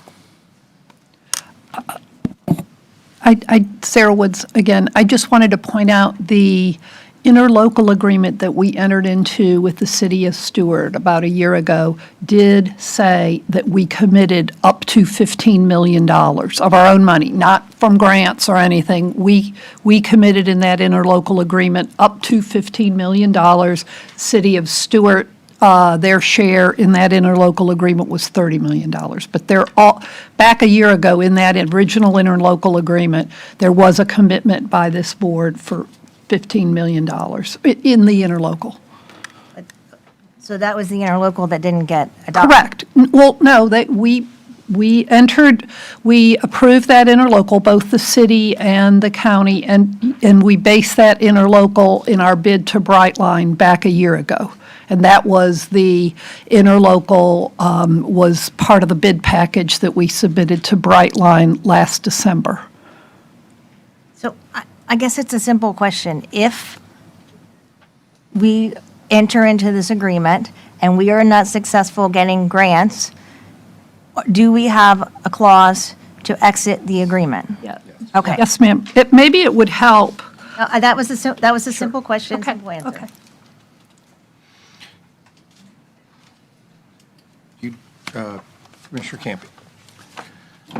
Sarah Woods, again, I just wanted to point out the interlocal agreement that we entered into with the city of Stewart about a year ago did say that we committed up to $15 million of our own money, not from grants or anything. We committed in that interlocal agreement up to $15 million. City of Stewart, their share in that interlocal agreement was $30 million. But back a year ago in that original interlocal agreement, there was a commitment by this board for $15 million in the interlocal. So that was the interlocal that didn't get adopted? Correct. Well, no, we approved that interlocal, both the city and the county, and we based that interlocal in our bid to Brightline back a year ago. And that was the interlocal, was part of the bid package that we submitted to Brightline last December. So I guess it's a simple question. If we enter into this agreement and we are not successful getting grants, do we have a clause to exit the agreement? Yeah. Okay. Yes, ma'am. Maybe it would help. That was a simple question, simple answer. Okay. Commissioner Campy.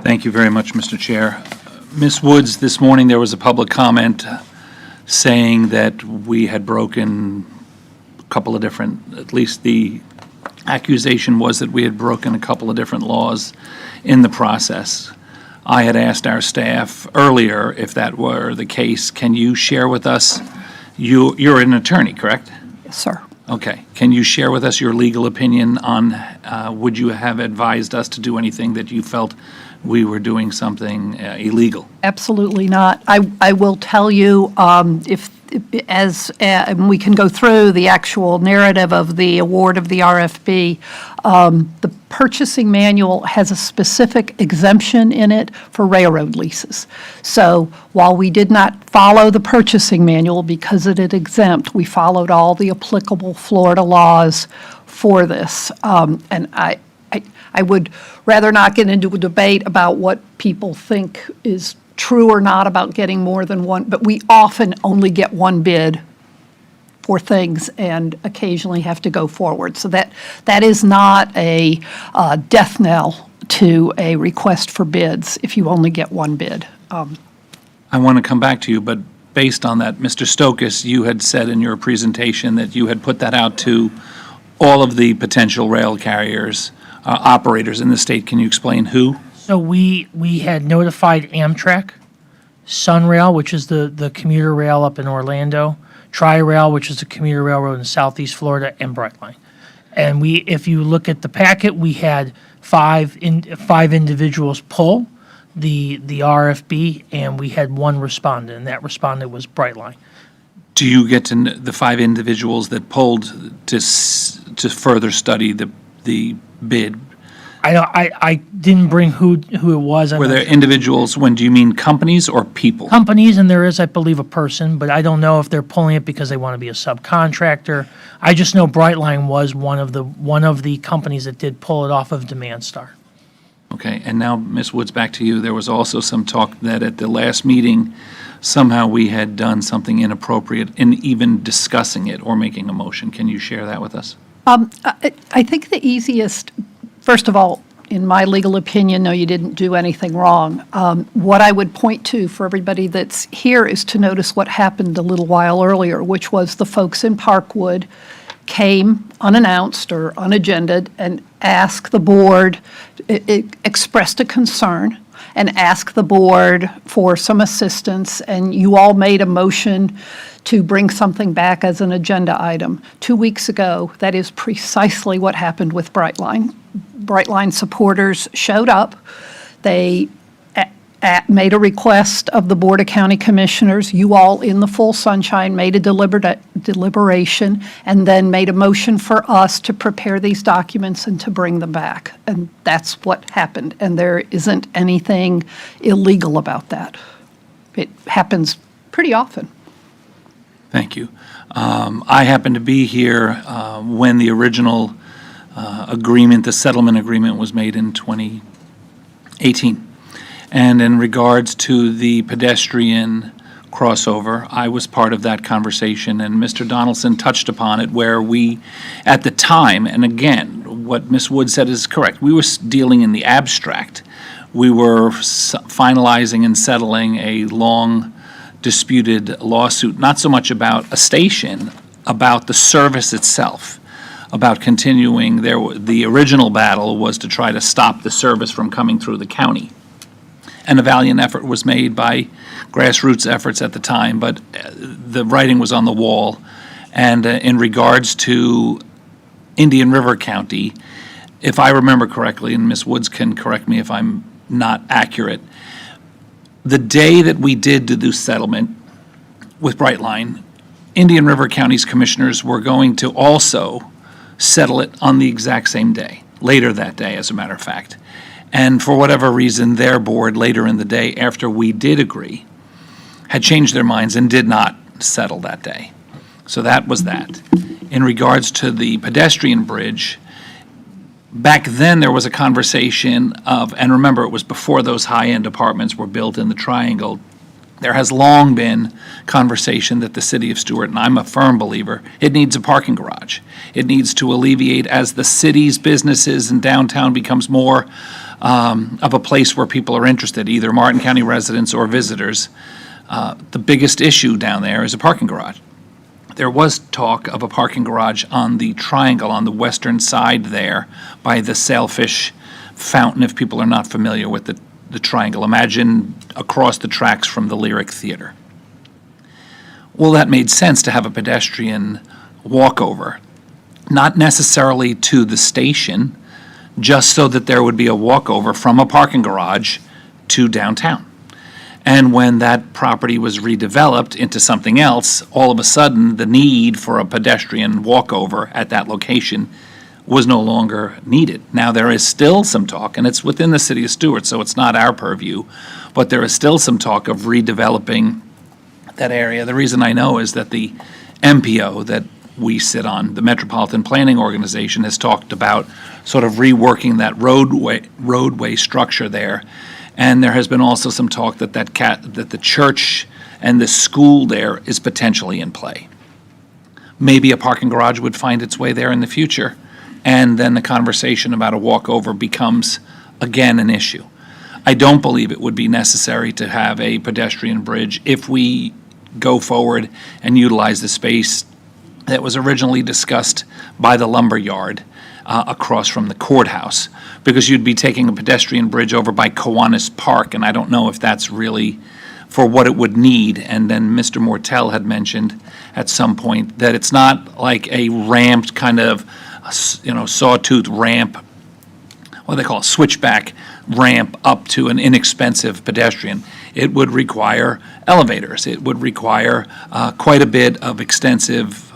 Thank you very much, Mr. Chair. Ms. Woods, this morning there was a public comment saying that we had broken a couple of different, at least the accusation was that we had broken a couple of different laws in the process. I had asked our staff earlier if that were the case. Can you share with us, you're an attorney, correct? Yes, sir. Okay. Can you share with us your legal opinion on, would you have advised us to do anything that you felt we were doing something illegal? Absolutely not. I will tell you, and we can go through the actual narrative of the award of the RFP. The purchasing manual has a specific exemption in it for railroad leases. So while we did not follow the purchasing manual because it is exempt, we followed all the applicable Florida laws for this. And I would rather not get into a debate about what people think is true or not about getting more than one, but we often only get one bid for things and occasionally have to go forward. So that is not a death knell to a request for bids if you only get one bid. I want to come back to you, but based on that, Mr. Stokas, you had said in your presentation that you had put that out to all of the potential rail carriers, operators in the state. Can you explain who? So we had notified Amtrak, Sunrail, which is the commuter rail up in Orlando, Tri-Rail, which is the commuter railroad in Southeast Florida, and Brightline. And if you look at the packet, we had five individuals pull the RFB, and we had one respondent, and that respondent was Brightline. Do you get to the 5 individuals that pulled to further study the bid? I didn't bring who it was. Were there individuals, when do you mean companies or people? Companies, and there is, I believe, a person, but I don't know if they're pulling it because they want to be a subcontractor. I just know Brightline was one of the companies that did pull it off of Demand Star. Okay, and now, Ms. Woods, back to you. There was also some talk that at the last meeting, somehow we had done something inappropriate in even discussing it or making a motion. Can you share that with us? I think the easiest, first of all, in my legal opinion, no, you didn't do anything wrong. What I would point to for everybody that's here is to notice what happened a little while earlier, which was the folks in Parkwood came unannounced or unagended and asked the board, expressed a concern and asked the board for some assistance, and you all made a motion to bring something back as an agenda item. 2 weeks ago, that is precisely what happened with Brightline. Brightline supporters showed up. They made a request of the Board of County Commissioners. You all, in the full sunshine, made a deliberation and then made a motion for us to prepare these documents and to bring them back. And that's what happened. And there isn't anything illegal about that. It happens pretty often. Thank you. I happened to be here when the original agreement, the settlement agreement, was made in 2018. And in regards to the pedestrian crossover, I was part of that conversation, and Mr. Donaldson touched upon it, where we, at the time, and again, what Ms. Wood said is correct, we were dealing in the abstract. We were finalizing and settling a long disputed lawsuit, not so much about a station, about the service itself, about continuing. The original battle was to try to stop the service from coming through the county. And a valiant effort was made by grassroots efforts at the time, but the writing was on the wall. And in regards to Indian River County, if I remember correctly, and Ms. Woods can correct me if I'm not accurate, the day that we did the settlement with Brightline, Indian River County's commissioners were going to also settle it on the exact same day, later that day, as a matter of fact. And for whatever reason, their board, later in the day, after we did agree, had changed their minds and did not settle that day. So that was that. In regards to the pedestrian bridge, back then there was a conversation of, and remember, it was before those high-end apartments were built in the Triangle. There has long been conversation that the city of Stuart, and I'm a firm believer, it needs a parking garage. It needs to alleviate, as the city's businesses and downtown becomes more of a place where people are interested, either Martin County residents or visitors. The biggest issue down there is a parking garage. There was talk of a parking garage on the Triangle, on the western side there, by the Sailfish Fountain, if people are not familiar with the Triangle. Imagine across the tracks from the Lyric Theater. Well, that made sense to have a pedestrian walkover, not necessarily to the station, just so that there would be a walkover from a parking garage to downtown. And when that property was redeveloped into something else, all of a sudden, the need for a pedestrian walkover at that location was no longer needed. Now, there is still some talk, and it's within the city of Stuart, so it's not our purview, but there is still some talk of redeveloping that area. The reason I know is that the MPO that we sit on, the Metropolitan Planning Organization, has talked about sort of reworking that roadway structure there. And there has been also some talk that that the church and the school there is potentially in play. Maybe a parking garage would find its way there in the future, and then the conversation about a walkover becomes, again, an issue. I don't believe it would be necessary to have a pedestrian bridge if we go forward and utilize the space that was originally discussed by the lumber yard across from the courthouse, because you'd be taking a pedestrian bridge over by Kiwanis Park, and I don't know if that's really for what it would need. And then Mr. Mortel had mentioned at some point that it's not like a ramped kind of, sawtooth ramp, what they call a switchback ramp up to an inexpensive pedestrian. It would require elevators. It would require quite a bit of extensive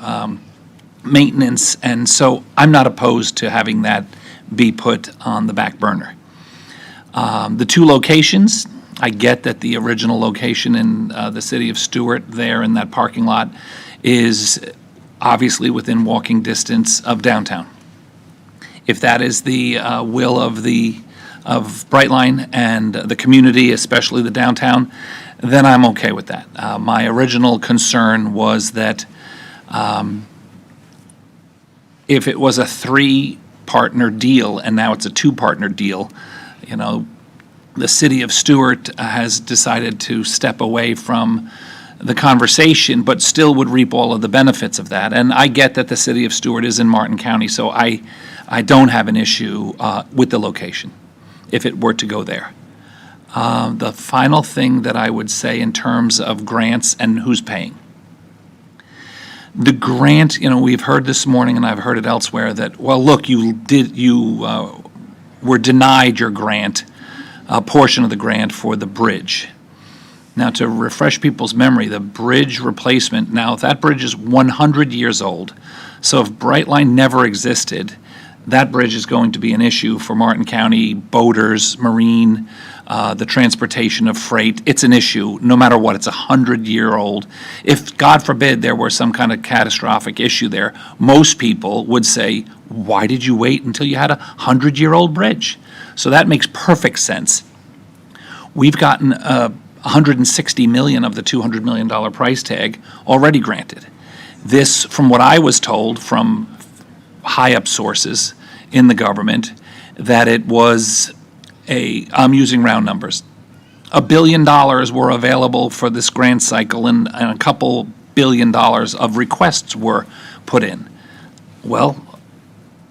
maintenance, and so I'm not opposed to having that be put on the back burner. The two locations, I get that the original location in the city of Stuart there in that parking lot is obviously within walking distance of downtown. If that is the will of Brightline and the community, especially the downtown, then I'm okay with that. My original concern was that if it was a 3-partner deal and now it's a 2-partner deal, the city of Stuart has decided to step away from the conversation, but still would reap all of the benefits of that. And I get that the city of Stuart is in Martin County, so I don't have an issue with the location if it were to go there. The final thing that I would say in terms of grants and who's paying. The grant, we've heard this morning, and I've heard it elsewhere, that, well, look, you were denied your grant, a portion of the grant for the bridge. Now, to refresh people's memory, the bridge replacement, now, if that bridge is 100 years old, so if Brightline never existed, that bridge is going to be an issue for Martin County boaters, marine, the transportation of freight. It's an issue, no matter what. It's 100-year-old. If, God forbid, there were some kind of catastrophic issue there, most people would say, why did you wait until you had a 100-year-old bridge? So that makes perfect sense. We've gotten $160 million of the $200 million price tag already granted. This, from what I was told from high-up sources in the government, that it was I'm using round numbers, $1 billion were available for this grant cycle, and a couple $1 billion of requests were put in. Well,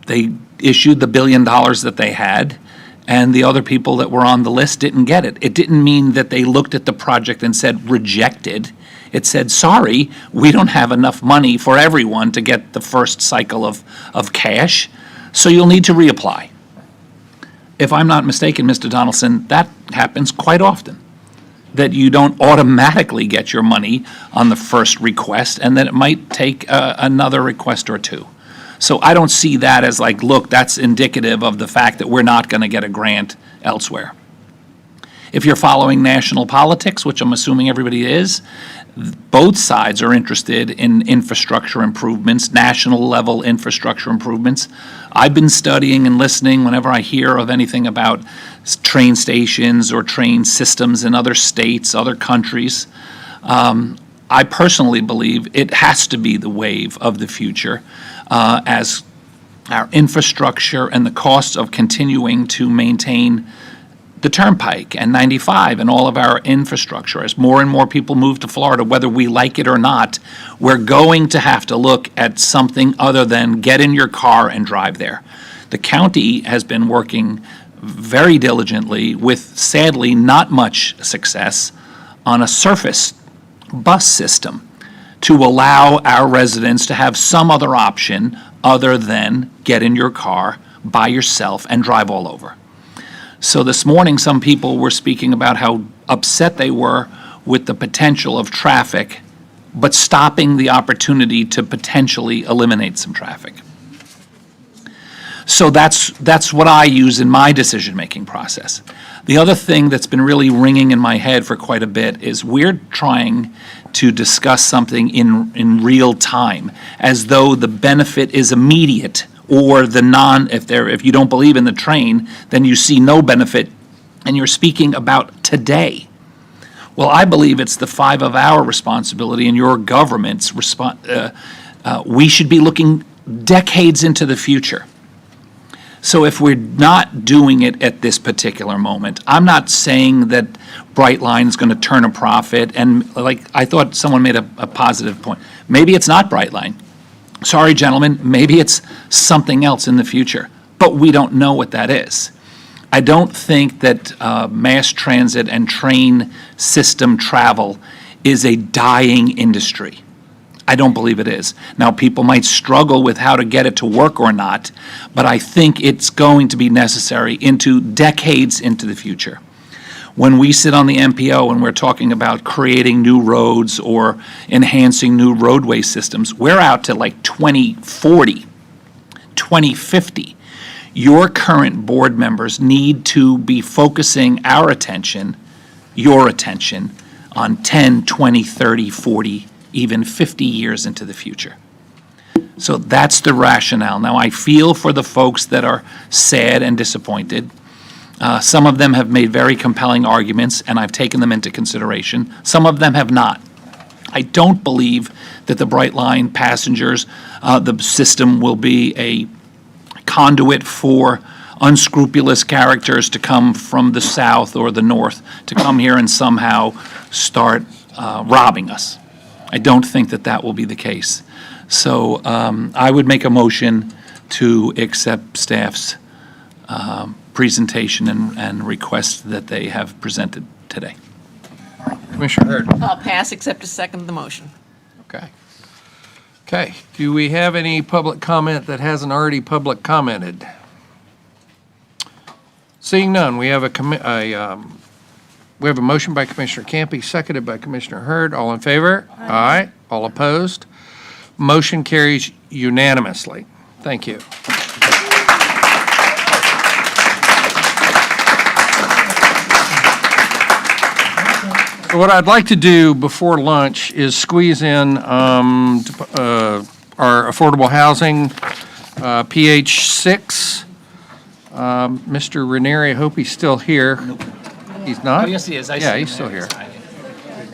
they issued the $1 billion that they had, and the other people that were on the list didn't get it. It didn't mean that they looked at the project and said rejected. It said, sorry, we don't have enough money for everyone to get the first cycle of cash, so you'll need to reapply. If I'm not mistaken, Mr. Donaldson, that happens quite often, that you don't automatically get your money on the first request, and that it might take another request or two. So I don't see that as like, look, that's indicative of the fact that we're not going to get a grant elsewhere. If you're following national politics, which I'm assuming everybody is, both sides are interested in infrastructure improvements, national level infrastructure improvements. I've been studying and listening whenever I hear of anything about train stations or train systems in other states, other countries. I personally believe it has to be the wave of the future as our infrastructure and the costs of continuing to maintain the Turnpike and 95 and all of our infrastructure. As more and more people move to Florida, whether we like it or not, we're going to have to look at something other than get in your car and drive there. The county has been working very diligently with, sadly, not much success on a surface bus system to allow our residents to have some other option other than get in your car by yourself and drive all over. So this morning, some people were speaking about how upset they were with the potential of traffic, but stopping the opportunity to potentially eliminate some traffic. So that's what I use in my decision-making process. The other thing that's been really ringing in my head for quite a bit is we're trying to discuss something in real time, as though the benefit is immediate, or if you don't believe in the train, then you see no benefit and you're speaking about today. Well, I believe it's the five of our responsibility and your government's we should be looking decades into the future. So if we're not doing it at this particular moment, I'm not saying that Brightline is going to turn a profit, and like I thought someone made a positive point. Maybe it's not Brightline. Sorry, gentlemen, maybe it's something else in the future, but we don't know what that is. I don't think that mass transit and train system travel is a dying industry. I don't believe it is. Now, people might struggle with how to get it to work or not, but I think it's going to be necessary into decades into the future. When we sit on the MPO and we're talking about creating new roads or enhancing new roadway systems, we're out to like 2040, 2050. Your current board members need to be focusing our attention, your attention, on 10, 20, 30, 40, even 50 years into the future. So that's the rationale. Now, I feel for the folks that are sad and disappointed. Some of them have made very compelling arguments, and I've taken them into consideration. Some of them have not. I don't believe that the Brightline passengers, the system will be a conduit for unscrupulous characters to come from the south or the north to come here and somehow start robbing us. I don't think that that will be the case. So I would make a motion to accept staff's presentation and request that they have presented today. Commissioner Hurd. I'll pass, except to second the motion. Okay. Okay. Do we have any public comment that hasn't already public commented? Seeing none, we have a motion by Commissioner Campy, seconded by Commissioner Hurd. All in favor? Aye. All opposed? Motion carries unanimously. Thank you. So what I'd like to do before lunch is squeeze in our affordable housing, PH 6. Mr. Ranieri, I hope he's still here. He's not? Oh, yes, he is. I see Yeah, him he's still there. here.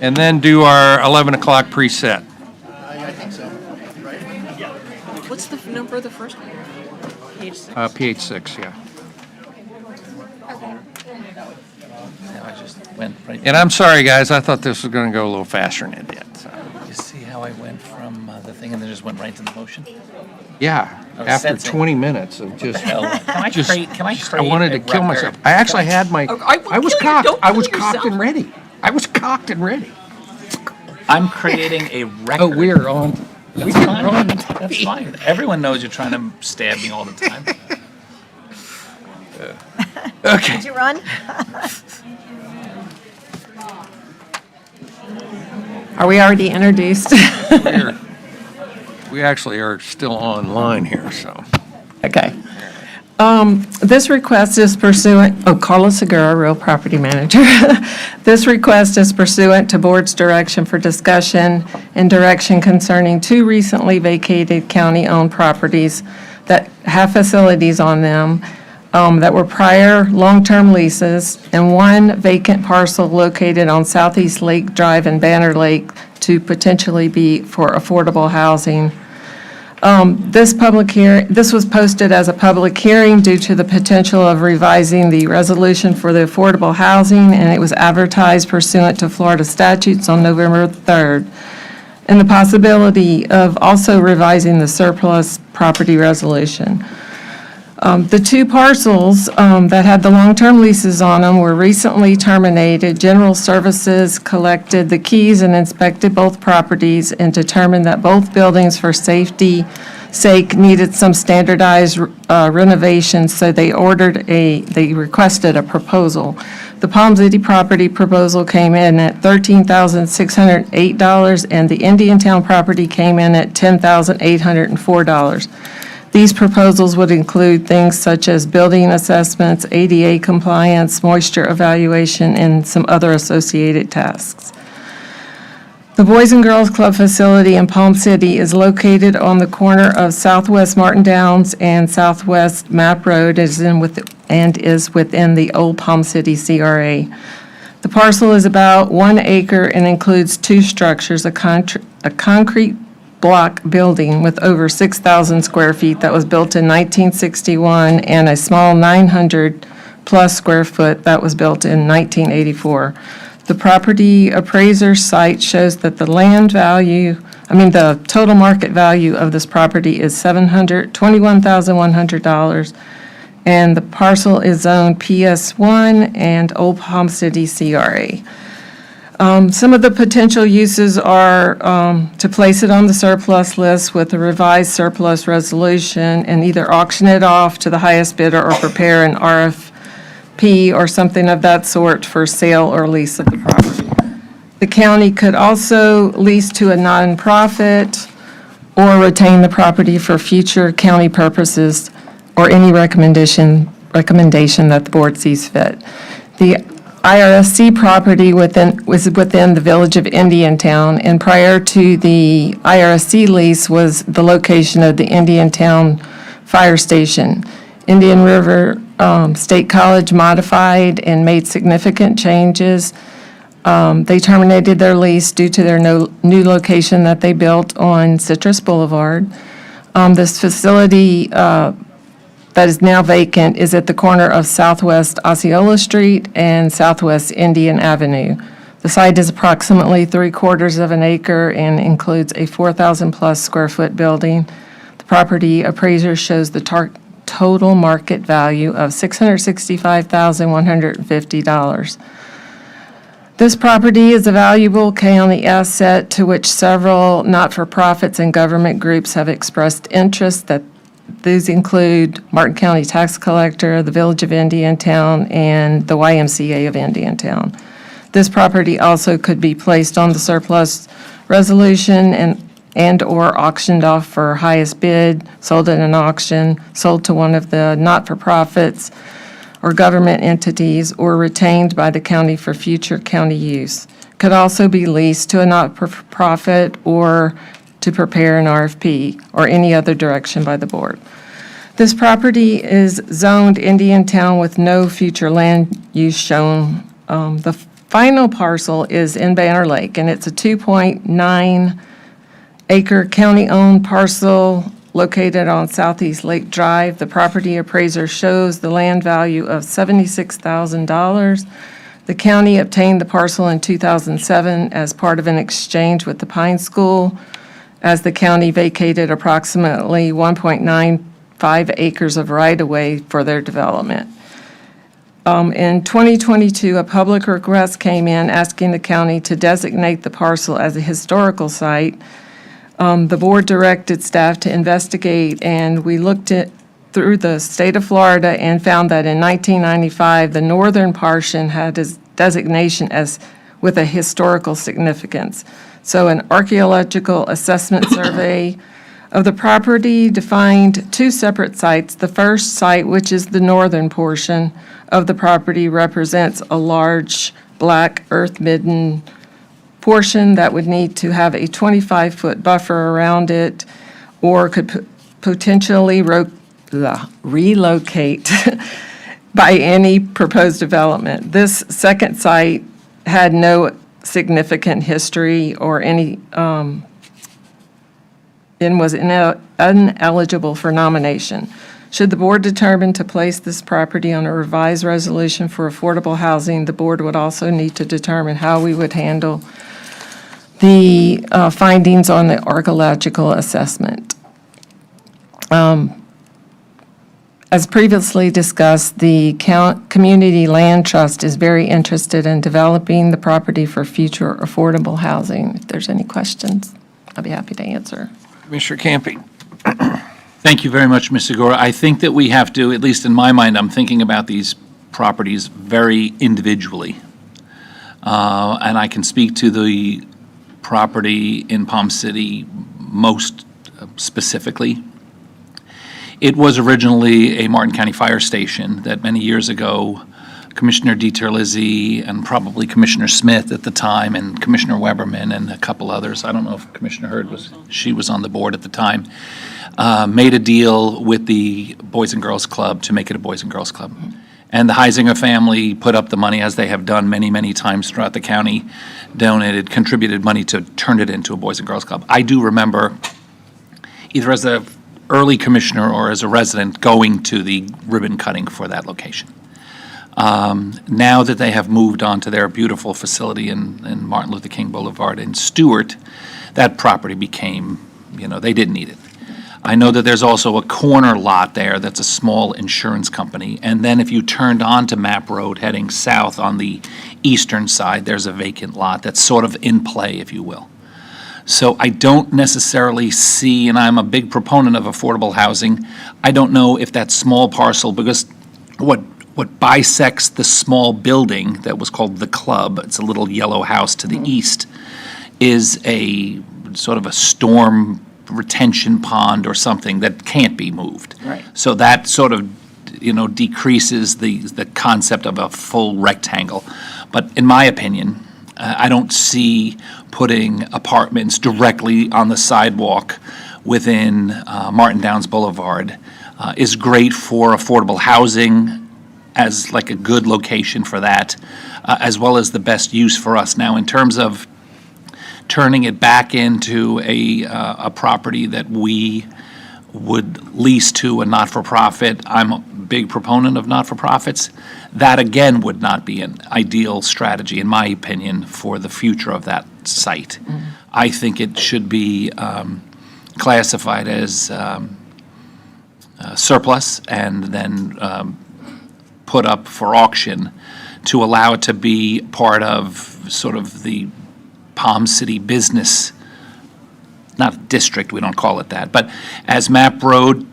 And then do our 11 o'clock preset. I think so. What's the number of the first one? Page 6? PH 6, yeah. I just went right. And I'm sorry, guys, I thought this was going to go a little faster than it did. So. You see how I went from the thing and then just went right to the motion? Yeah, I was after sensing. 20 minutes of just, Can I just, create I wanted to kill myself. I actually had my, I was cocked. I was cocked and ready. I was cocked and ready. I'm creating a record. Oh, we're on. That's fine. That's fine. Everyone knows you're trying to stab me all the time. Okay. Did you run? Are we already introduced? We actually are still online here, so. Okay. This request is pursuant, Carla Segura, real property manager. This request is pursuant to board's direction for discussion and direction concerning 2 recently vacated county-owned properties that have facilities on them that were prior long-term leases, and 1 vacant parcel located on Southeast Lake Drive in Banner Lake to potentially be for affordable housing. This was posted as a public hearing due to the potential of revising the resolution for the affordable housing, and it was advertised pursuant to Florida statutes on November 3rd, and the possibility of also revising the surplus property resolution. The 2 parcels that had the long-term leases on them were recently terminated. General Services collected the keys and inspected both properties and determined that both buildings, for safety sake, needed some standardized renovations, so they requested a proposal. The Palm City property proposal came in at $13,608, and the Indiantown property came in at $10,804. These proposals would include things such as building assessments, ADA compliance, moisture evaluation, and some other associated tasks. The Boys and Girls Club facility in Palm City is located on the corner of Southwest Martin Downs and Southwest Map Road, as in and is within the Old Palm City CRA. The parcel is about 1 acre and includes 2 structures, a concrete block building with over 6,000 square feet that was built in 1961 and a small 900-plus square foot that was built in 1984. The property appraiser site shows that the the total market value of this property is $721,100, and the parcel is zoned PS1 and Old Palm City CRA. Some of the potential uses are to place it on the surplus list with a revised surplus resolution and either auction it off to the highest bidder or prepare an RFP or something of that sort for sale or lease of the property. The county could also lease to a nonprofit or retain the property for future county purposes or any recommendation that the board sees fit. The IRSC property was within the village of Indiantown, and prior to the IRSC lease was the location of the Indiantown Fire Station. Indian River State College modified and made significant changes. They terminated their lease due to their new location that they built on Citrus Boulevard. This facility that is now vacant is at the corner of Southwest Osceola Street and Southwest Indian Avenue. The site is approximately 3/4 of an acre and includes a 4,000-plus square foot building. The property appraiser shows the total market value of $665,150. This property is a valuable county asset to which several not-for-profits and government groups have expressed interest. That these include Martin County Tax Collector, the Village of Indiantown, and the YMCA of Indiantown. This property also could be placed on the surplus resolution and/or auctioned off for highest bid, sold at an auction, sold to one of the not-for-profits or government entities, or retained by the county for future county use. Could also be leased to a not-for-profit or to prepare an RFP or any other direction by the board. This property is zoned Indiantown with no future land use shown. The final parcel is in Banner Lake, and it's a 2.9 acre county-owned parcel located on Southeast Lake Drive. The property appraiser shows the land value of $76,000. The county obtained the parcel in 2007 as part of an exchange with the Pine School, as the county vacated approximately 1.95 acres of right-of-way for their development. In 2022, a public request came in asking the county to designate the parcel as a historical site. The board directed staff to investigate, and we looked through the state of Florida and found that in 1995, the northern portion had its designation as with a historical significance. So an archaeological assessment survey of the property defined 2 separate sites. The first site, which is the northern portion of the property, represents a large black earth-midden portion that would need to have a 25-foot buffer around it or could potentially relocate by any proposed development. This second site had no significant history or any, and was ineligible for nomination. Should the board determine to place this property on a revised resolution for affordable housing, the board would also need to determine how we would handle the findings on the archaeological assessment. As previously discussed, the Community Land Trust is very interested in developing the property for future affordable housing. If there's any questions, I'll be happy to answer. Commissioner Campy. Thank you very much, Ms. Segura. I think that we have to, at least in my mind, I'm thinking about these properties very individually. And I can speak to the property in Palm City most specifically. It was originally a Martin County Fire Station that many years ago Commissioner DiTerlizzi and probably Commissioner Smith at the time, and Commissioner Weberman and a couple others. I don't know if Commissioner Hurd she was on the board at the time, made a deal with the Boys and Girls Club to make it a Boys and Girls Club. And the Heisinger family put up the money, as they have done many, many times throughout the county, contributed money to turn it into a Boys and Girls Club. I do remember, either as a early commissioner or as a resident, going to the ribbon cutting for that location. Now that they have moved on to their beautiful facility in Martin Luther King Boulevard in Stewart, that property became, they didn't need it. I know that there's also a corner lot there that's a small insurance company. And then if you turned onto Map Road heading south on the eastern side, there's a vacant lot that's sort of in play, if you will. So I don't necessarily see, and I'm a big proponent of affordable housing, I don't know if that small parcel, because what bisects the small building that was called the Club, it's a little yellow house to the east, is a sort of a storm retention pond or something that can't be moved. Right. So that sort of, decreases the concept of a full rectangle. But in my opinion, I don't see putting apartments directly on the sidewalk within Martin Downs Boulevard is great for affordable housing as like a good location for that, as well as the best use for us. Now, in terms of turning it back into a property that we would lease to a not-for-profit, I'm a big proponent of not-for-profits. That, again, would not be an ideal strategy, in my opinion, for the future of that site. I think it should be classified as surplus and then put up for auction to allow it to be part of sort of the Palm City business, not district, we don't call it that, but as Map Road,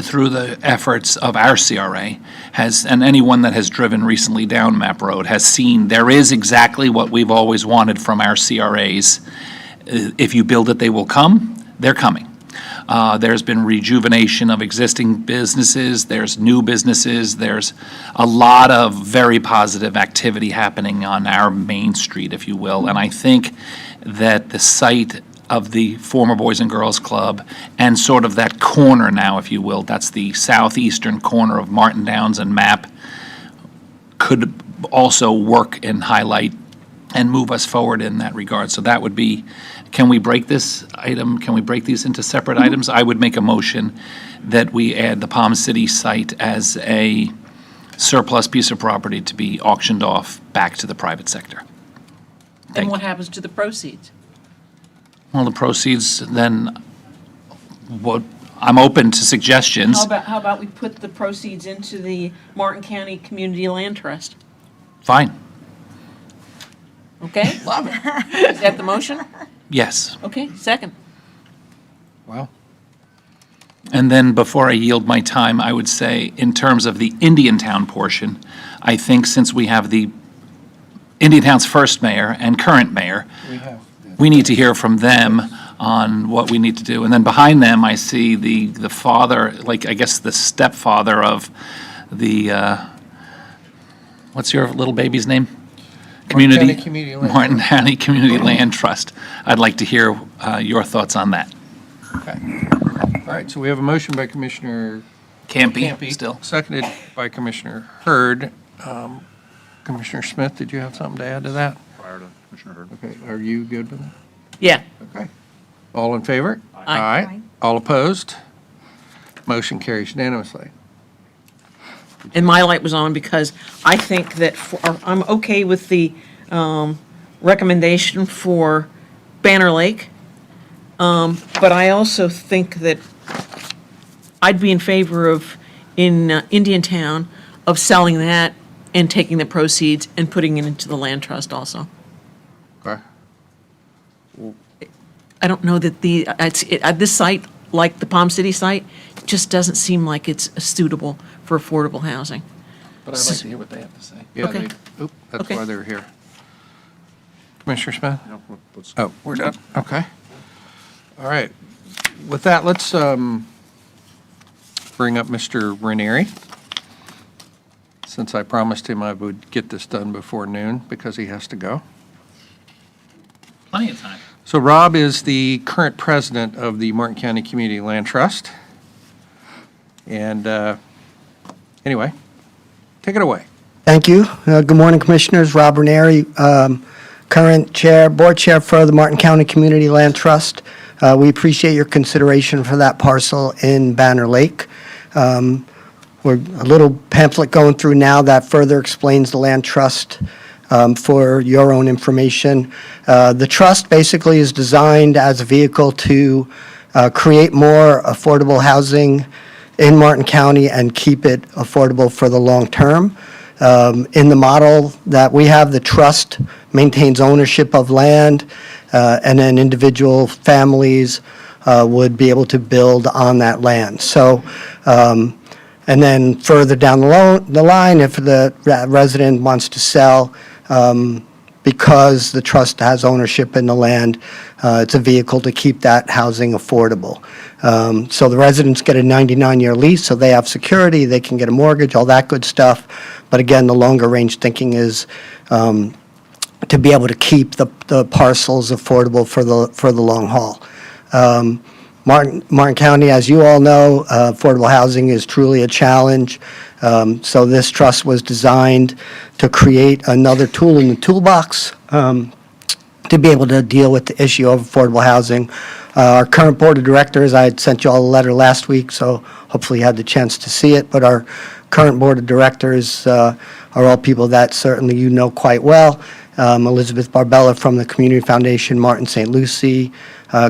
through the efforts of our CRA, and anyone that has driven recently down Map Road has seen there is exactly what we've always wanted from our CRAs. If you build it, they will come. They're coming. There's been rejuvenation of existing businesses, there's new businesses, there's a lot of very positive activity happening on our main street, if you will. And I think that the site of the former Boys and Girls Club and sort of that corner now, if you will, that's the southeastern corner of Martin Downs and Map, could also work and highlight and move us forward in that regard. So that would be, can we break this item? Can we break these into separate items? I would make a motion that we add the Palm City site as a surplus piece of property to be auctioned off back to the private sector. And what happens to the proceeds? Well, the proceeds, then, I'm open to suggestions. How about we put the proceeds into the Martin County Community Land Trust? Fine, Okay? Love it. Is that the motion? yes. Okay, second. Well, And then before I yield my time, I would say, in terms of the Indiantown portion, I think since we have the Indiantown's first mayor and current mayor, we need to hear from them on what we need to do. And then behind them, I see the father, like, I guess the stepfather of the, what's your little baby's name? County Community Land Martin County Community Land Trust. I'd like to hear your thoughts on that. Okay. All right, so we have a motion by Commissioner Campy, still. seconded by Commissioner Hurd. Commissioner Smith, did you have something to add to that? Prior to Commissioner Hurd. Okay, are you good with that? Yeah. Okay. All in favor? Aye. All opposed? Motion carries unanimously. And my light was on because I think that I'm okay with the recommendation for Banner Lake. But I also think that I'd be in favor of, in Indiantown, of selling that and taking the proceeds and putting it into the land trust also. Okay. I don't know that this site, like the Palm City site, just doesn't seem like it's suitable for affordable housing. But I'd like to hear what they have to say. Yeah, Okay. that's Okay. why they're here. Commissioner Smith? No, let's- Oh, we're done. Okay. All right. With that, let's bring up Mr. Ranieri. since I promised him I would get this done before noon because he has to go. Plenty of time. So Rob is the current president of the Martin County Community Land Trust. And anyway, take it away. Thank you. Good morning, Commissioners. Rob Ranieri, current board chair for the Martin County Community Land Trust. We appreciate your consideration for that parcel in Banner Lake. We're a little pamphlet going through now that further explains the land trust for your own information. The trust basically is designed as a vehicle to create more affordable housing in Martin County and keep it affordable for the long term. In the model that we have, the trust maintains ownership of land, and then individual families would be able to build on that land. So, and then further down the line, if the resident wants to sell, because the trust has ownership in the land, it's a vehicle to keep that housing affordable. So the residents get a 99-year lease, so they have security, they can get a mortgage, all that good stuff. But again, the longer range thinking is to be able to keep the parcels affordable for the long haul. Martin County, as you all know, affordable housing is truly a challenge. So this trust was designed to create another tool in the toolbox to be able to deal with the issue of affordable housing. Our current board of directors, I had sent you all a letter last week, so hopefully you had the chance to see it, but our current board of directors are all people that certainly you know quite well. Elizabeth Barbella from the Community Foundation, Martin St. Lucie,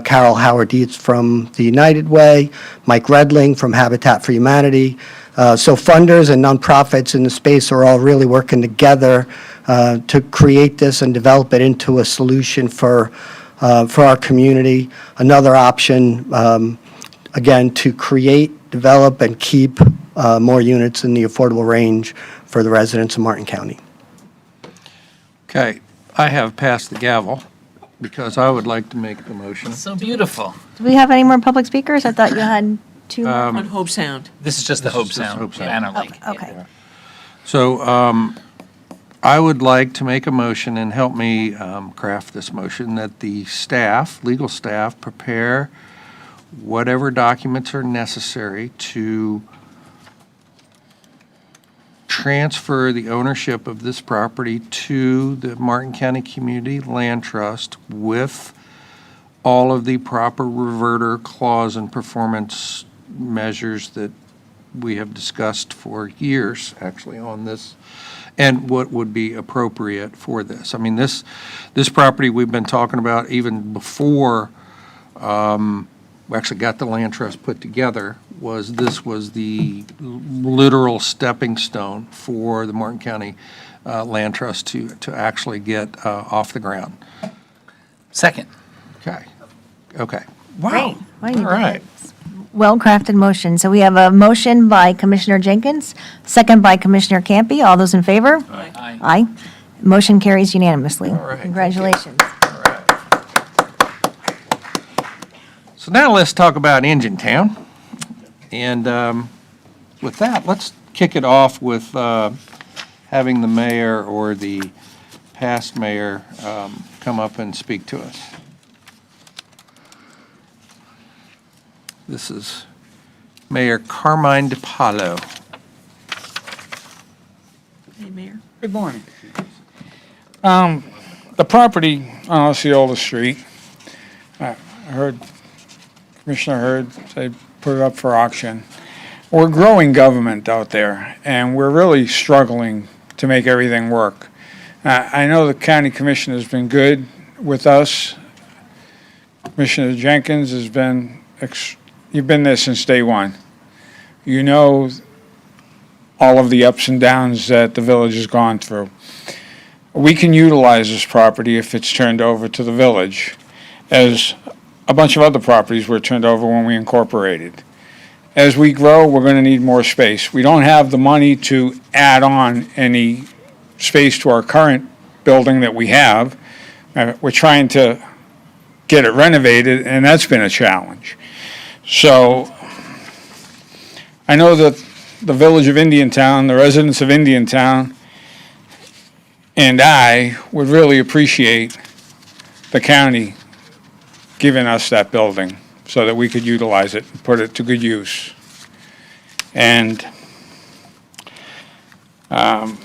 Carol Howard Dietz from the United Way, Mike Redling from Habitat for Humanity. So funders and nonprofits in the space are all really working together to create this and develop it into a solution for our community. Another option, again, to create, develop, and keep more units in the affordable range for the residents of Martin County. Okay, I have passed the gavel because I would like to make the motion. So beautiful. Do we have any more public speakers? I thought you had two more. On Hope Sound. This is just the Hope is just Sound, Hope Sound. Banner Lake. Okay. So I would like to make a motion and help me craft this motion that the staff, legal staff, prepare whatever documents are necessary to transfer the ownership of this property to the Martin County Community Land Trust with all of the proper reverter clause and performance measures that we have discussed for years, actually, on this, and what would be appropriate for this. I mean, this property we've been talking about even before we actually got the land trust put together, was the literal stepping stone for the Martin County Land Trust to actually get off the ground. Second. Okay. Great. Wow. All right. Well-crafted motion. So we have a motion by Commissioner Jenkins, second by Commissioner Campy. All those in favor? Aye. Aye. Motion carries unanimously. All right. Congratulations. So now let's talk about Engine Town. And with that, let's kick it off with having the mayor or the past mayor come up and speak to us. This is Mayor Carmine DiPaolo. Hey, Mayor. Good morning. The property on Osceola Street, I heard Commissioner Hurd say put it up for auction. We're growing government out there, and we're really struggling to make everything work. I know the county commission has been good with us. Commissioner Jenkins has been, you've been there since day one. You know all of the ups and downs that the village has gone through. We can utilize this property if it's turned over to the village, as a bunch of other properties were turned over when we incorporated. As we grow, we're going to need more space. We don't have the money to add on any space to our current building that we have. We're trying to get it renovated, and that's been a challenge. So I know that the village of Indiantown, the residents of Indiantown, and I would really appreciate the county giving us that building so that we could utilize it, put it to good use. And I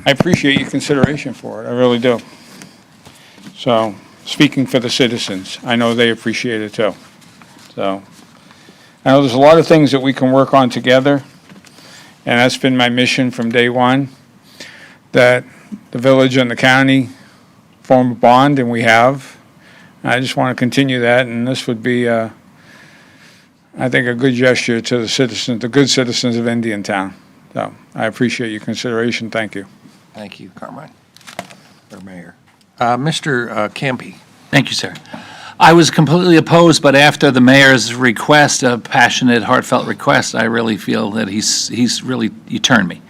appreciate your consideration for it, I really do. So, speaking for the citizens, I know they appreciate it too. So, I know there's a lot of things that we can work on together, and that's been my mission from day one, that the village and the county form a bond, and we have. I just want to continue that, and this would be, I think, a good gesture to the citizens, the good citizens of Indiantown. So I appreciate your consideration. Thank you. Thank you, Carmine, or Mayor. Mr. Campy. Thank you, sir. I was completely opposed, but after the mayor's request, a passionate, heartfelt request, I really feel that he's really, you turned me.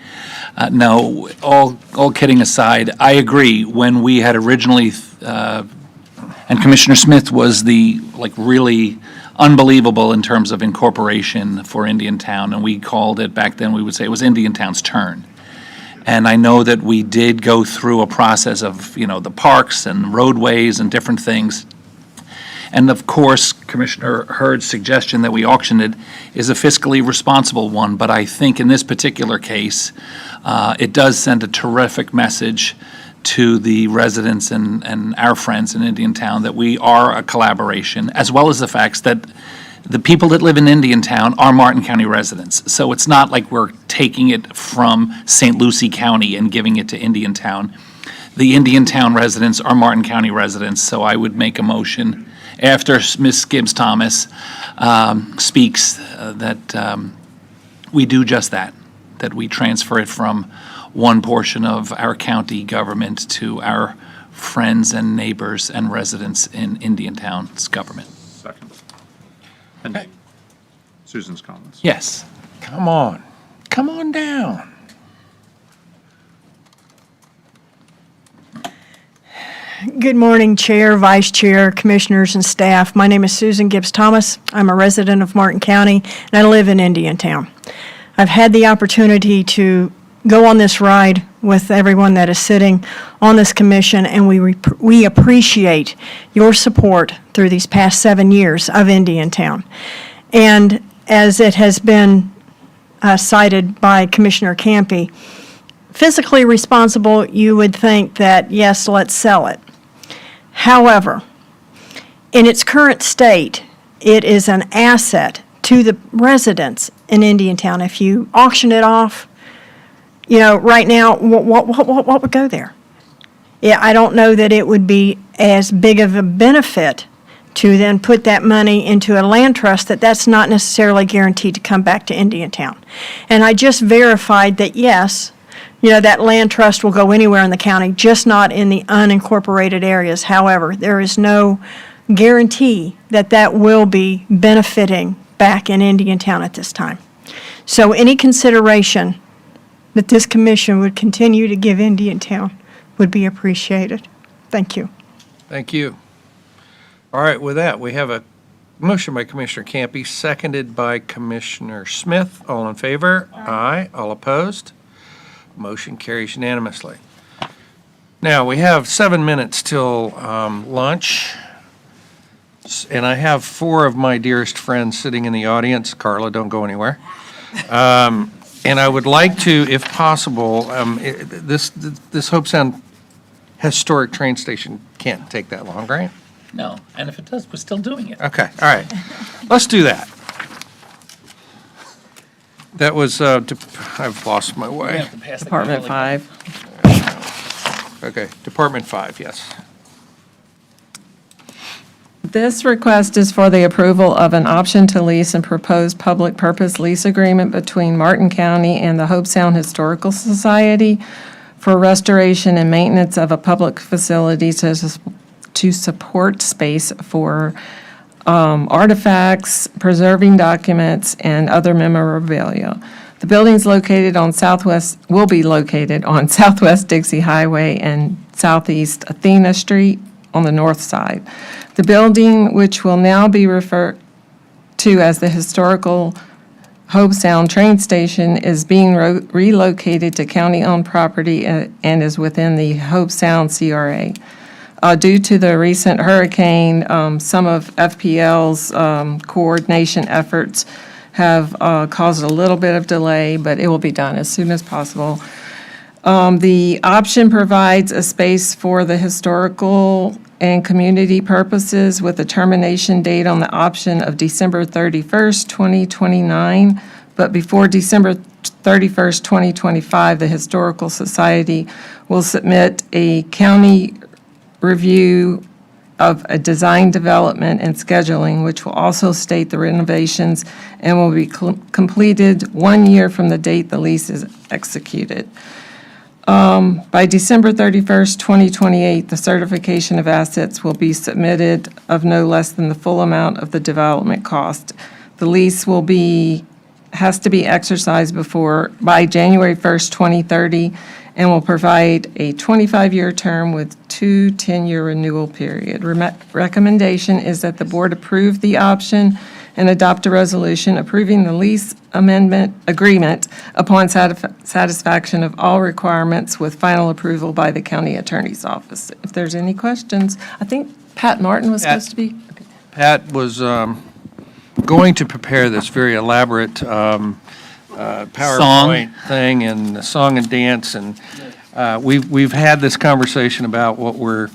No, all kidding aside, I agree. When we had originally, and Commissioner Smith was really unbelievable in terms of incorporation for Indiantown, and we called it, back then we would say it was Indiantown's turn. And I know that we did go through a process of, the parks and roadways and different things. And of course, Commissioner Hurd's suggestion that we auction it is a fiscally responsible one, but I think in this particular case, it does send a terrific message to the residents and our friends in Indiantown that we are a collaboration, as well as the facts that the people that live in Indiantown are Martin County residents. So it's not like we're taking it from St. Lucie County and giving it to Indiantown. The Indiantown residents are Martin County residents, so I would make a motion after Ms. Gibbs-Thomas speaks that we do just that we transfer it from one portion of our county government to our friends and neighbors and residents in Indiantown's government. Second. And Susan's comments. Yes. Come on down. Good morning, Chair, Vice Chair, Commissioners, and staff. My name is Susan Gibbs-Thomas. I'm a resident of Martin County, and I live in Indiantown. I've had the opportunity to go on this ride with everyone that is sitting on this commission, and we appreciate your support through these past 7 years of Indiantown. And as it has been cited by Commissioner Campy, fiscally responsible, you would think that, yes, let's sell it. However, in its current state, it is an asset to the residents in Indiantown. If you auction it off, right now, what would go there? Yeah, I don't know that it would be as big of a benefit to then put that money into a land trust that's not necessarily guaranteed to come back to Indiantown. And I just verified that, yes, that land trust will go anywhere in the county, just not in the unincorporated areas. However, there is no guarantee that that will be benefiting back in Indiantown at this time. So any consideration that this commission would continue to give Indiantown would be appreciated. Thank you. Thank you. All right, with that, we have a motion by Commissioner Campy, seconded by Commissioner Smith. All in favor? Aye. All opposed? Motion carries unanimously. Now, we have 7 minutes till lunch, and I have 4 of my dearest friends sitting in the audience. Carla, don't go anywhere. And I would like to, if possible, this Hope Sound historic train station can't take that long, right? No, and if it does, we're still doing it. Okay, all right. Let's do that. That was, I've lost my way. Department 5. Okay, Department 5, yes. This request is for the approval of an option to lease and proposed public purpose lease agreement between Martin County and the Hope Sound Historical Society for restoration and maintenance of a public facility to support space for artifacts, preserving documents, and other memorabilia. The building's will be located on Southwest Dixie Highway and Southeast Athena Street on the north side. The building, which will now be referred to as the Historical Hobe Sound train station is being relocated to county-owned property and is within the Hobe Sound CRA. Due to the recent hurricane, some of FPL's coordination efforts have caused a little bit of delay, but it will be done as soon as possible. The option provides a space for the historical and community purposes with a termination date on the option of December 31st, 2029. But before December 31st, 2025, the Historical Society will submit a county review of a design development and scheduling, which will also state the renovations and will be completed 1 year from the date the lease is executed. By December 31st, 2028, the certification of assets will be submitted of no less than the full amount of the development cost. The lease has to be exercised by January 1st, 2030, and will provide a 25-year term with 2 10-year renewal period. Recommendation is that the board approve the option and adopt a resolution approving the lease agreement upon satisfaction of all requirements with final approval by the county attorney's office. If there's any questions, I think Pat Martin was supposed to be. Pat was going to prepare this very elaborate PowerPoint thing and song and dance, and we've had this conversation about what we're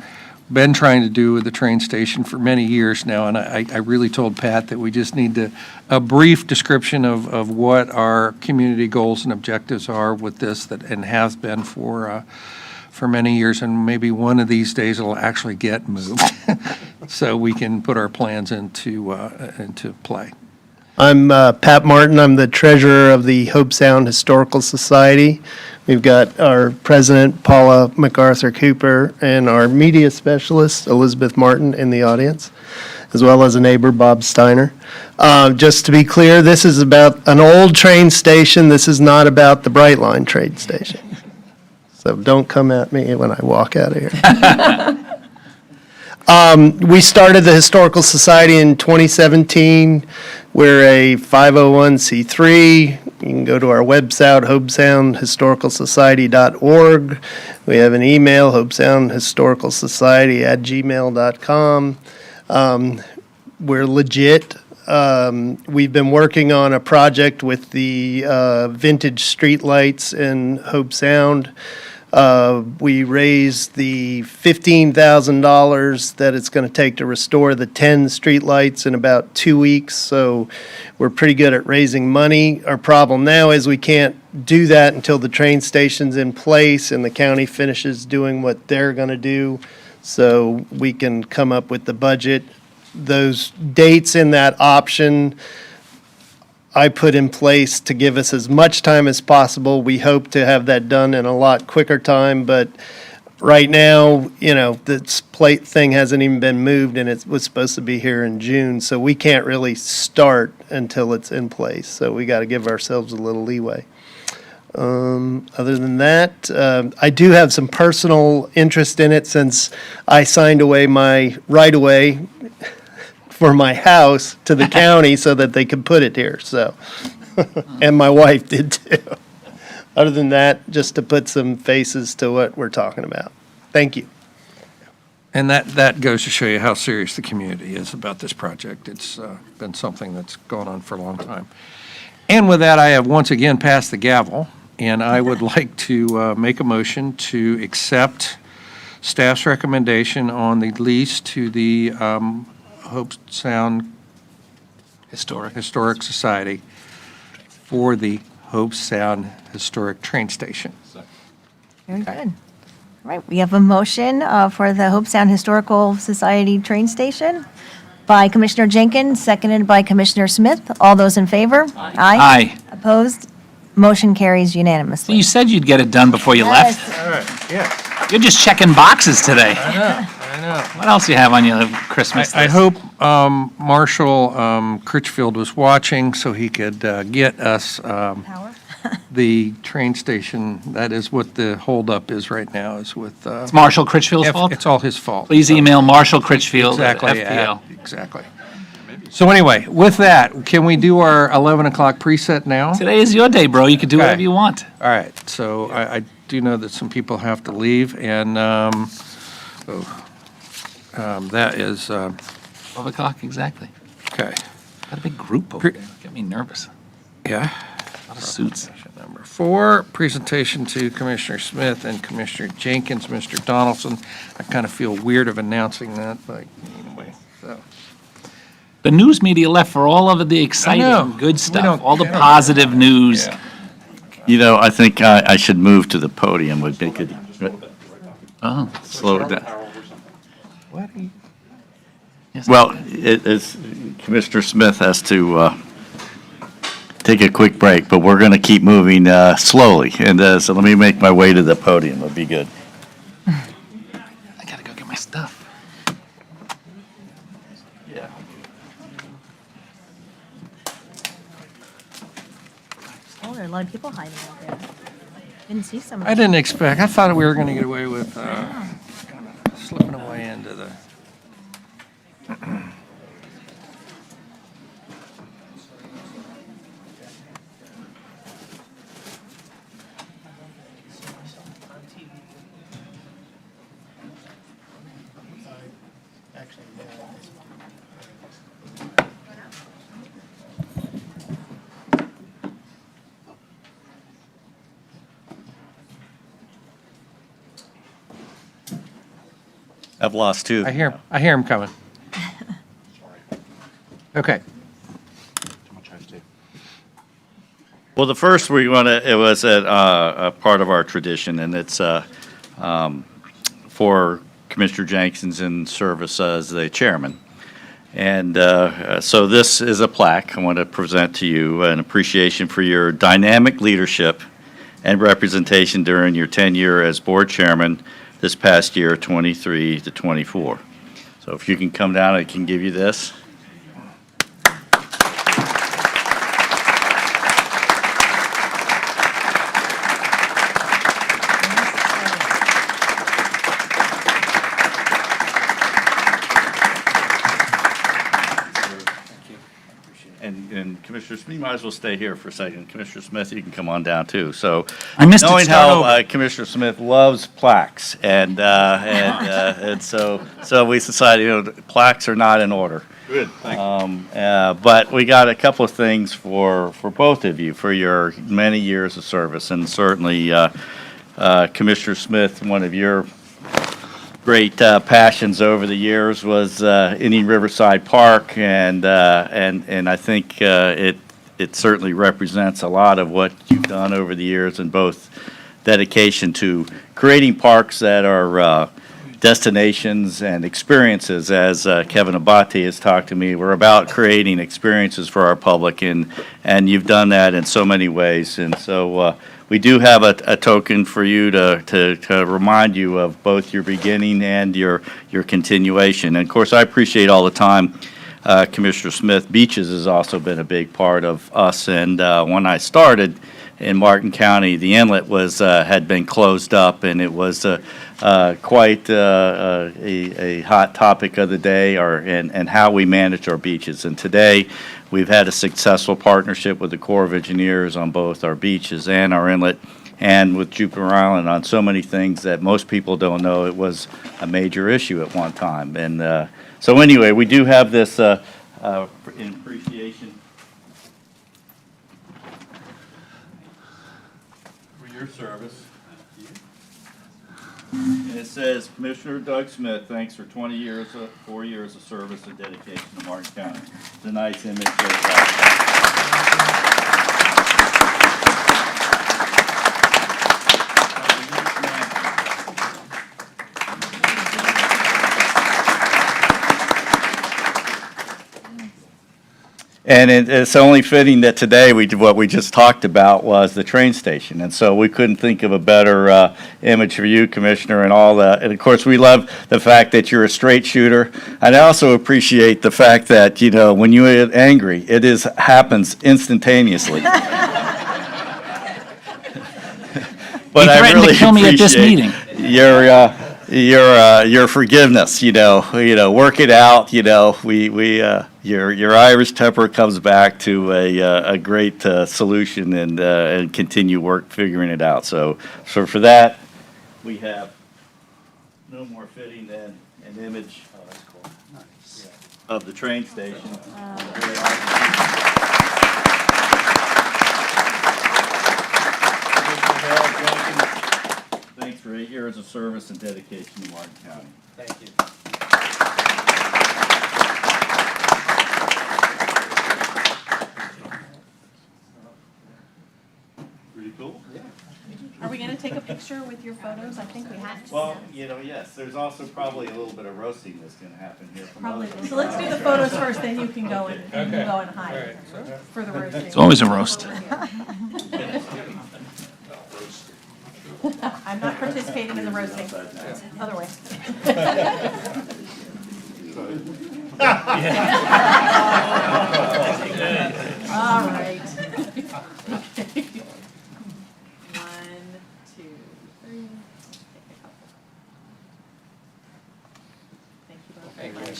been trying to do with the train station for many years now, and I really told Pat that we just need a brief description of what our community goals and objectives are with this, and has been for many years, and maybe one of these days it'll actually get moved so we can put our plans into play. I'm Pat Martin. I'm the treasurer of the Hobe Sound Historical Society. We've got our president, Paula MacArthur Cooper, and our media specialist, Elizabeth Martin, in the audience, as well as a neighbor, Bob Steiner. Just to be clear, this is about an old train station. This is not about the Brightline train station. So don't come at me when I walk out of here. We started the Historical Society in 2017. We're a 501c3. You can go to our website, hobesoundhistoricalsociety.org. We have an email, hobesoundhistoricalsociety@gmail.com. We're legit. We've been working on a project with the vintage streetlights in Hobe Sound. We raised the $15,000 that it's going to take to restore the 10 streetlights in about 2 weeks, so we're pretty good at raising money. Our problem now is we can't do that until the train station's in place and the county finishes doing what they're going to do, so we can come up with the budget. Those dates in that option I put in place to give us as much time as possible. We hope to have that done in a lot quicker time, but right now, this plate thing hasn't even been moved, and it was supposed to be here in June, so we can't really start until it's in place, so we got to give ourselves a little leeway. Other than that, I do have some personal interest in it since I signed away my right-of-way for my house to the county so that they could put it here, so, and my wife did too. Other than that, just to put some faces to what we're talking about. Thank you. And that goes to show you how serious the community is about this project. It's been something that's gone on for a long time. And with that, I have once again passed the gavel, and I would like to make a motion to accept staff's recommendation on the lease to the Hobe Sound Historic Society for the Hobe Sound Historic Train Station. Very good. All right, we have a motion for the Hobe Sound Historical Society train station by Commissioner Jenkins, seconded by Commissioner Smith. All those in favor? Aye. Opposed? Motion carries unanimously. You said you'd get it done before you left. All right, yes. You're just checking boxes today. I know. What else do you have on your Christmas I list? hope Marshall Critchfield was watching so he could get us the train station. That is what the holdup is right now, is with... It's Marshall Critchfield's fault? It's all his fault. Please email Marshall Critchfield Exactly, at FPL. exactly. So anyway, with that, can we do our 11 o'clock preset now? Today is your day, bro. You can do Okay. whatever you want. All right, so I do know that some people have to leave, and that is, 12 o'clock, exactly. okay. Got a big group over there. Get me nervous. Yeah. A lot of suits. Number 4, presentation to Commissioner Smith and Commissioner Jenkins, Mr. Donaldson. I kind of feel weird of announcing that, but anyway, so. The news media left for all of the exciting, good stuff, all the positive news. You know, I think I should move to the podium would make it, slow it down. What are you? Well, Commissioner Smith has to take a quick break, but we're going to keep moving slowly. And so let me make my way to the podium. It'll be good. I gotta go get my stuff. Yeah. Oh, there are a lot of people hiding out there. Didn't see some. I didn't expect, I thought we were going to get away with slipping away into the. I've lost two. I hear him coming. Okay. Well, the first it was a part of our tradition, and it's for Commissioner Jenkins in service as the chairman. And so this is a plaque I want to present to you, an appreciation for your dynamic leadership and representation during your tenure as board chairman this past year, 23 to 24. So if you can come down, I can give you this. And Commissioner Smith, you might as well stay here for a second. Commissioner Smith, you can come on down too. So I missed it. knowing Start how over. Commissioner Smith loves plaques, and so we decided, plaques are not in order. Good, thank you. But we got a couple of things for both of you for your many years of service, and certainly Commissioner Smith, one of your great passions over the years was Indian Riverside Park, and I think it certainly represents a lot of what you've done over the years, and both dedication to creating parks that are destinations and experiences. As Kevin Abate has talked to me, we're about creating experiences for our public, and you've done that in so many ways. And so we do have a token for you to remind you of both your beginning and your continuation. And of course, I appreciate all the time, Commissioner Smith, beaches has also been a big part of us. And when I started in Martin County, the inlet had been closed up, and it was quite a hot topic of the day, and how we manage our beaches. And today, we've had a successful partnership with the Corps of Engineers on both our beaches and our inlet, and with Jupiter Island on so many things that most people don't know. It was a major issue at one time. And so anyway, we do have this in appreciation for your service. And it says, Commissioner Doug Smith, thanks for 4 years of service and dedication to Martin County. It's a nice image And it's only fitting that today what we just talked about was the train station. And so we couldn't think of a better image for you, Commissioner, and all that. And of course, we love the fact that you're a straight shooter. And I also appreciate the fact that, when you get angry, it happens instantaneously. But He I threatened really to kill me at this appreciate meeting. your forgiveness, work it out, your Irish temper comes back to a great solution and continue figuring it out. So for that, we have no more fitting than an image of the train station. Thanks for 8 years of service and dedication to Martin County. Thank you. Pretty cool. Are we going to take a picture with your photos? I think we have to. Well, yes, there's also probably a little bit of roasting that's going to happen here. Probably. So let's do the photos first, then you can go and hide for the roasting. It's always a roast. I'm not participating in the roasting. Other way. All right. One, two, three. Take a couple. Thank you both very much.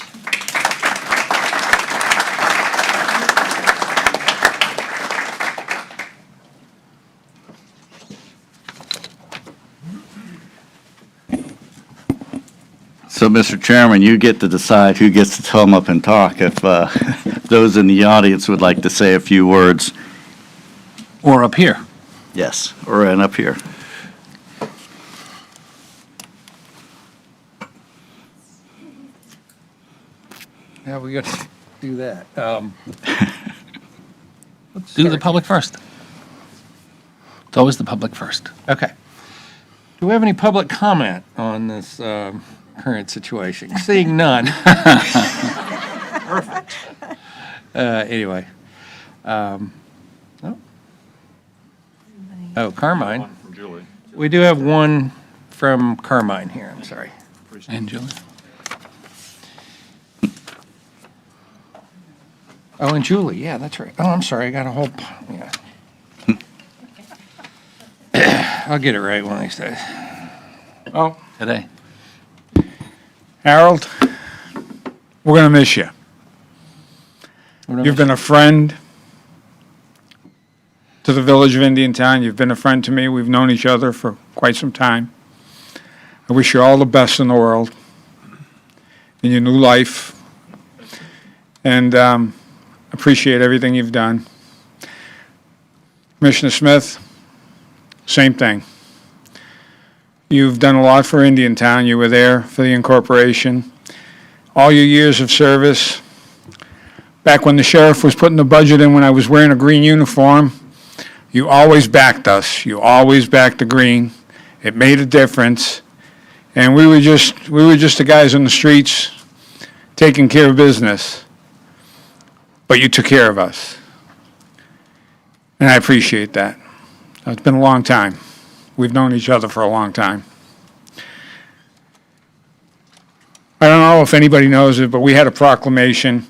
So, Mr. Chairman, you get to decide who gets to come up and talk. If those in the audience would like to say a few words. Or up here. Yes, or up here. Yeah, we got to do that. Do the public first. It's always the public first. Okay. Do we have any public comment on this current situation? Seeing none. Perfect. Anyway. Oh, Carmine. One from Julie. We do have one from Carmine here, I'm sorry. And Julie. Oh, and Julie, yeah, that's right. Oh, I'm sorry, I got a whole, yeah. I'll get it right one of these days. Oh, Today. Harold, we're going to miss you. You've been a friend to the village of Indiantown. You've been a friend to me. We've known each other for quite some time. I wish you all the best in the world in your new life. And appreciate everything you've done. Commissioner Smith, same thing. You've done a lot for Indiantown. You were there for the incorporation. All your years of service. Back when the sheriff was putting the budget in when I was wearing a green uniform, you always backed us. You always backed the green. It made a difference. And we were just the guys on the streets taking care of business. But you took care of us. And I appreciate that. It's been a long time. We've known each other for a long time. I don't know if anybody knows it, but we had a proclamation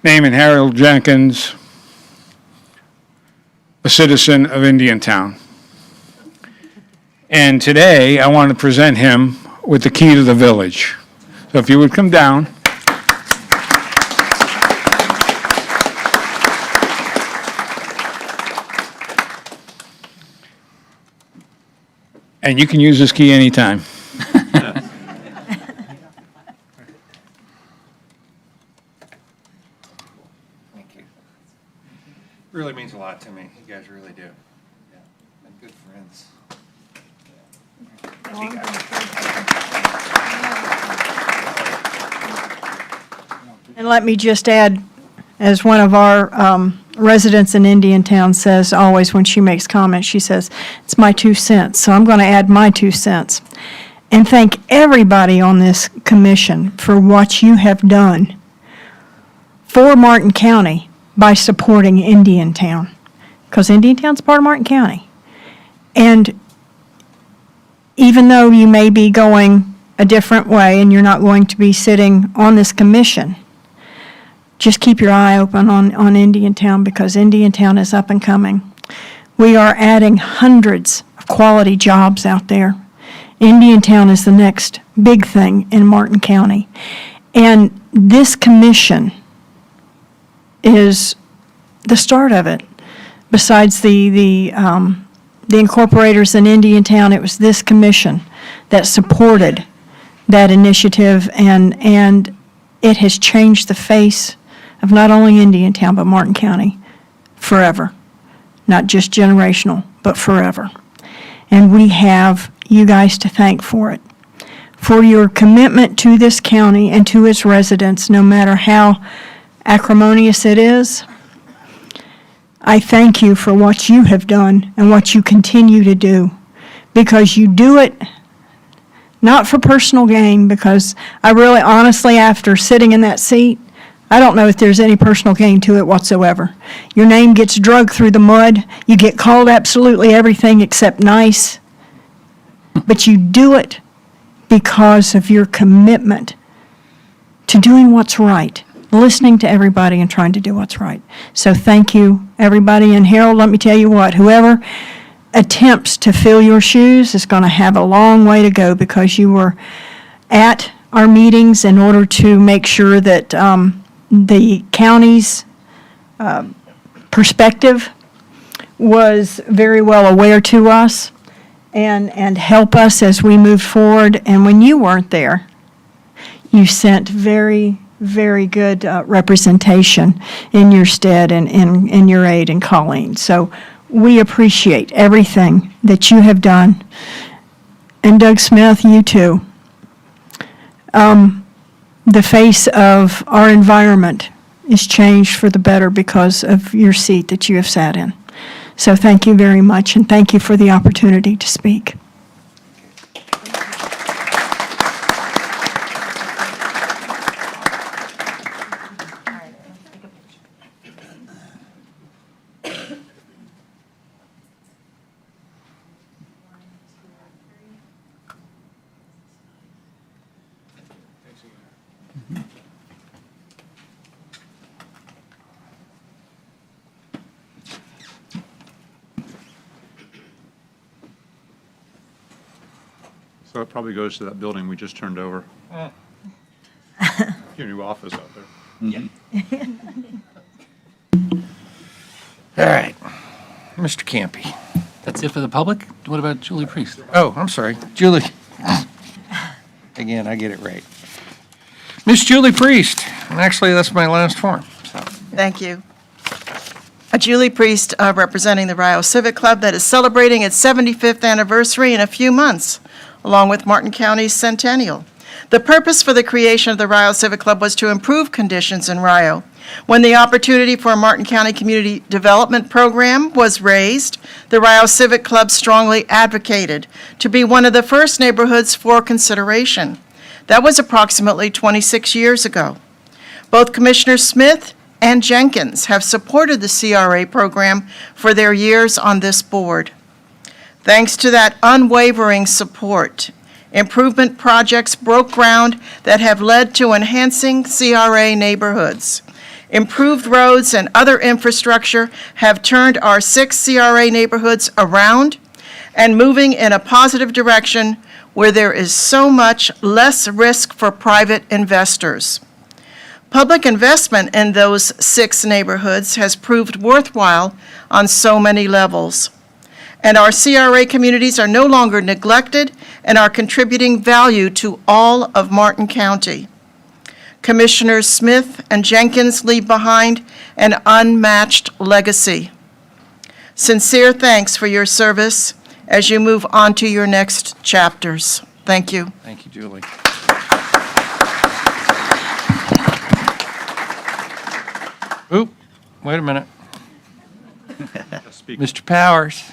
naming Harold Jenkins a citizen of Indiantown. And today, I want to present him with the key to the village. So if you would come down. And you can use this key anytime. Thank you. Really means a lot to me. You guys really do. Yeah, and good friends. And let me just add, as one of our residents in Indiantown says always when she makes comments, she says, it's my 2 cents. So I'm going to add my 2 cents. And thank everybody on this commission for what you have done for Martin County by supporting Indiantown. Because Indiantown's part of Martin County. And even though you may be going a different way and you're not going to be sitting on this commission, just keep your eye open on Indiantown, because Indiantown is up and coming. We are adding hundreds of quality jobs out there. Indiantown is the next big thing in Martin County. And this commission is the start of it. Besides the incorporators in Indiantown, it was this commission that supported that initiative, and it has changed the face of not only Indiantown, but Martin County forever. Not just generational, but forever. And we have you guys to thank for it, for your commitment to this county and to its residents, no matter how acrimonious it is. I thank you for what you have done and what you continue to do, because you do it not for personal gain, because I really, honestly, after sitting in that seat, I don't know if there's any personal gain to it whatsoever. Your name gets dragged through the mud. You get called absolutely everything except nice. But you do it because of your commitment to doing what's right, listening to everybody and trying to do what's right. So thank you, everybody. And Harold, let me tell you what, whoever attempts to fill your shoes is going to have a long way to go, because you were at our meetings in order to make sure that the county's perspective was very well aware to us and help us as we moved forward. And when you weren't there, you sent very, very good representation in your stead and in your aid and Colleen. So we appreciate everything that you have done. And Doug Smith, you too. The face of our environment is changed for the better because of your seat that you have sat in. So thank you very much, and thank you for the opportunity to speak. So it probably goes to that building we just turned over. Your new office out there. All right. Mr. Campy. That's it for the public? What about Julie Priest? Oh, I'm sorry. Julie. Again, I get it right. Miss Julie Priest. And actually, that's my last form. So. Thank you. Julie Priest, representing the Rio Civic Club that is celebrating its 75th anniversary in a few months, along with Martin County's centennial. The purpose for the creation of the Rio Civic Club was to improve conditions in Rio. When the opportunity for a Martin County Community Development Program was raised, the Rio Civic Club strongly advocated to be one of the first neighborhoods for consideration. That was approximately 26 years ago. Both Commissioners Smith and Jenkins have supported the CRA program for their years on this board. Thanks to that unwavering support, improvement projects broke ground that have led to enhancing CRA neighborhoods. Improved roads and other infrastructure have turned our 6 CRA neighborhoods around and moving in a positive direction where there is so much less risk for private investors. Public investment in those 6 neighborhoods has proved worthwhile on so many levels. And our CRA communities are no longer neglected and are contributing value to all of Martin County. Commissioners Smith and Jenkins leave behind an unmatched legacy. Sincere thanks for your service as you move on to your next chapters. Thank you. Thank you, Julie. Oop, wait a minute. Mr. Powers.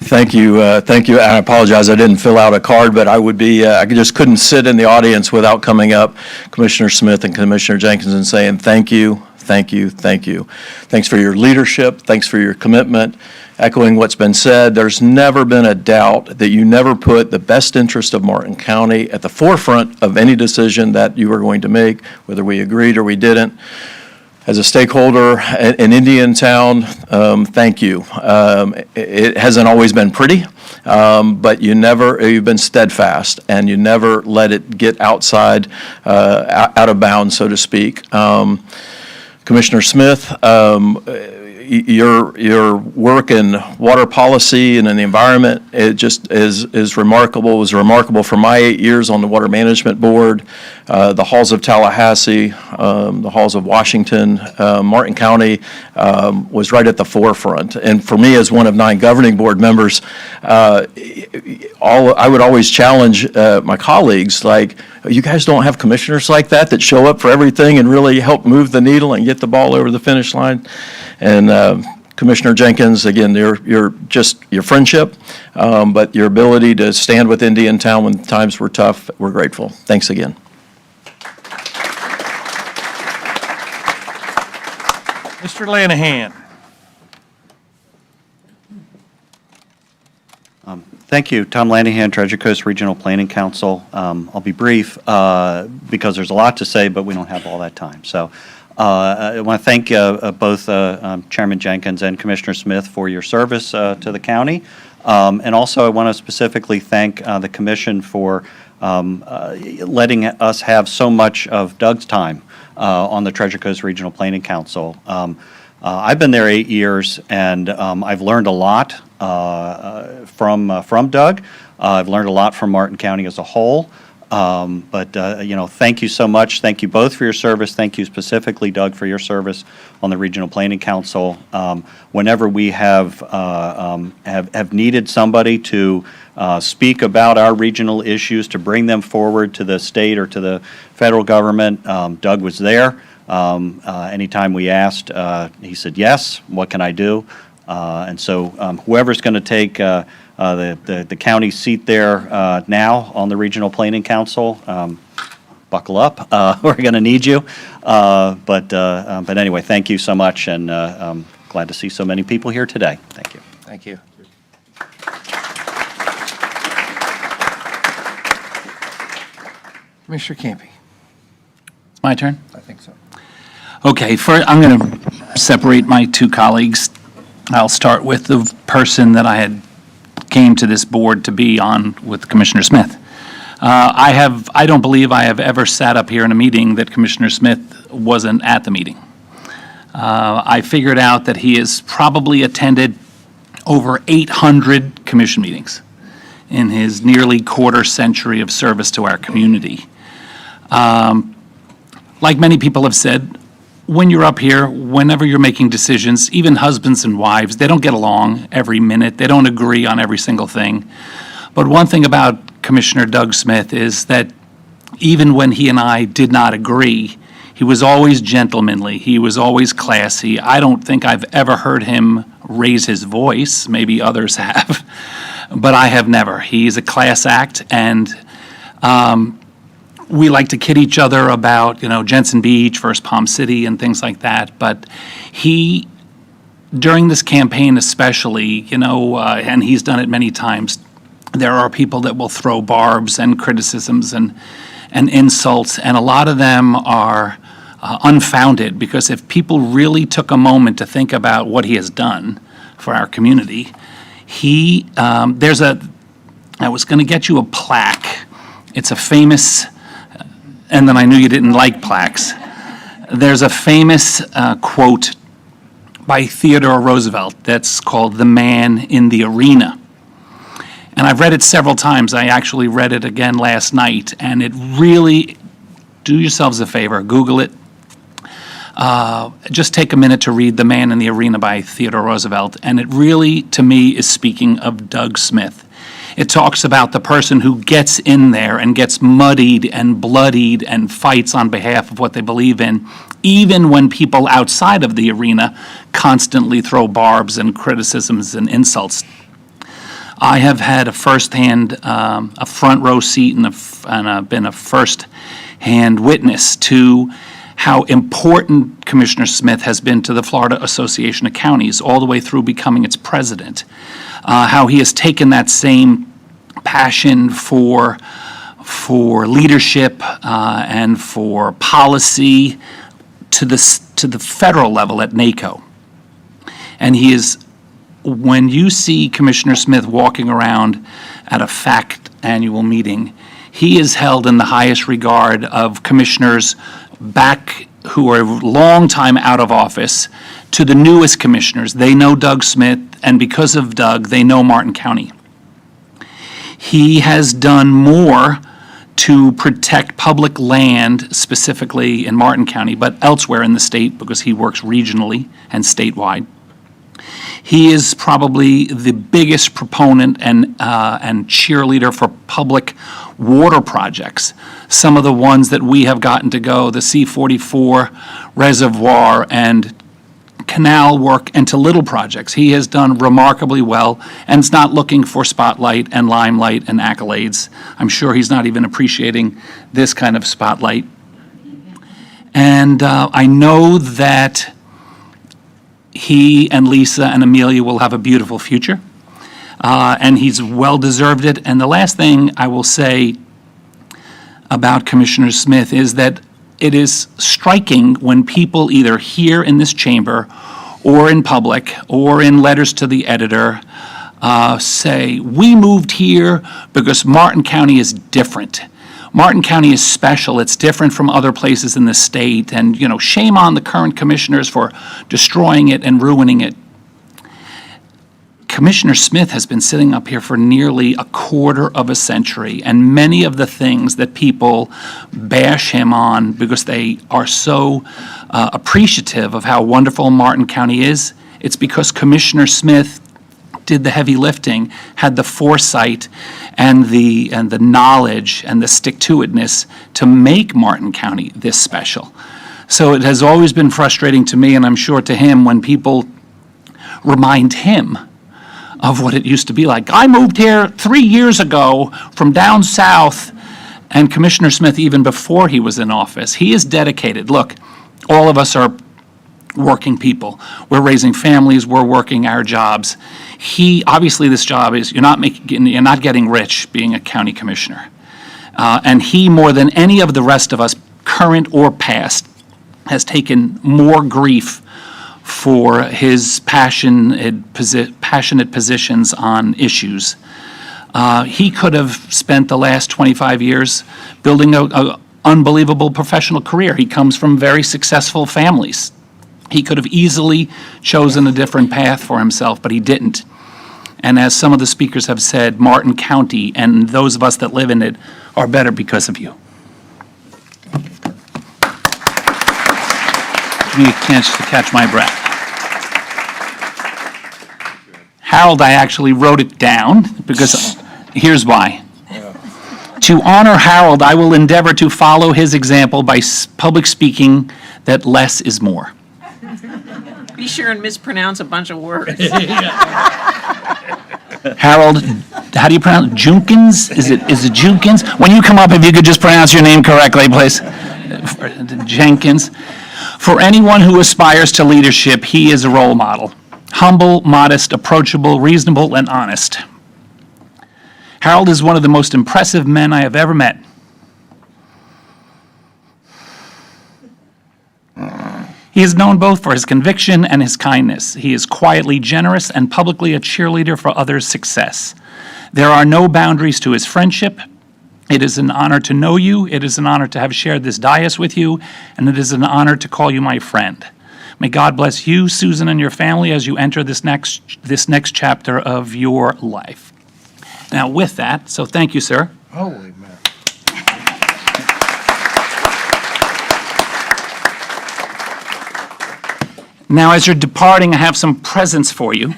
Thank you, and I apologize, I didn't fill out a card, but I would be, I just couldn't sit in the audience without coming up, Commissioner Smith and Commissioner Jenkins, and saying thank you, thank you, thank you. Thanks for your leadership, thanks for your commitment, echoing what's been said. There's never been a doubt that you never put the best interest of Martin County at the forefront of any decision that you were going to make, whether we agreed or we didn't. As a stakeholder in Indiantown, thank you. It hasn't always been pretty. but you've been steadfast, and you never let it get outside, out of bounds, so to speak. Commissioner Smith, your work in water policy and in the environment, it just is remarkable. It was remarkable for my 8 years on the Water Management Board, the halls of Tallahassee, the halls of Washington, Martin County was right at the forefront. And for me, as one of 9 governing board members, I would always challenge my colleagues, like, you guys don't have commissioners like that show up for everything and really help move the needle and get the ball over the finish line. And Commissioner Jenkins, again, your friendship, but your ability to stand with Indiantown when times were tough, we're grateful. Thanks again. Mr. Lanahan. Thank you. Tom Lanahan, Treasure Coast Regional Planning Council. I'll be brief because there's a lot to say, but we don't have all that time. So I want to thank both Chairman Jenkins and Commissioner Smith for your service to the county. And also I want to specifically thank the Commission for letting us have so much of Doug's time on the Treasure Coast Regional Planning Council. I've been there 8 years, and I've learned a lot from Doug. I've learned a lot from Martin County as a whole. Thank you so much. Thank you both for your service. Thank you specifically, Doug, for your service on the Regional Planning Council. Whenever we have needed somebody to speak about our regional issues, to bring them forward to the state or to the federal government, Doug was there. Anytime we asked, he said, yes, what can I do? And so whoever's going to take the county seat there now on the Regional Planning Council, buckle up. We're going to need you. But anyway, thank you so much, and I'm glad to see so many people here today. Thank you. Thank you. Commissioner Campy. It's my turn? I think so. Okay, I'm going to separate my 2 colleagues. I'll start with the person that I had came to this board to be on with Commissioner Smith. I don't believe I have ever sat up here in a meeting that Commissioner Smith wasn't at the meeting. I figured out that he has probably attended over 800 commission meetings in his nearly quarter century of service to our community. Like many people have said, when you're up here, whenever you're making decisions, even husbands and wives, they don't get along every minute. They don't agree on every single thing. But one thing about Commissioner Doug Smith is that even when he and I did not agree, he was always gentlemanly. He was always classy. I don't think I've ever heard him raise his voice. Maybe others have, but I have never. He's a class act, and we like to kid each other about, Jensen Beach versus Palm City and things like that. But he, during this campaign especially, and he's done it many times, there are people that will throw barbs and criticisms and insults, and a lot of them are unfounded, because if people really took a moment to think about what he has done for our community, I was going to get you a plaque. It's a famous, and then I knew you didn't like plaques. There's a famous quote by Theodore Roosevelt that's called "The Man in the Arena." And I've read it several times. I actually read it again last night, and it really, do yourselves a favor, Google it. Just take a minute to read "The Man in the Arena" by Theodore Roosevelt, and it really, to me, is speaking of Doug Smith. It talks about the person who gets in there and gets muddied and bloodied and fights on behalf of what they believe in, even when people outside of the arena constantly throw barbs and criticisms and insults. I have had a front row seat and I've been a first-hand witness to how important Commissioner Smith has been to the Florida Association of Counties, all the way through becoming its president. How he has taken that same passion for leadership and for policy to the federal level at NACO. And he is when you see Commissioner Smith walking around at a FACT annual meeting, he is held in the highest regard of commissioners back who are a long time out of office to the newest commissioners. They know Doug Smith, and because of Doug, they know Martin County. He has done more to protect public land, specifically in Martin County, but elsewhere in the state because he works regionally and statewide. He is probably the biggest proponent and cheerleader for public water projects. Some of the ones that we have gotten to go, the C-44 reservoir and canal work, and to little projects. He has done remarkably well and is not looking for spotlight and limelight and accolades. I'm sure he's not even appreciating this kind of spotlight. And I know that he and Lisa and Amelia will have a beautiful future, and he's well-deserved it. And the last thing I will say about Commissioner Smith is that it is striking when people either here in this chamber or in public or in letters to the editor say, we moved here because Martin County is different. Martin County is special. It's different from other places in the state. And, you know, shame on the current commissioners for destroying it and ruining it. Commissioner Smith has been sitting up here for nearly a quarter of a century, and many of the things that people bash him on because they are so appreciative of how wonderful Martin County is, it's because Commissioner Smith did the heavy lifting, had the foresight and the knowledge and the stick-to-itness to make Martin County this special. So it has always been frustrating to me, and I'm sure to him, when people remind him of what it used to be like. I moved here 3 years ago from down south, and Commissioner Smith, even before he was in office, he is dedicated. Look, all of us are working people. We're raising families, we're working our jobs. Obviously this job is, you're not getting rich being a county commissioner. And he, more than any of the rest of us, current or past, has taken more grief for his passionate positions on issues. He could have spent the last 25 years building an unbelievable professional career. He comes from very successful families. He could have easily chosen a different path for himself, but he didn't. And as some of the speakers have said, Martin County and those of us that live in it are better because of you. Give me a chance to catch my breath. Harold, I actually wrote it down because here's why. To honor Harold, I will endeavor to follow his example by public speaking that less is more. Be sure and mispronounce a bunch of words. Harold, how do you pronounce it? Junkins? Is it Junkins? When you come up, if you could just pronounce your name correctly, please. Jenkins. For anyone who aspires to leadership, he is a role model. Humble, modest, approachable, reasonable, and honest. Harold is one of the most impressive men I have ever met. He is known both for his conviction and his kindness. He is quietly generous and publicly a cheerleader for others' success. There are no boundaries to his friendship. It is an honor to know you. It is an honor to have shared this dais with you, and it is an honor to call you my friend. May God bless you, Susan, and your family as you enter this next chapter of your life. Now, with that, so thank you, sir. Holy man. Now, as you're departing, I have some presents for you.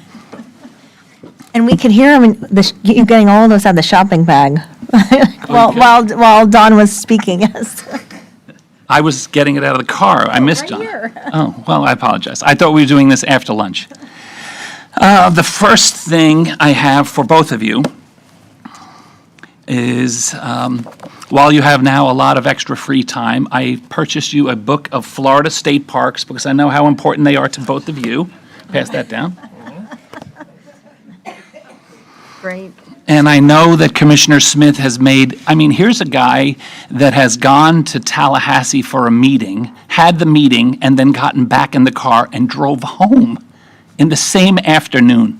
And we could hear him, you getting all those out of the shopping bag while Don was speaking, yes. I was getting it out of the car. I missed John. Here. Oh, well, I apologize. I thought we were doing this after lunch. The first thing I have for both of you is, while you have now a lot of extra free time, I purchased you a book of Florida state parks because I know how important they are to both of you. Pass that down. Great. And I know that Commissioner Smith has here's a guy that has gone to Tallahassee for a meeting, had the meeting, and then gotten back in the car and drove home in the same afternoon.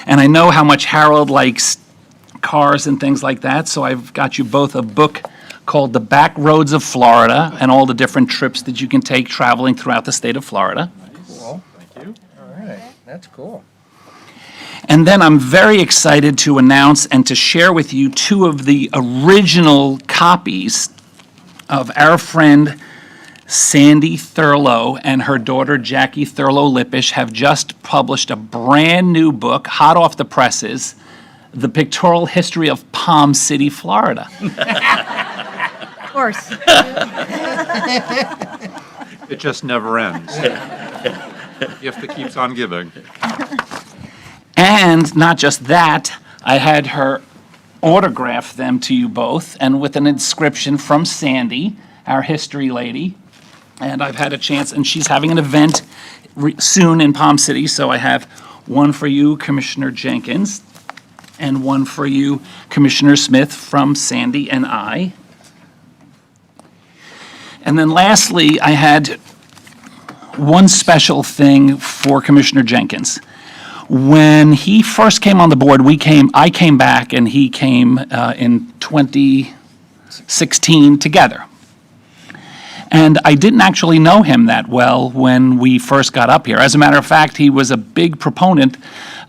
And I know how much Harold likes cars and things like that, so I've got you both a book called The Back Roads of Florida and all the different trips that you can take traveling throughout the state of Florida. Cool. Thank you. All right, that's cool. And then I'm very excited to announce and to share with you two of the original copies of our friend Sandy Thurlow and her daughter Jackie Thurlow-Lippisch have just published a brand-new book, hot off the presses, The Pictorial History of Palm City, Florida. Of course. It just never ends. Gift that keeps on giving. And not just that, I had her autograph them to you both, and with an inscription from Sandy, our history lady. And I've had a chance, and she's having an event soon in Palm City, so I have one for you, Commissioner Jenkins, and one for you, Commissioner Smith, from Sandy and I. And then lastly, I had one special thing for Commissioner Jenkins. When he first came on the board, I came back and he came in 2016 together. And I didn't actually know him that well when we first got up here. As a matter of fact, he was a big proponent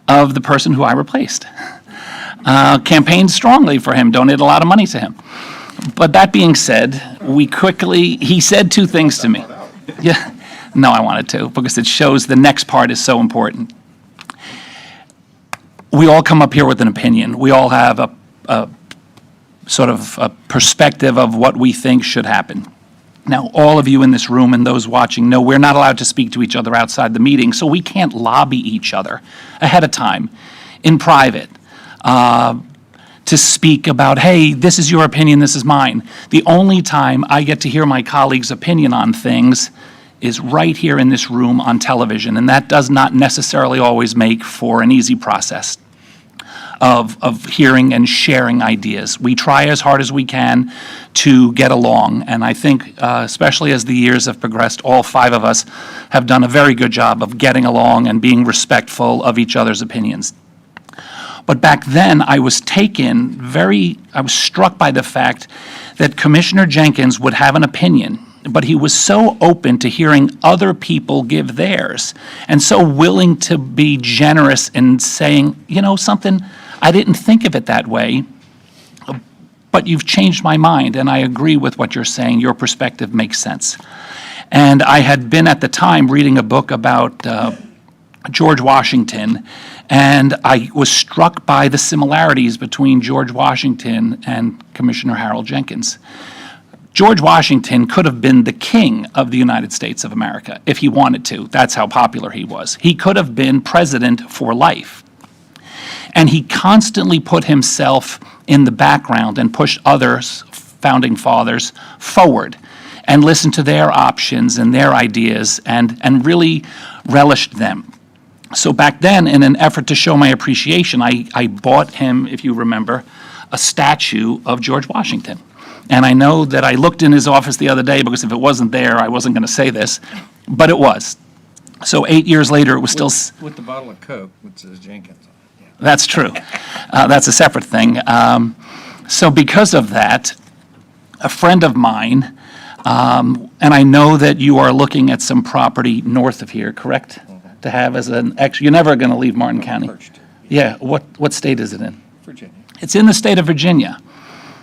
of the person who I replaced. Campaigned strongly for him, donated a lot of money to him. But that being said, he said two things to me. Yeah, no, I wanted to, because it shows the next part is so important. We all come up here with an opinion. We all have a sort of a perspective of what we think should happen. Now, all of you in this room and those watching know we're not allowed to speak to each other outside the meeting, so we can't lobby each other ahead of time in private to speak about, hey, this is your opinion, this is mine. The only time I get to hear my colleagues' opinion on things is right here in this room on television, and that does not necessarily always make for an easy process of hearing and sharing ideas. We try as hard as we can to get along, and I think, especially as the years have progressed, all five of us have done a very good job of getting along and being respectful of each other's opinions. But back then, I was struck by the fact that Commissioner Jenkins would have an opinion, but he was so open to hearing other people give theirs and so willing to be generous in saying, you know, something, I didn't think of it that way, but you've changed my mind, and I agree with what you're saying. Your perspective makes sense. And I had been at the time reading a book about George Washington, and I was struck by the similarities between George Washington and Commissioner Harold Jenkins. George Washington could have been the king of the United States of America if he wanted to. That's how popular he was. He could have been president for life. And he constantly put himself in the background and pushed others, founding fathers, forward and listened to their options and their ideas and really relished them. So back then, in an effort to show my appreciation, I bought him, if you remember, a statue of George Washington. And I know that I looked in his office the other day, because if it wasn't there, I wasn't going to say this, but it was. So 8 years later, it was still... With the bottle of Coke, which says Jenkins on it. Yeah. That's true. That's a separate thing. So because of that, a friend of mine, and I know that you are looking at some property north of here, correct? To have as an you're never going to leave Martin County. Yeah, what state is it in? Virginia. It's in the state of Virginia.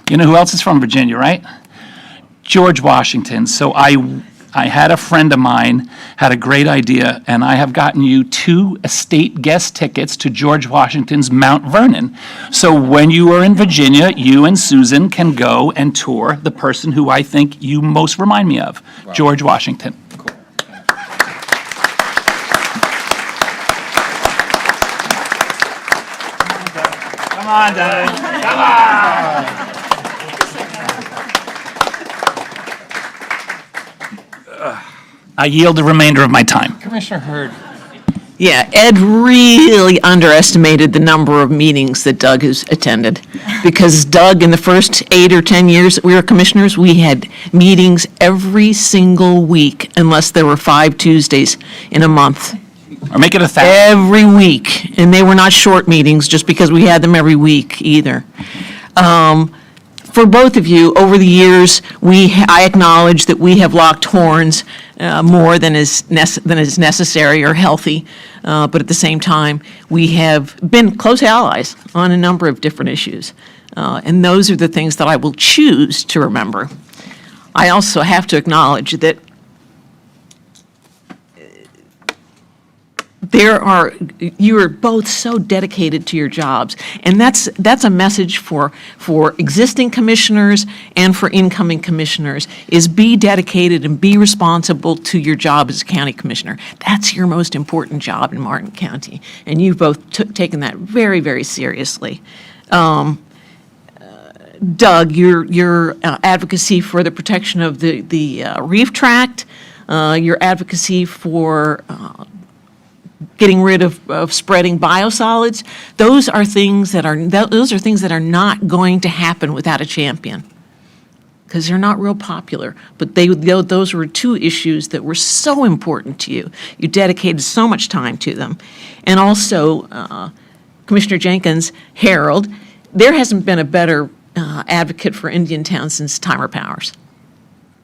You know who else is from Virginia, right? George Washington. So I had a friend of mine, had a great idea, and I have gotten you 2 estate guest tickets to George Washington's Mount Vernon. So when you are in Virginia, you and Susan can go and tour the person who I think you most remind me of, wow. George Washington. Cool. Come on, Doug. Come on. I yield the remainder of my time. Commissioner Hurd. Yeah, Ed really underestimated the number of meetings that Doug has attended. Because Doug, in the first 8 or 10 years that we were commissioners, we had meetings every single week, unless there were 5 Tuesdays in a month. Or make it 1,000. Every week, and they were not short meetings, just because we had them every week either. For both of you, over the years, I acknowledge that we have locked horns more than is necessary or healthy, but at the same time, we have been close allies on a number of different issues, and those are the things that I will choose to remember. I also have to acknowledge that you are both so dedicated to your jobs, and that's a message for existing commissioners and for incoming commissioners, is be dedicated and be responsible to your job as a county commissioner. That's your most important job in Martin County, and you've both taken that very, very seriously. Doug, your advocacy for the protection of the reef tract, your advocacy for getting rid of spreading biosolids, those are things that are not going to happen without a champion, because they're not real popular. But those were two issues that were so important to you. You dedicated so much time to them. And also, Commissioner Jenkins, Harold, there hasn't been a better advocate for Indiantown since Timer Powers.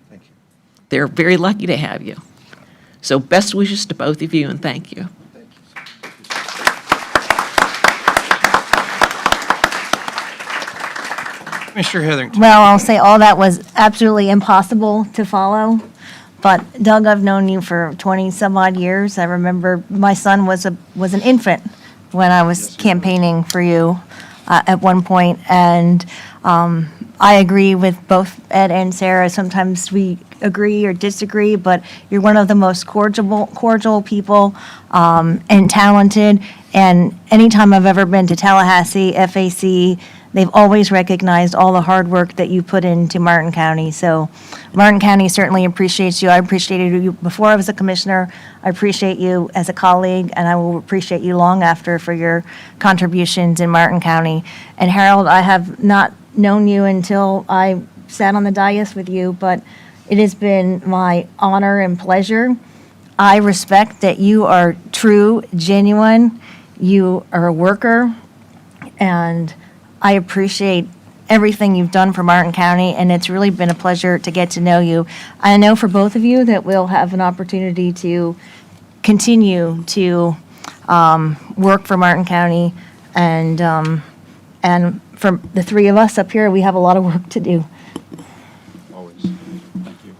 Thank you. They're very lucky to have you. So best wishes to both of you, and thank you. Mr. Hetherington. Well, I'll say all that was absolutely impossible to follow. But Doug, I've known you for 20-some-odd years. I remember my son was an infant when I was campaigning for you at one point. And I agree with both Ed and Sarah. Sometimes we agree or disagree, but you're one of the most cordial people and talented. And anytime I've ever been to Tallahassee, FAC, they've always recognized all the hard work that you put into Martin County. So Martin County certainly appreciates you. I appreciated you before I was a commissioner. I appreciate you as a colleague, and I will appreciate you long after for your contributions in Martin County. And Harold, I have not known you until I sat on the dais with you, but it has been my honor and pleasure. I respect that you are true, genuine. You are a worker, and I appreciate everything you've done for Martin County, and it's really been a pleasure to get to know you. I know for both of you that we'll have an opportunity to continue to work for Martin County, and for the three of us up here, we have a lot of work to do. Always. Thank you.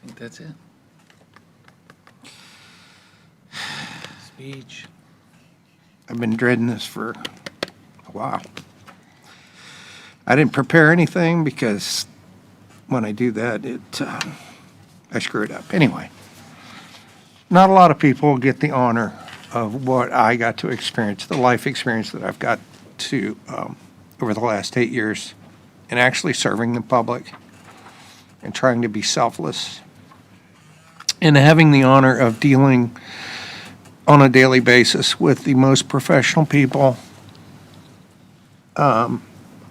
I think that's it. Speech. I've been dreading this for a while. I didn't prepare anything because when I do that, I screw it up. Anyway, not a lot of people get the honor of what I got to experience, the life experience that I've got to over the last 8 years in actually serving the public and trying to be selfless and having the honor of dealing on a daily basis with the most professional people I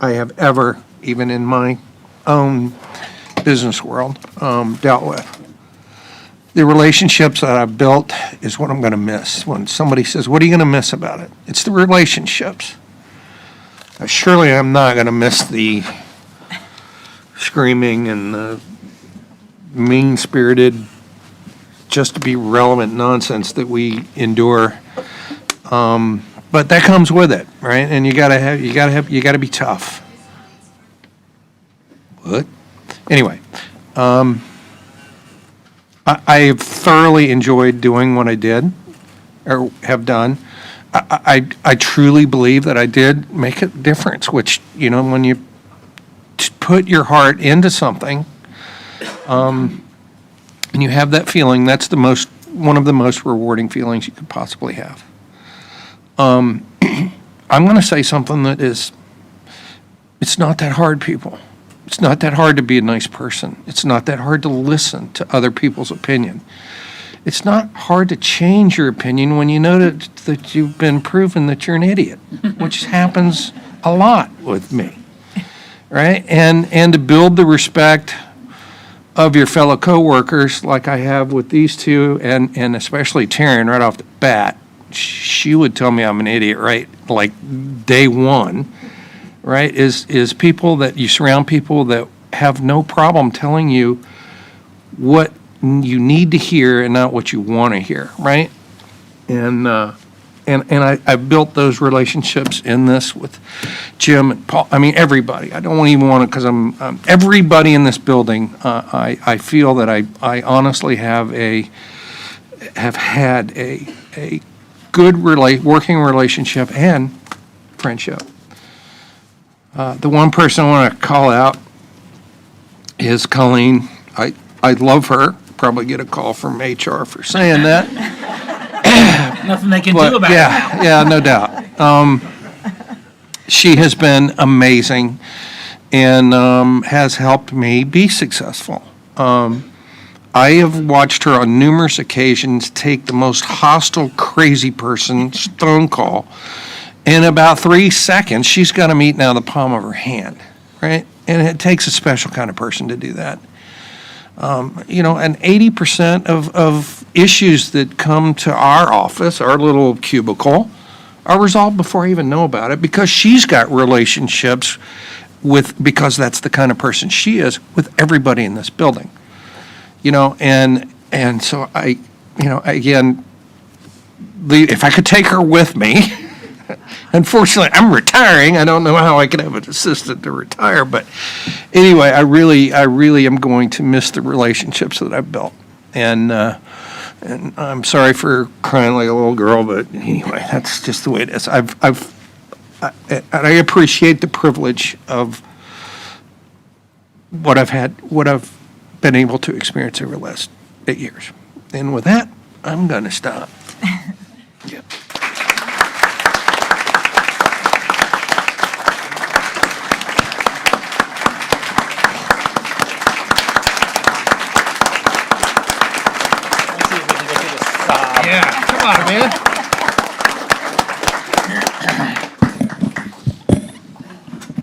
have ever, even in my own business world, dealt with. The relationships that I've built is what I'm going to miss. When somebody says, what are you going to miss about it? It's the relationships. Surely I'm not going to miss the screaming and the mean-spirited, just to be relevant nonsense that we endure. But that comes with it, right? And you gotta be tough. What? Anyway, I have thoroughly enjoyed doing what I did or have done. I truly believe that I did make a difference, which, when you put your heart into something, and you have that feeling, that's one of the most rewarding feelings you could possibly have. I'm going to say something that it's not that hard, people. It's not that hard to be a nice person. It's not that hard to listen to other people's opinion. It's not hard to change your opinion when you know that you've been proven that you're an idiot, which happens a lot with me. right? And to build the respect of your fellow coworkers, like I have with these two, and especially Taryn right off the bat. She would tell me I'm an idiot, right? Like day one, right? Is people that you surround people that have no problem telling you what you need to hear and not what you want to hear, right? And I built those relationships in this with Jim and Paul. I mean, everybody. I don't even want to, because I'm everybody in this building. I feel that I honestly have had a good working relationship and friendship. The one person I want to call out is Colleen. I love her. Probably get a call from HR for saying that. Nothing they can do about it. Yeah, no doubt. She has been amazing and has helped me be successful. I have watched her on numerous occasions take the most hostile, crazy person's phone call. In about 3 seconds, she's got them eaten out of the palm of her hand, right? And it takes a special kind of person to do that. And 80% of issues that come to our office, our little cubicle, are resolved before I even know about it, because she's got relationships because that's the kind of person she is, with everybody in this building. And so again, if I could take her with me, unfortunately, I'm retiring. I don't know how I can have an assistant to retire, but anyway, I really am going to miss the relationships that I've built. And I'm sorry for crying like a little girl, but anyway, that's just the way it is. And I appreciate the privilege of what I've been able to experience over the last 8 years. And with that, I'm going to stop. Yep. Yeah, come on, man.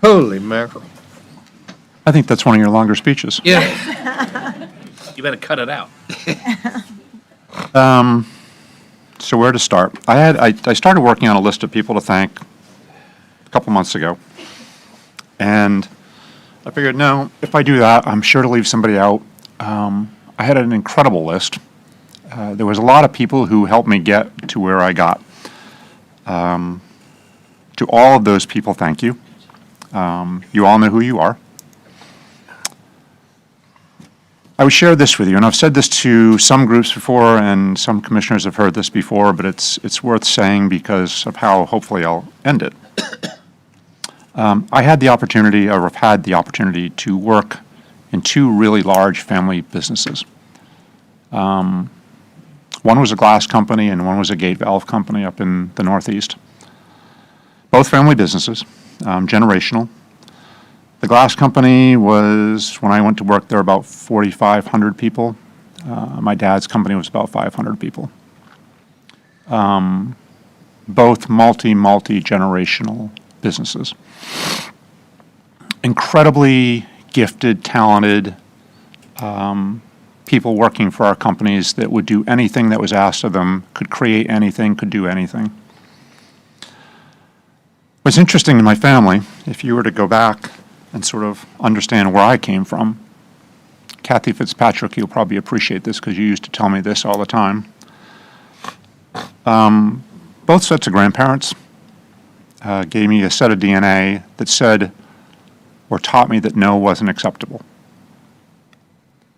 Holy mackerel. I think that's one of your longer speeches. Yeah. You better cut it out. So where to start? I started working on a list of people to thank a couple months ago. And I figured, no, if I do that, I'm sure to leave somebody out. I had an incredible list. There was a lot of people who helped me get to where I got. To all of those people, thank you. You all know who you are. I would share this with you, and I've said this to some groups before, and some commissioners have heard this before, but it's worth saying because of how hopefully I'll end it. I've had the opportunity to work in two really large family businesses. One was a glass company, and one was a gate valve company up in the Northeast. Both family businesses, generational. The glass company was, when I went to work there, about 4,500 people. My dad's company was about 500 people. Both multi-generational businesses. Incredibly gifted, talented people working for our companies that would do anything that was asked of them, could create anything, could do anything. What's interesting to my family, if you were to go back and sort of understand where I came from. Kathy Fitzpatrick, you'll probably appreciate this because you used to tell me this all the time. Both sets of grandparents gave me a set of DNA that said or taught me that no wasn't acceptable,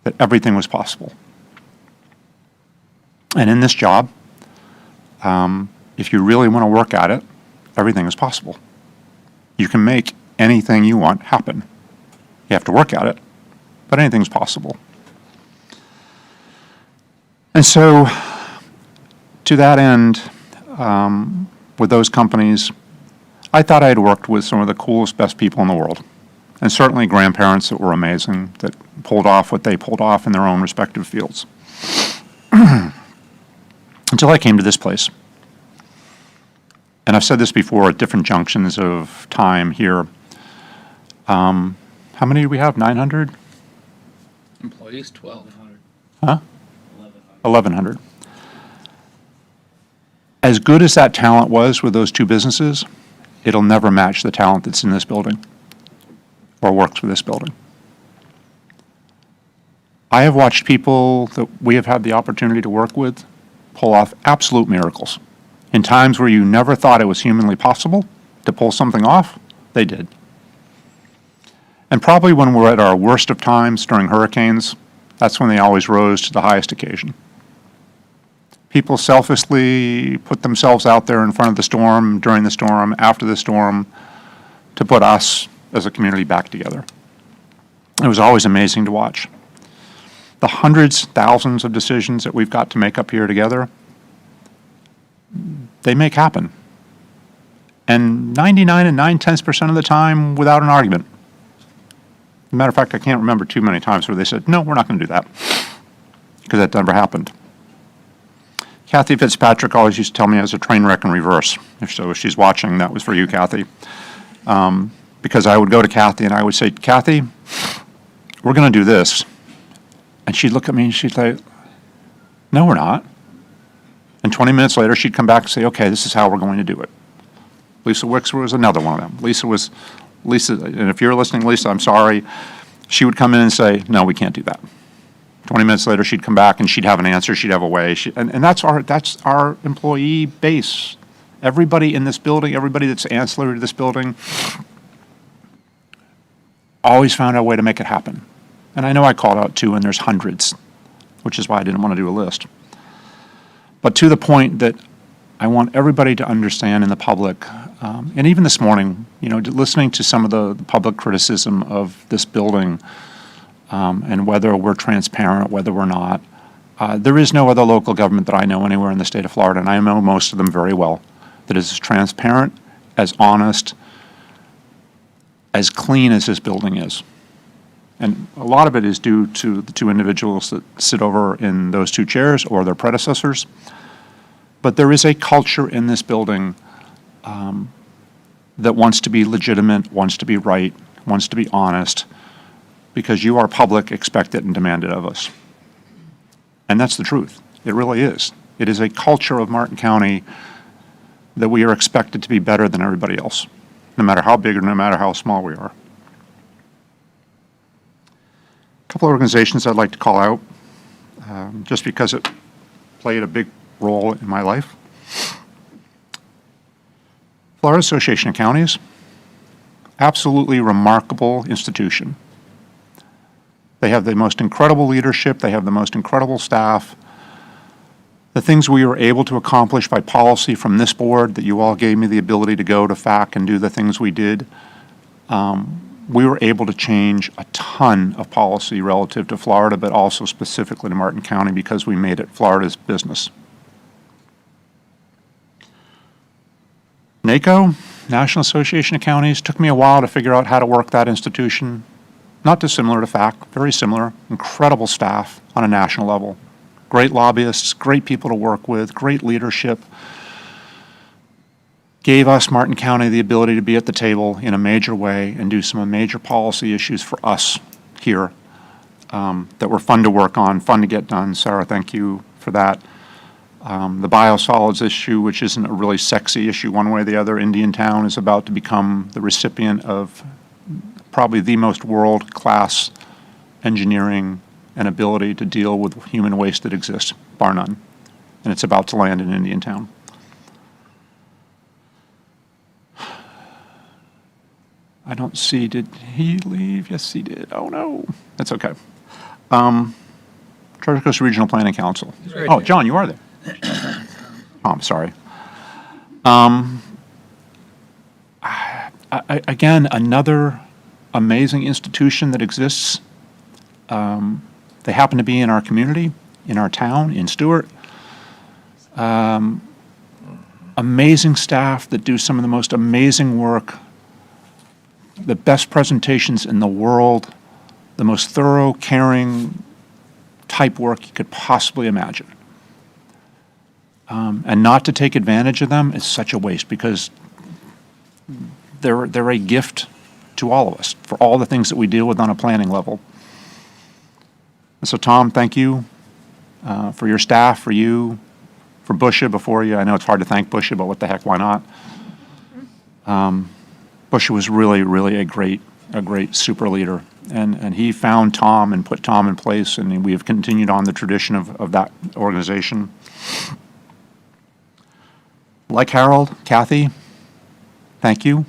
that everything was possible. And in this job, if you really want to work at it, everything is possible. You can make anything you want happen. You have to work at it, but anything's possible. And so, to that end, with those companies, I thought I had worked with some of the coolest, best people in the world. And certainly grandparents that were amazing, that pulled off what they pulled off in their own respective fields. Until I came to this place. And I've said this before at different junctions of time here. how many do we have? 900? Employees, 12. Huh? 1,100. As good as that talent was with those two businesses, it'll never match the talent that's in this building or works with this building. I have watched people that we have had the opportunity to work with pull off absolute miracles. In times where you never thought it was humanly possible to pull something off, they did. And probably when we're at our worst of times during hurricanes, that's when they always rose to the highest occasion. People selflessly put themselves out there in front of the storm, during the storm, after the storm, to put us as a community back together. It was always amazing to watch. The hundreds, thousands of decisions that we've got to make up here together, they make happen. And 99 and 9/10% of the time without an argument. As a matter of fact, I can't remember too many times where they said, no, we're not going to do that, because that never happened. Kathy Fitzpatrick always used to tell me I was a train wreck in reverse. If she's watching, that was for you, Kathy. Because I would go to Kathy and I would say, Kathy, we're going to do this. And she'd look at me and she'd say, no, we're not. And 20 minutes later, she'd come back and say, okay, this is how we're going to do it. Lisa Wicks was another one of them. Lisa, and if you're listening, Lisa, I'm sorry. She would come in and say, no, we can't do that. 20 minutes later, she'd come back and she'd have an answer, she'd have a way. And that's our employee base. Everybody in this building, everybody that's ancillary to this building, always found a way to make it happen. And I know I called out two, and there's hundreds, which is why I didn't want to do a list. But to the point that I want everybody to understand in the public, and even this morning, listening to some of the public criticism of this building, and whether we're transparent, whether we're not. There is no other local government that I know anywhere in the state of Florida, and I know most of them very well, that is as transparent, as honest, as clean as this building is. And a lot of it is due to the two individuals that sit over in those two chairs or their predecessors. But there is a culture in this building that wants to be legitimate, wants to be right, wants to be honest, because you, our public, expect it and demand it of us. And that's the truth. It really is. It is a culture of Martin County that we are expected to be better than everybody else, no matter how big or no matter how small we are. A couple of organizations I'd like to call out, just because it played a big role in my life. Florida Association of Counties, absolutely remarkable institution. They have the most incredible leadership. They have the most incredible staff. The things we were able to accomplish by policy from this board that you all gave me the ability to go to FAC and do the things we did, we were able to change a ton of policy relative to Florida, but also specifically to Martin County because we made it Florida's business. NACO, National Association of Counties, took me a while to figure out how to work that institution. Not dissimilar to FAC, very similar, incredible staff on a national level. Great lobbyists, great people to work with, great leadership. Gave us, Martin County, the ability to be at the table in a major way and do some major policy issues for us here that were fun to work on, fun to get done. Sarah, thank you for that. The biosolids issue, which isn't a really sexy issue one way or the other. Indiantown is about to become the recipient of probably the most world-class engineering and ability to deal with human waste that exists, bar none. And it's about to land in Indiantown. I don't see, did he leave? Yes, he did. Oh, no. That's okay. Treasure Coast Regional Planning Council. Oh, John, you are there. Oh, I'm sorry. Again, another amazing institution that exists. They happen to be in our community, in our town, in Stewart. Amazing staff that do some of the most amazing work, the best presentations in the world, the most thorough, caring type work you could possibly imagine. And not to take advantage of them is such a waste because they're a gift to all of us for all the things that we deal with on a planning level. And so, Tom, thank you for your staff, for you, for Busha before you. I know it's hard to thank Busha, but what the heck, why not? Busha was really, really a great super leader. And he found Tom and put Tom in place, and we have continued on the tradition of that organization. Like Harold, Kathy, thank you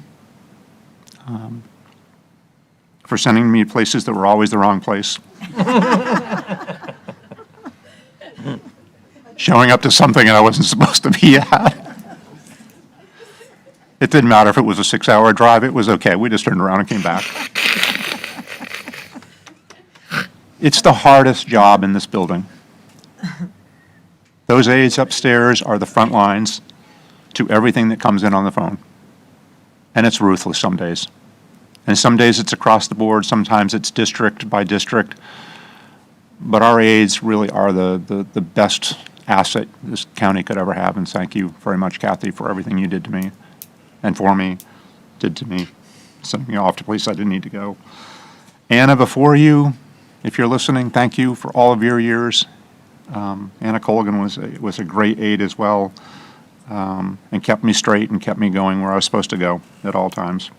for sending me places that were always the wrong place. Showing up to something that I wasn't supposed to be at. It didn't matter if it was a 6-hour drive, it was okay. We just turned around and came back. It's the hardest job in this building. Those aides upstairs are the front lines to everything that comes in on the phone. And it's ruthless some days. And some days it's across the board, sometimes it's district by district. But our aides really are the best asset this county could ever have, and thank you very much, Kathy, for everything you did to me, and for me, did to me, sending me off to places I didn't need to go. Anna, before you, if you're listening, thank you for all of your years. Anna Colgan was a great aide as well, and kept me straight and kept me going where I was supposed to go at all times.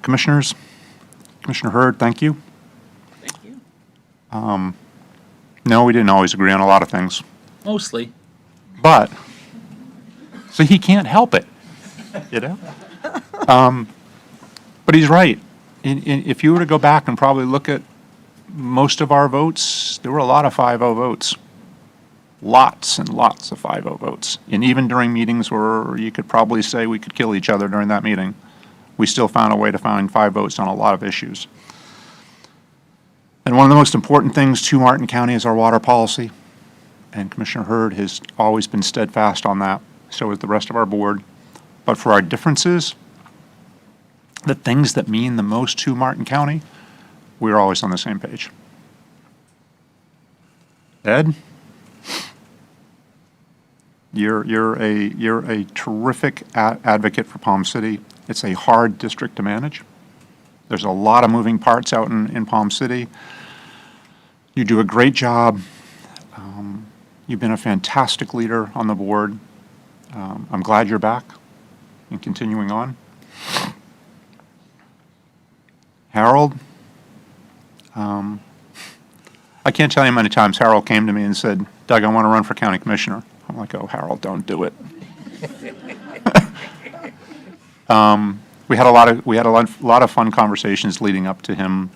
Commissioners, Commissioner Hurd, thank you. Thank you. No, we didn't always agree on a lot of things, Mostly. but, so he can't help it, you know? But he's right. If you were to go back and probably look at most of our votes, there were a lot of 5-0 votes. Lots and lots of 5-0 votes. And even during meetings where you could probably say we could kill each other during that meeting, we still found a way to find 5 votes on a lot of issues. And one of the most important things to Martin County is our water policy. And Commissioner Hurd has always been steadfast on that. So has the rest of our board. But for our differences, the things that mean the most to Martin County, we're always on the same page. Ed, you're a terrific advocate for Palm City. It's a hard district to manage. There's a lot of moving parts out in Palm City. You do a great job. You've been a fantastic leader on the board. I'm glad you're back and continuing on. Harold, I can't tell you how many times Harold came to me and said, Doug, I want to run for county commissioner. I'm like, oh, Harold, don't do it. We had a lot of fun conversations leading up to him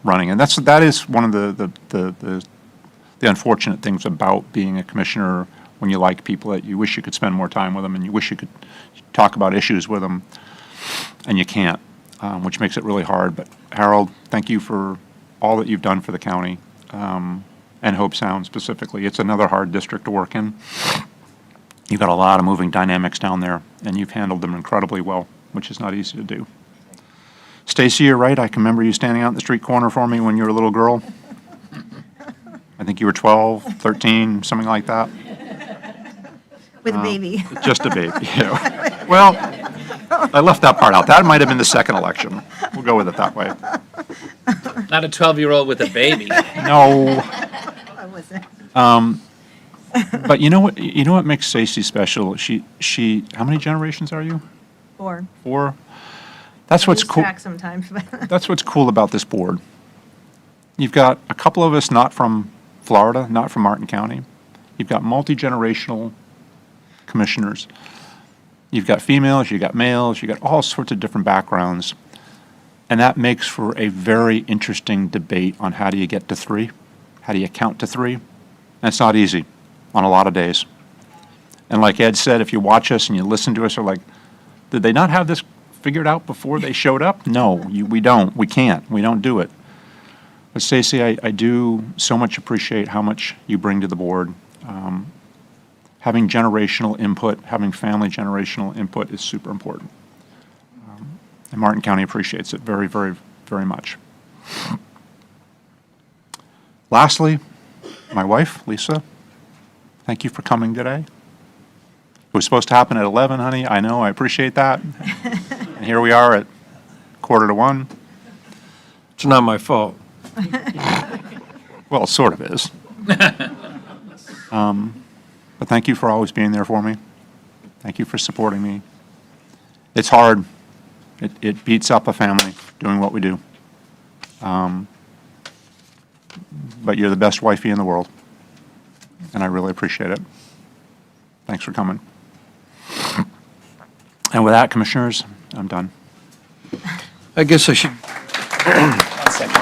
running, and that is one of the unfortunate things about being a commissioner when you like people that you wish you could spend more time with them and you wish you could talk about issues with them, and you can't, which makes it really hard. But Harold, thank you for all that you've done for the county, and Hope Sound specifically. It's another hard district to work in. You've got a lot of moving dynamics down there, and you've handled them incredibly well, which is not easy to do. Stacy, you're right. I can remember you standing out in the street corner for me when you were a little girl. I think you were 12, 13, something like that. With a baby. Just a baby, yeah. Well, I left that part out. That might have been the second election. We'll go with it that way. Not a 12-year-old with a baby. No. I wasn't. But you know what makes Stacy special? She how many generations are you? 4. 4? That's what's Lose cool. track sometimes. That's what's cool about this board. You've got a couple of us not from Florida, not from Martin County. You've got multi-generational commissioners. You've got females, you've got males, you've got all sorts of different backgrounds. And that makes for a very interesting debate on how do you get to 3? How do you count to 3? And it's not easy on a lot of days. And like Ed said, if you watch us and you listen to us, you're like, did they not have this figured out before they showed up? No, we don't. We can't. We don't do it. But Stacey, I do so much appreciate how much you bring to the board. Having generational input, having family generational input is super important. And Martin County appreciates it very, very, very much. Lastly, my wife, Lisa, thank you for coming today. was supposed to happen at 11, honey. I know, I appreciate that. And here we are at 1:45. It's not my fault. Well, it sort of is. But thank you for always being there for me. Thank you for supporting me. It's hard. It beats up a family doing what we do. But you're the best wifey in the world, and I really appreciate it. Thanks for coming. And with that, Commissioners, I'm done. I guess I should. One second.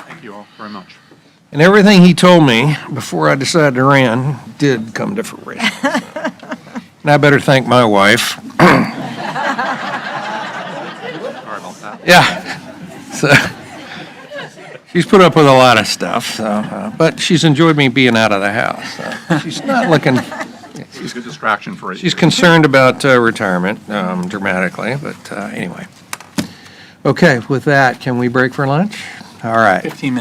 Thank you all very much. And everything he told me before I decided to run did come to fruition. And I better thank my wife. Sorry about that. Yeah. So, she's put up with a lot of stuff, so, but she's enjoyed me being out of the house. So she's not looking. It's a good distraction for you. She's concerned about retirement dramatically, but anyway. Okay, with that, can we break for lunch? All right. 15 minutes.